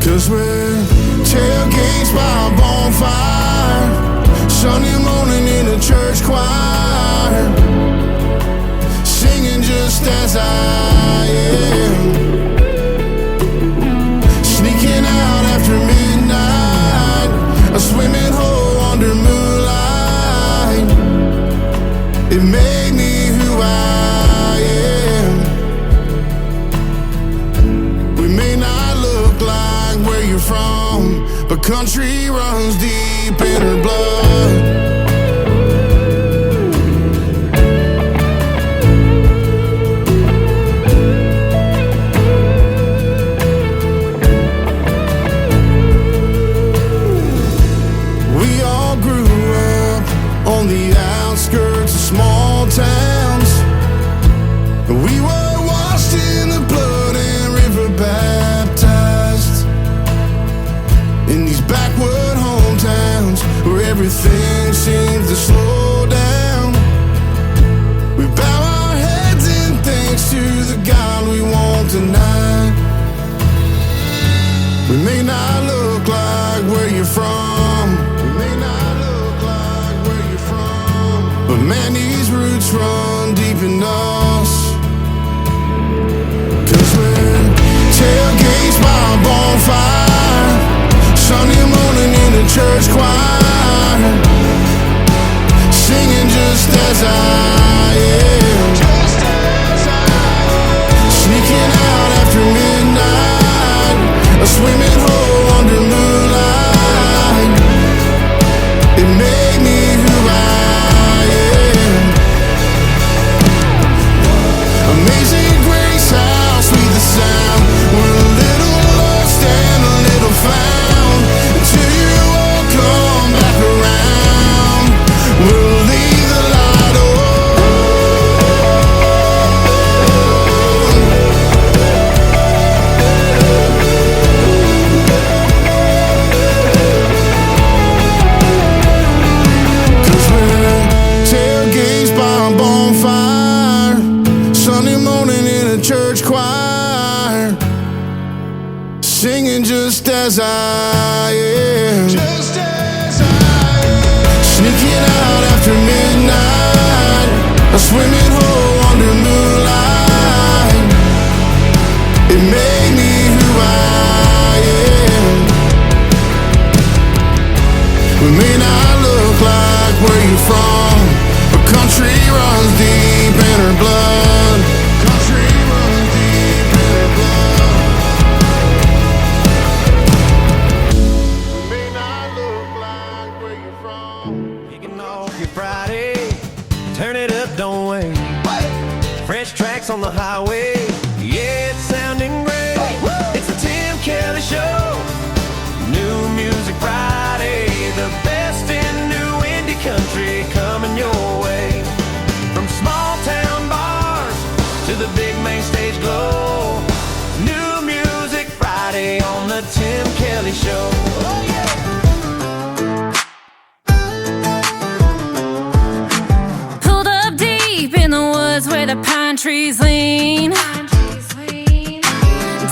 'Cause we're tailgates by a bonfire, Sunday morning in a church choir, singing just as I am, sneaking out after midnight, a swimming hole under moonlight. It made me who I am. We may not look like where you're from, but country runs deep in her blood. We all grew up on the outskirts of small towns. We were washed in the blood and river baptized in these backward hometowns where everything seems to slow down. We bow our heads in thanks to the God we want tonight. We may not look like where you're from. We may not look like where you're from. But man, these roots run deep in us. 'Cause we're tailgates by a bonfire, Sunday morning in a church choir, singing just as I am, sneaking out after midnight, a swimming hole under moonlight. It made me who I am. Amazing grace, how sweet the sound. We're a little lost and a little found, until you all come back around. We'll leave the light on. Cause we're tailgates by a bonfire, Sunday morning in a church choir, singing just as I am, just as I am, sneaking out after midnight, a swimming hole under on the highway. Yeah, it's sounding great. It's the Tim Kelly Show. New Music Friday, the best in new indie country coming your way. From small town bars to the big main stage glow. New Music Friday on the Tim Kelly Show. Oh yeah. Pulled up deep in the woods where the pine trees lean.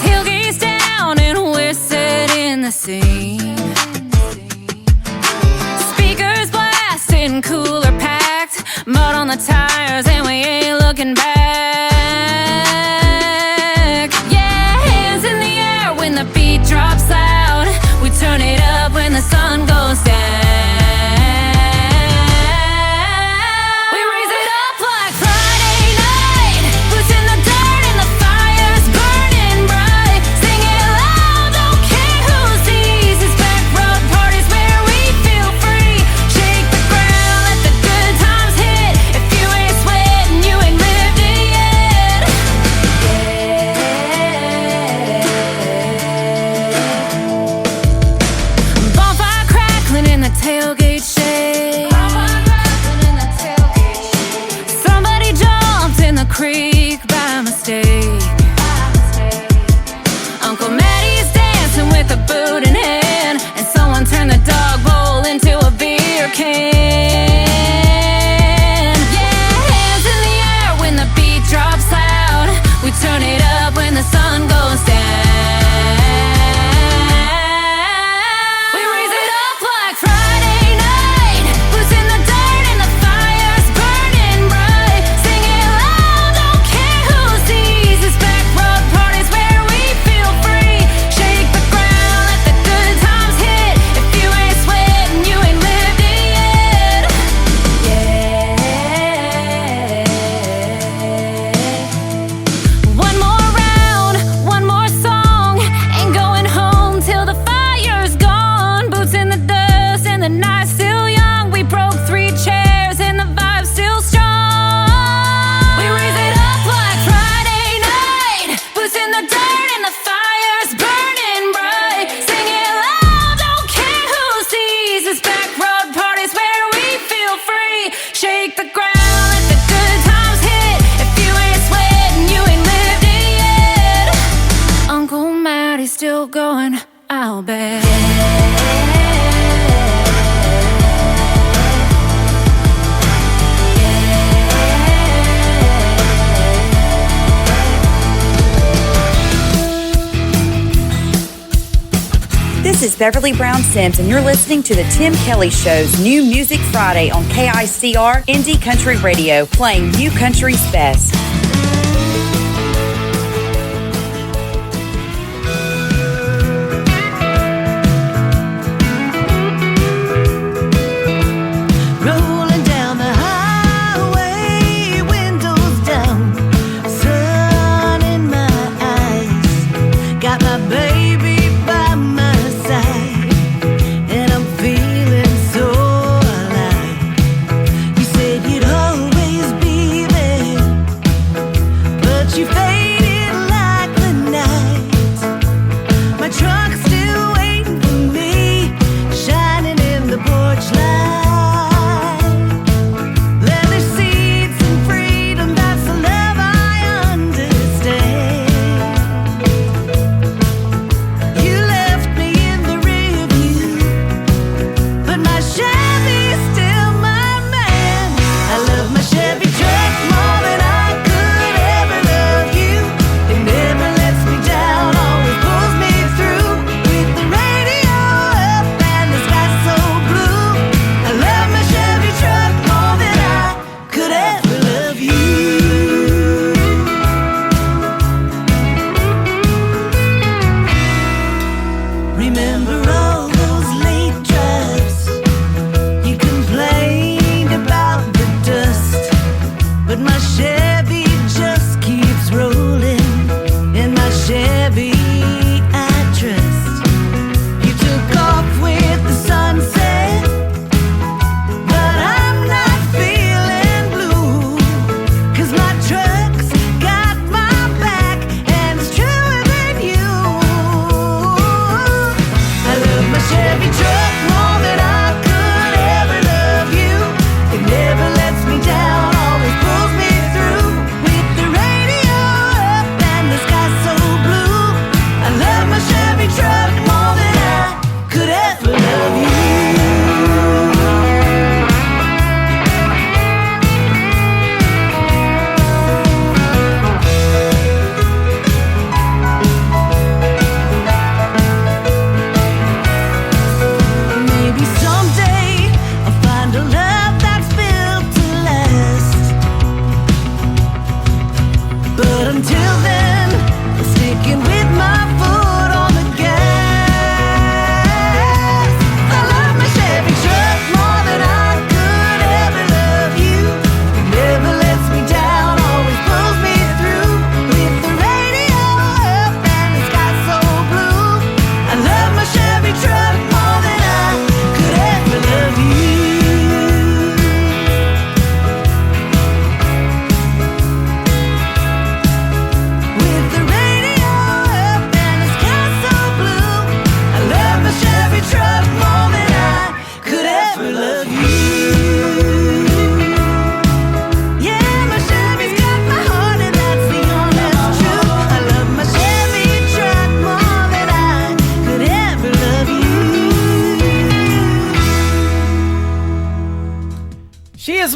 Tailgates down and we're set in the scene. Speakers blasting, cooler packed, mud on the tires and we ain't looking back. Yeah, hands in the air when the beat drops loud. We turn it up when the sun goes down. We raise it up like Friday night. Boots in the dirt and the fire's burning bright. Sing it loud, don't care who sees. It's back road parties where we feel free. Shake the ground, let the good times hit. If you ain't sweating, you ain't lived it yet. Bonfire crackling in the tailgate shade. Somebody jumped in the creek by mistake. Uncle Maddie's dancing with a boot in hand, and someone turned the dog bowl into a beer can. Yeah, hands in the air when the beat drops loud. We turn it up when the sun goes down. We raise it up like Friday night. Boots in the dirt and the fire's burning bright. Sing it loud, don't care who sees. It's back road parties where we feel free. Shake the ground, let the good times hit. If you ain't sweating, you ain't lived it yet. One more round, one more song. Ain't going home till the fire's gone. Boots in the dust and the night's still young. We broke 3 chairs and the vibe's still strong. We raise it up like Friday night. Boots in the dirt and the fire's burning bright. Sing it loud, don't care who sees. It's back road parties where we feel free. Shake the ground, let the good times hit. If you ain't sweating, you ain't lived it yet. Uncle Maddie's still going, I'll bet. This is Beverly Brown Sims, and you're listening to the Tim Kelly Show's New Music Friday on KICR Indie Country Radio, playing New Country's best. Rolling down the highway, windows down, sun in my eyes. Got my baby by my side, and I'm feeling so alive. You said you'd always be there.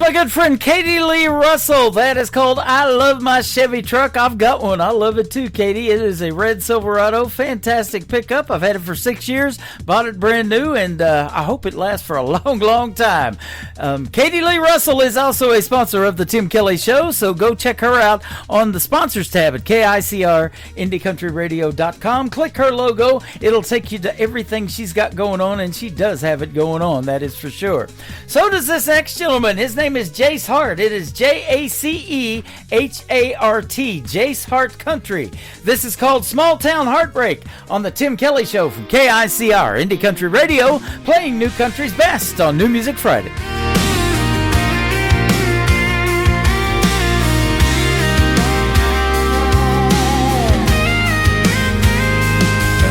my good friend Katie Lee Russell. That is called I Love My Chevy Truck. I've got one. I love it too, Katie. It is a red Silverado. Fantastic pickup. I've had it for 6 years. Bought it brand new, and I hope it lasts for a long, long time. Katie Lee Russell is also a sponsor of the Tim Kelly Show, so go check her out on the sponsors tab at KICR-IndieCountryRadio.com. Click her logo. It'll take you to everything she's got going on, and she does have it going on, that is for sure. So does this next gentleman. His name is Jace Hart. It is Jacehart. Jace Hart Country. This is called Small Town Heartbreak on the Tim Kelly Show from KICR Indie Country Radio, playing New Country's best on New Music Friday.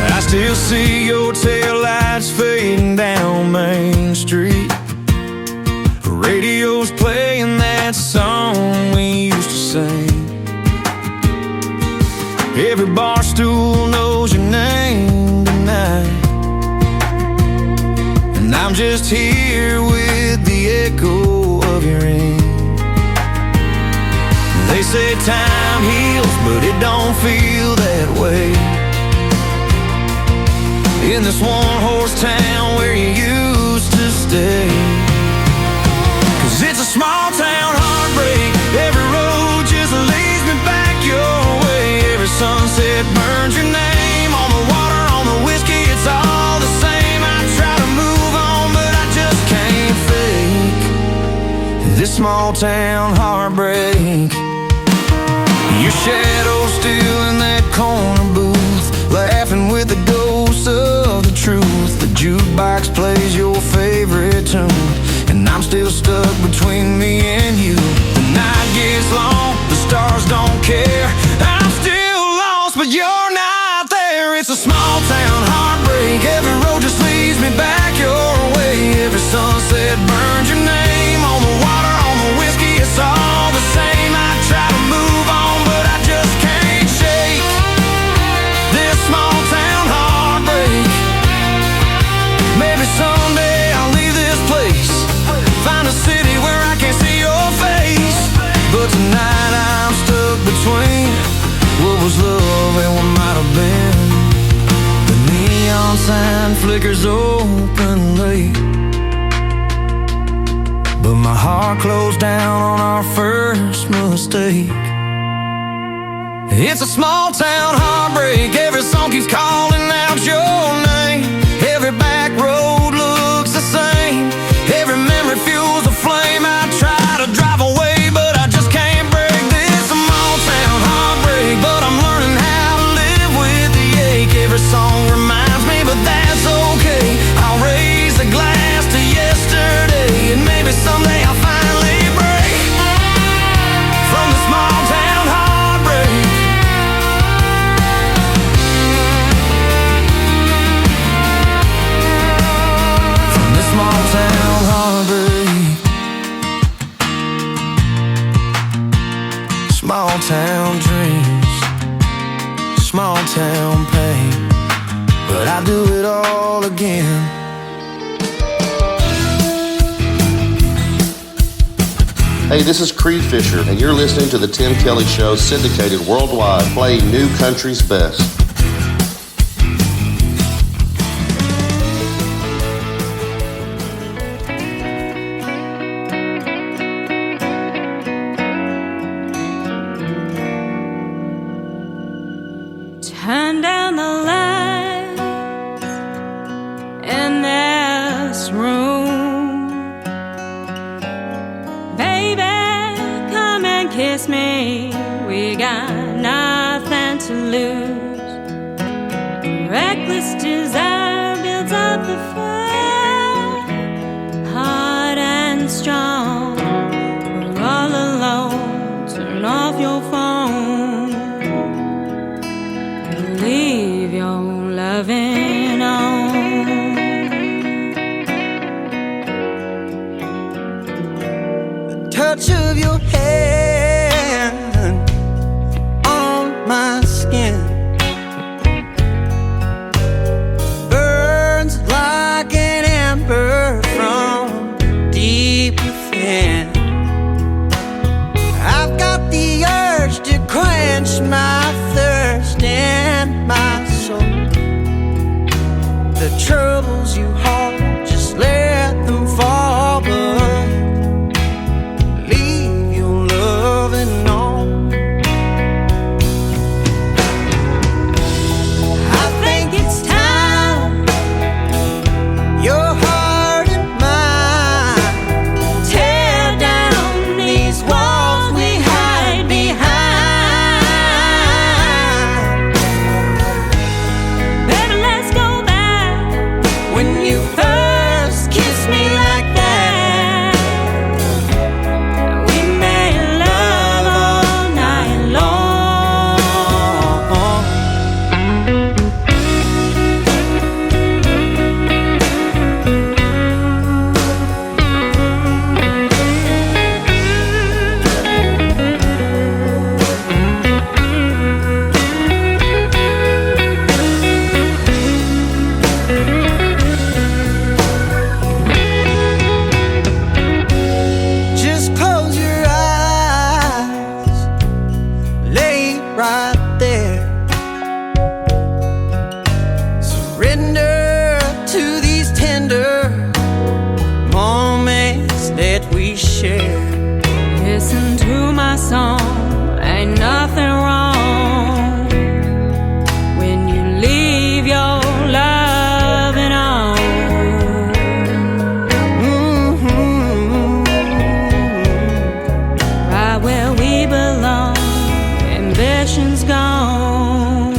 I still see your taillights fading down Main Street. Radio's playing that song we used to sing. Every bar stool knows your name tonight, and I'm just here with the echo of your ring. They say time heals, but it don't feel that way in this one-horse town where you used to stay. 'Cause it's a small-town heartbreak. Every road just leads me back your way. Every sunset burns your name on the water, on the whiskey. It's all the same. I try to move on, but I just can't fake this small-town heartbreak. Your shadow's still in that corner booth, laughing with the ghosts of the truth. The jukebox plays your favorite tune, and I'm still stuck between me and you. The night gets long, the stars don't care. I'm still lost, but you're not there. It's a small town heartbreak. Every road just leads me back your way. Every sunset burns your name on the water, on the whiskey. It's all the same. I try to move on, but I just can't shake this small town heartbreak. Maybe someday I'll leave this place, find a city where I can't see your face. But tonight I'm stuck between what was love and what might have been. The neon sign flickers open late, but my heart closed down on our first mistake. It's a small town heartbreak. Every song keeps calling out your name. Every back road looks the same. Every memory fuels a flame. I try to drive away, but I just can't break this small town heartbreak. But I'm learning how to live with the ache. Every song reminds me, but that's okay. I'll raise a glass to yesterday, and maybe someday I'll finally break from the small town heartbreak. Small town heartbreak, small town dreams, small town pain, but I do it all again. Hey, this is Creed Fisher, and you're listening to the Tim Kelly Show, syndicated worldwide, playing New Country's best. Turn down the lights in this room. Baby, come and kiss me. We got nothing to lose. Reckless desire builds up the fire, hard and strong. We're all alone. Turn off your phone. Leave your loving on. The touch of your hand on my skin burns like an ember from deep within. troubles you hold, just let them fall, but leave your loving on. I think it's time your heart and mine tear down these walls we hide behind. Baby, let's go back when you first kissed me like that. We made love all night long. Just close your eyes, lay right there. Surrender to these tender moments that we share. Listen to my song, ain't nothing wrong when you leave your loving on. Right where we belong, ambition's gone.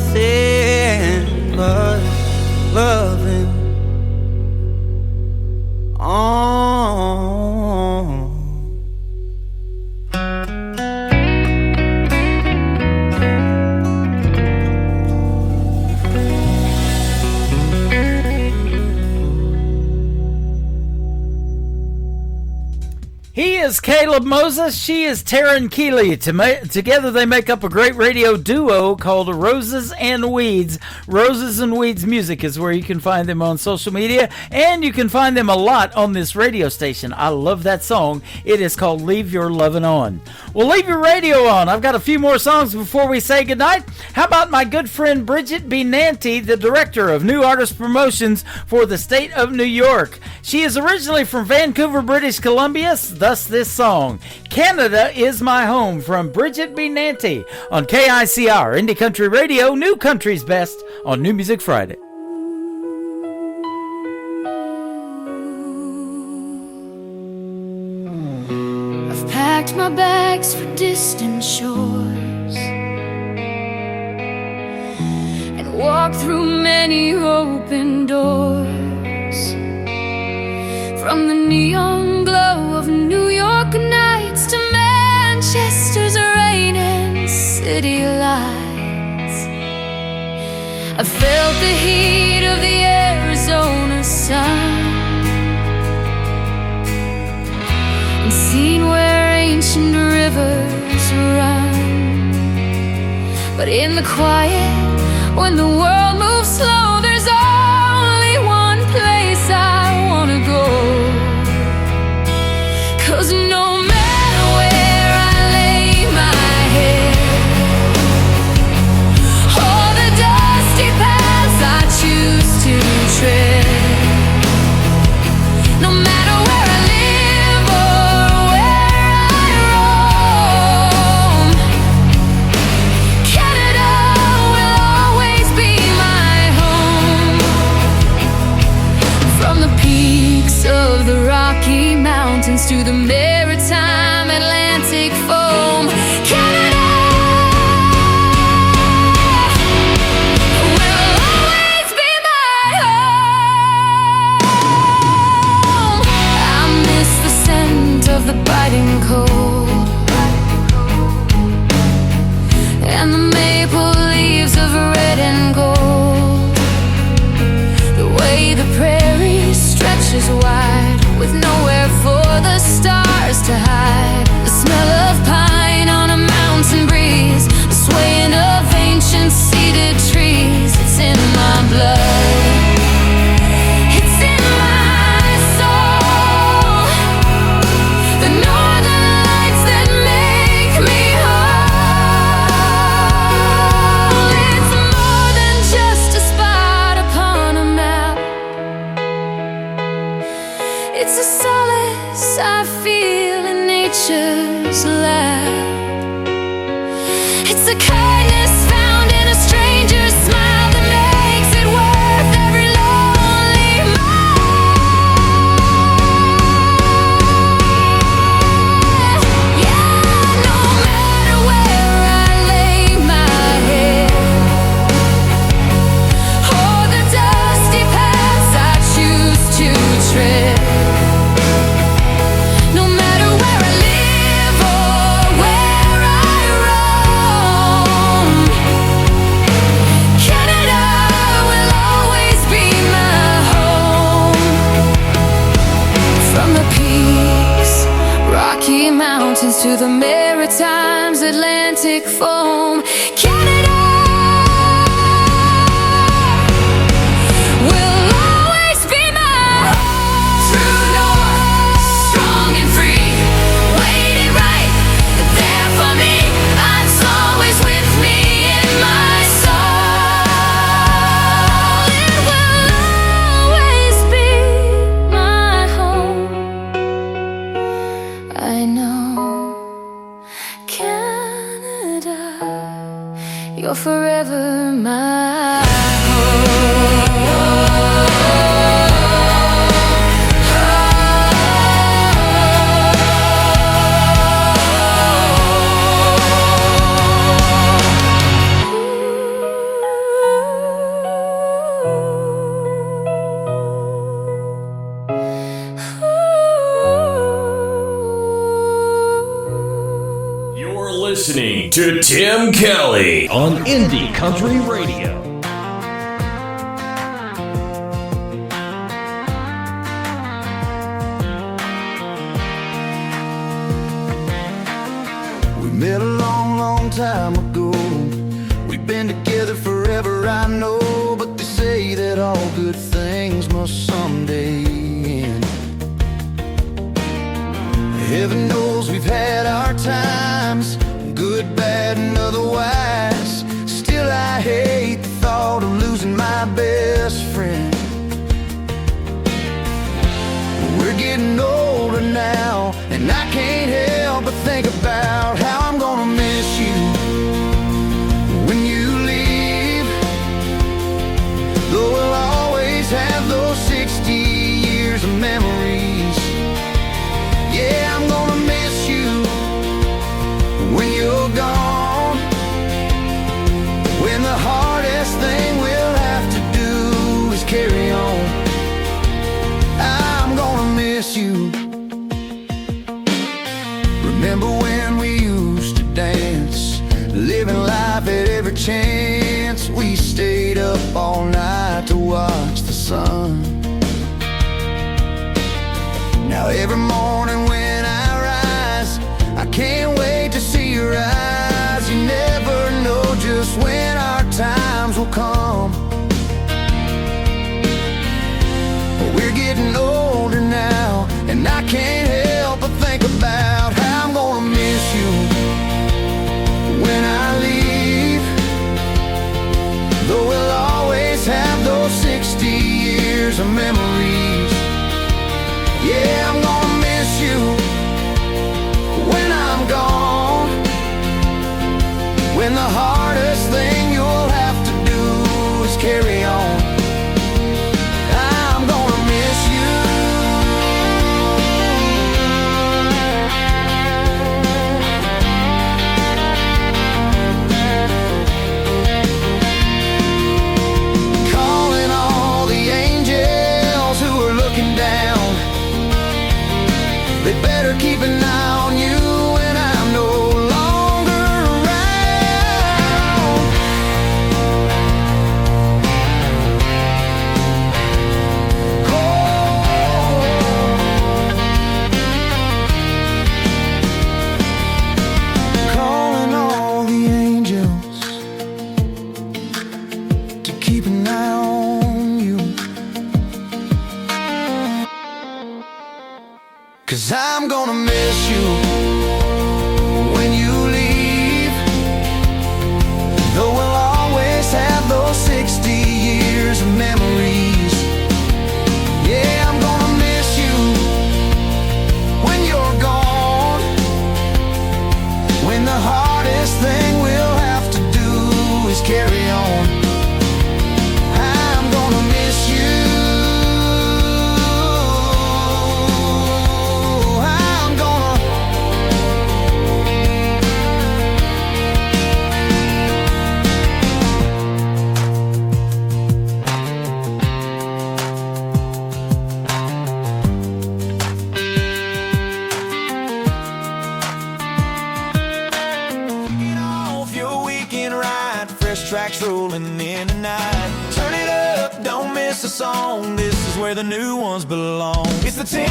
Nothing but loving on. He is Caleb Moses. She is Taryn Keeley. Together they make up a great radio duo called Roses and Weeds. Roses and Weeds Music is where you can find them on social media, and you can find them a lot on this radio station. I love that song. It is called Leave Your Lovin' On. Well, leave your radio on. I've got a few more songs before we say goodnight. How about my good friend Bridget B. Nanty, the director of New Artist Promotions for the state of New York. She is originally from Vancouver, British Columbia, thus this song, Canada Is My Home, from Bridget B. Nanty on KICR, Indie Country Radio, New Country's Best on New Music Friday. I've packed my bags for distant shores and walked through many open doors. From the neon glow of New York nights to Manchester's rain and city lights, I felt the heat of the Arizona sun and seen where ancient rivers run. But in the quiet, when the world moves slow, there's only one place I wanna go. 'Cause no matter where I lay my head, or the dusty paths I choose to tread, no matter where I live or where I roam, Canada will always be my home. From the peaks of the Rocky Mountains to the maritime Atlantic foam, Canada will always be my home. I miss the scent of the biting cold and the maple leaves of red and gold, the way the prairie stretches wide with nowhere for the stars to hide, the smell of pine on a mountain breeze, the swaying of ancient cedar trees. It's in my blood, it's in my soul, the northern lights that make me whole. It's more than just a spot upon a There's a kindness found in a stranger's smile that makes it worth every lonely mile. Yeah, no matter where I lay my head, or the dusty paths I choose to tread, no matter where I live or where I roam, Canada will always be my home. From the Peaks, Rocky Mountains to the Maritimes, Atlantic foam, Canada will always be my home. True north, strong and free, waiting right there for me. It's always with me in my soul. It will always be my home. I know, Canada, you're forever my You're listening to Tim Kelly on Indie Country Radio. We met a long, long time ago. We've been together forever, I know. But they say that all good things must someday end. Heaven knows we've had our times, good, bad, and otherwise. Still, I hate the thought of losing my best friend. We're getting older now, and I can't help but think about how I'm gonna miss you when you leave. Though we'll always have those 60 years of memories. Yeah, I'm gonna miss you when you're gone, when the hardest thing we'll have to do is carry on. I'm gonna miss you. Remember when we used to dance, living life at every chance. We stayed up all night to watch the sun. Now every morning when I rise, I can't wait to see your eyes. You never know just when our times will come. We're getting older now, and I can't help but think about how I'm gonna miss you when I leave. Though we'll always have those 60 years of memories. Yeah, I'm gonna miss you when I'm gone, when the hardest thing you'll have to do is carry on. I'm gonna miss you. Calling all the angels tracks rolling in tonight. Turn it up, don't miss a song. This is where the new ones belong. It's the Tim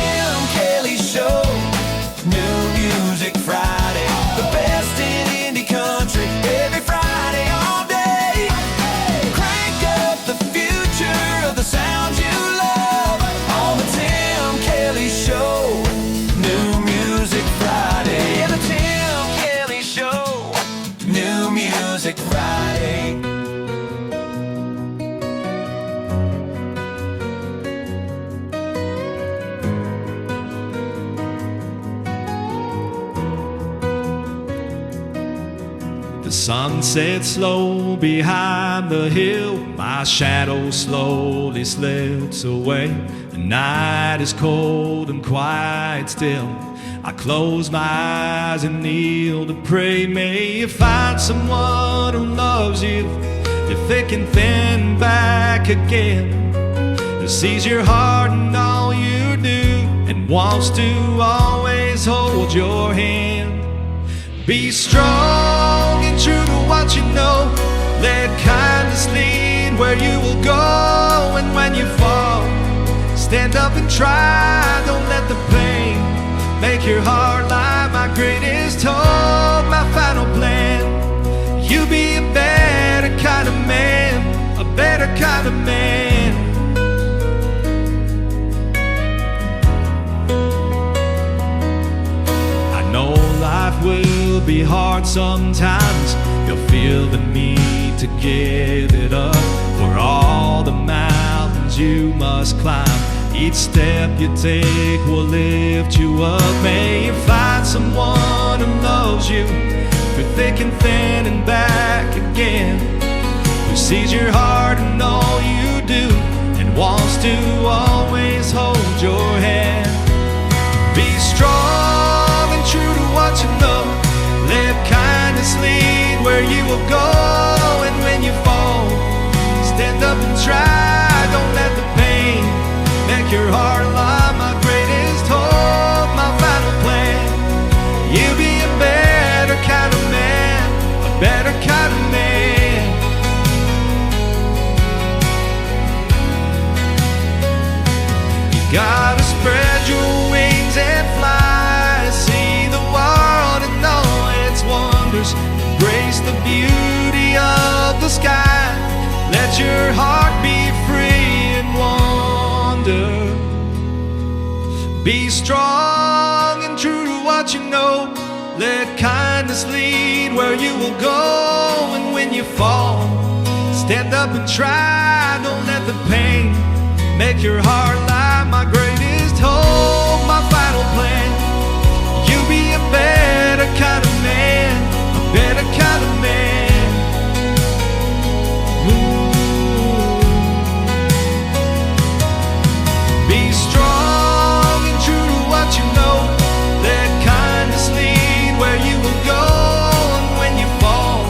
Kelly Show. New Music Friday. The best in indie country. Every Friday all day. Crank up the future of the sounds you love on the Tim Kelly Show. New Music Friday. Yeah, the Tim Kelly Show. New Music Friday. The sun sets slow behind the hill. My shadow slowly slips away. The night is cold and quiet still. I close my eyes and kneel to pray. May you find someone who loves you, you're thick and thin back again, who sees your heart and all you do, and wants to always hold your hand. Be strong and true to what you know. Let kindness lead where you will go. And when you fall, stand up and try. Don't let the pain make your heart lie. My greatest hope, my final plan. You be a better kind of man, a better kind of man. I know life will be hard sometimes. You'll feel the need to give it up. For all the mountains you must climb, each step you take will lift you up. May you find someone who loves you through thick and thin and back again, who sees your heart and all you do, and wants to always hold your hand. Be strong and true to what you know. Let kindness lead where you will go. And when you fall, stand up and try. Don't let the pain make your heart lie. My greatest hope, my final plan. You be a better kind of man, a better kind of man. You gotta spread your wings and fly. See the world and all its wonders. Embrace the beauty of the sky. Let your heart be free and wander. Be strong and true to what you know. Let kindness lead where you will go. And when you fall, stand up and try. Don't let the pain make your heart lie. My greatest hope, my final plan. You be a better kind of man, a better kind of man. Be strong and true to what you know. Let kindness lead where you will go. And when you fall,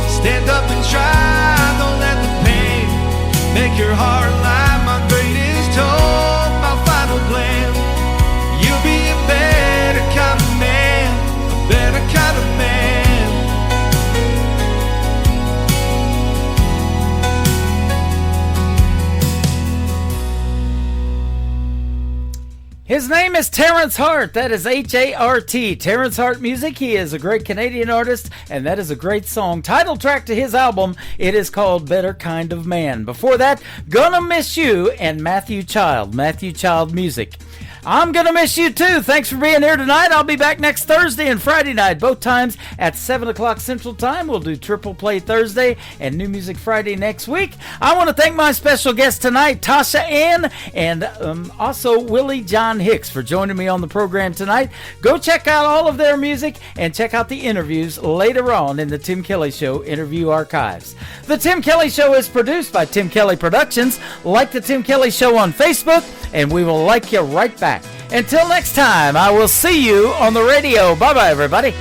stand up and try. Don't let the pain make your heart lie. My greatest hope, my final plan. You'll be a better kind of man, a better kind of man. His name is Terrence Hart. That is H-A-R-T. Terrence Hart Music. He is a great Canadian artist, and that is a great song. Title track to his album. It is called Better Kind of Man. Before that, Gonna Miss You and Matthew Child. Matthew Child Music. I'm gonna miss you too. Thanks for being here tonight. I'll be back next Thursday and Friday night, both times at 7 o'clock Central Time. We'll do Triple Play Thursday and New Music Friday next week. I want to thank my special guest tonight, Tasha Ann, and also Willie John Hicks for joining me on the program tonight. Go check out all of their music and check out the interviews later on in the Tim Kelly Show interview archives. The Tim Kelly Show is produced by Tim Kelly Productions. Like the Tim Kelly Show on Facebook, and we will like you right back. Until next time, I will see you on the radio. Bye-bye, everybody.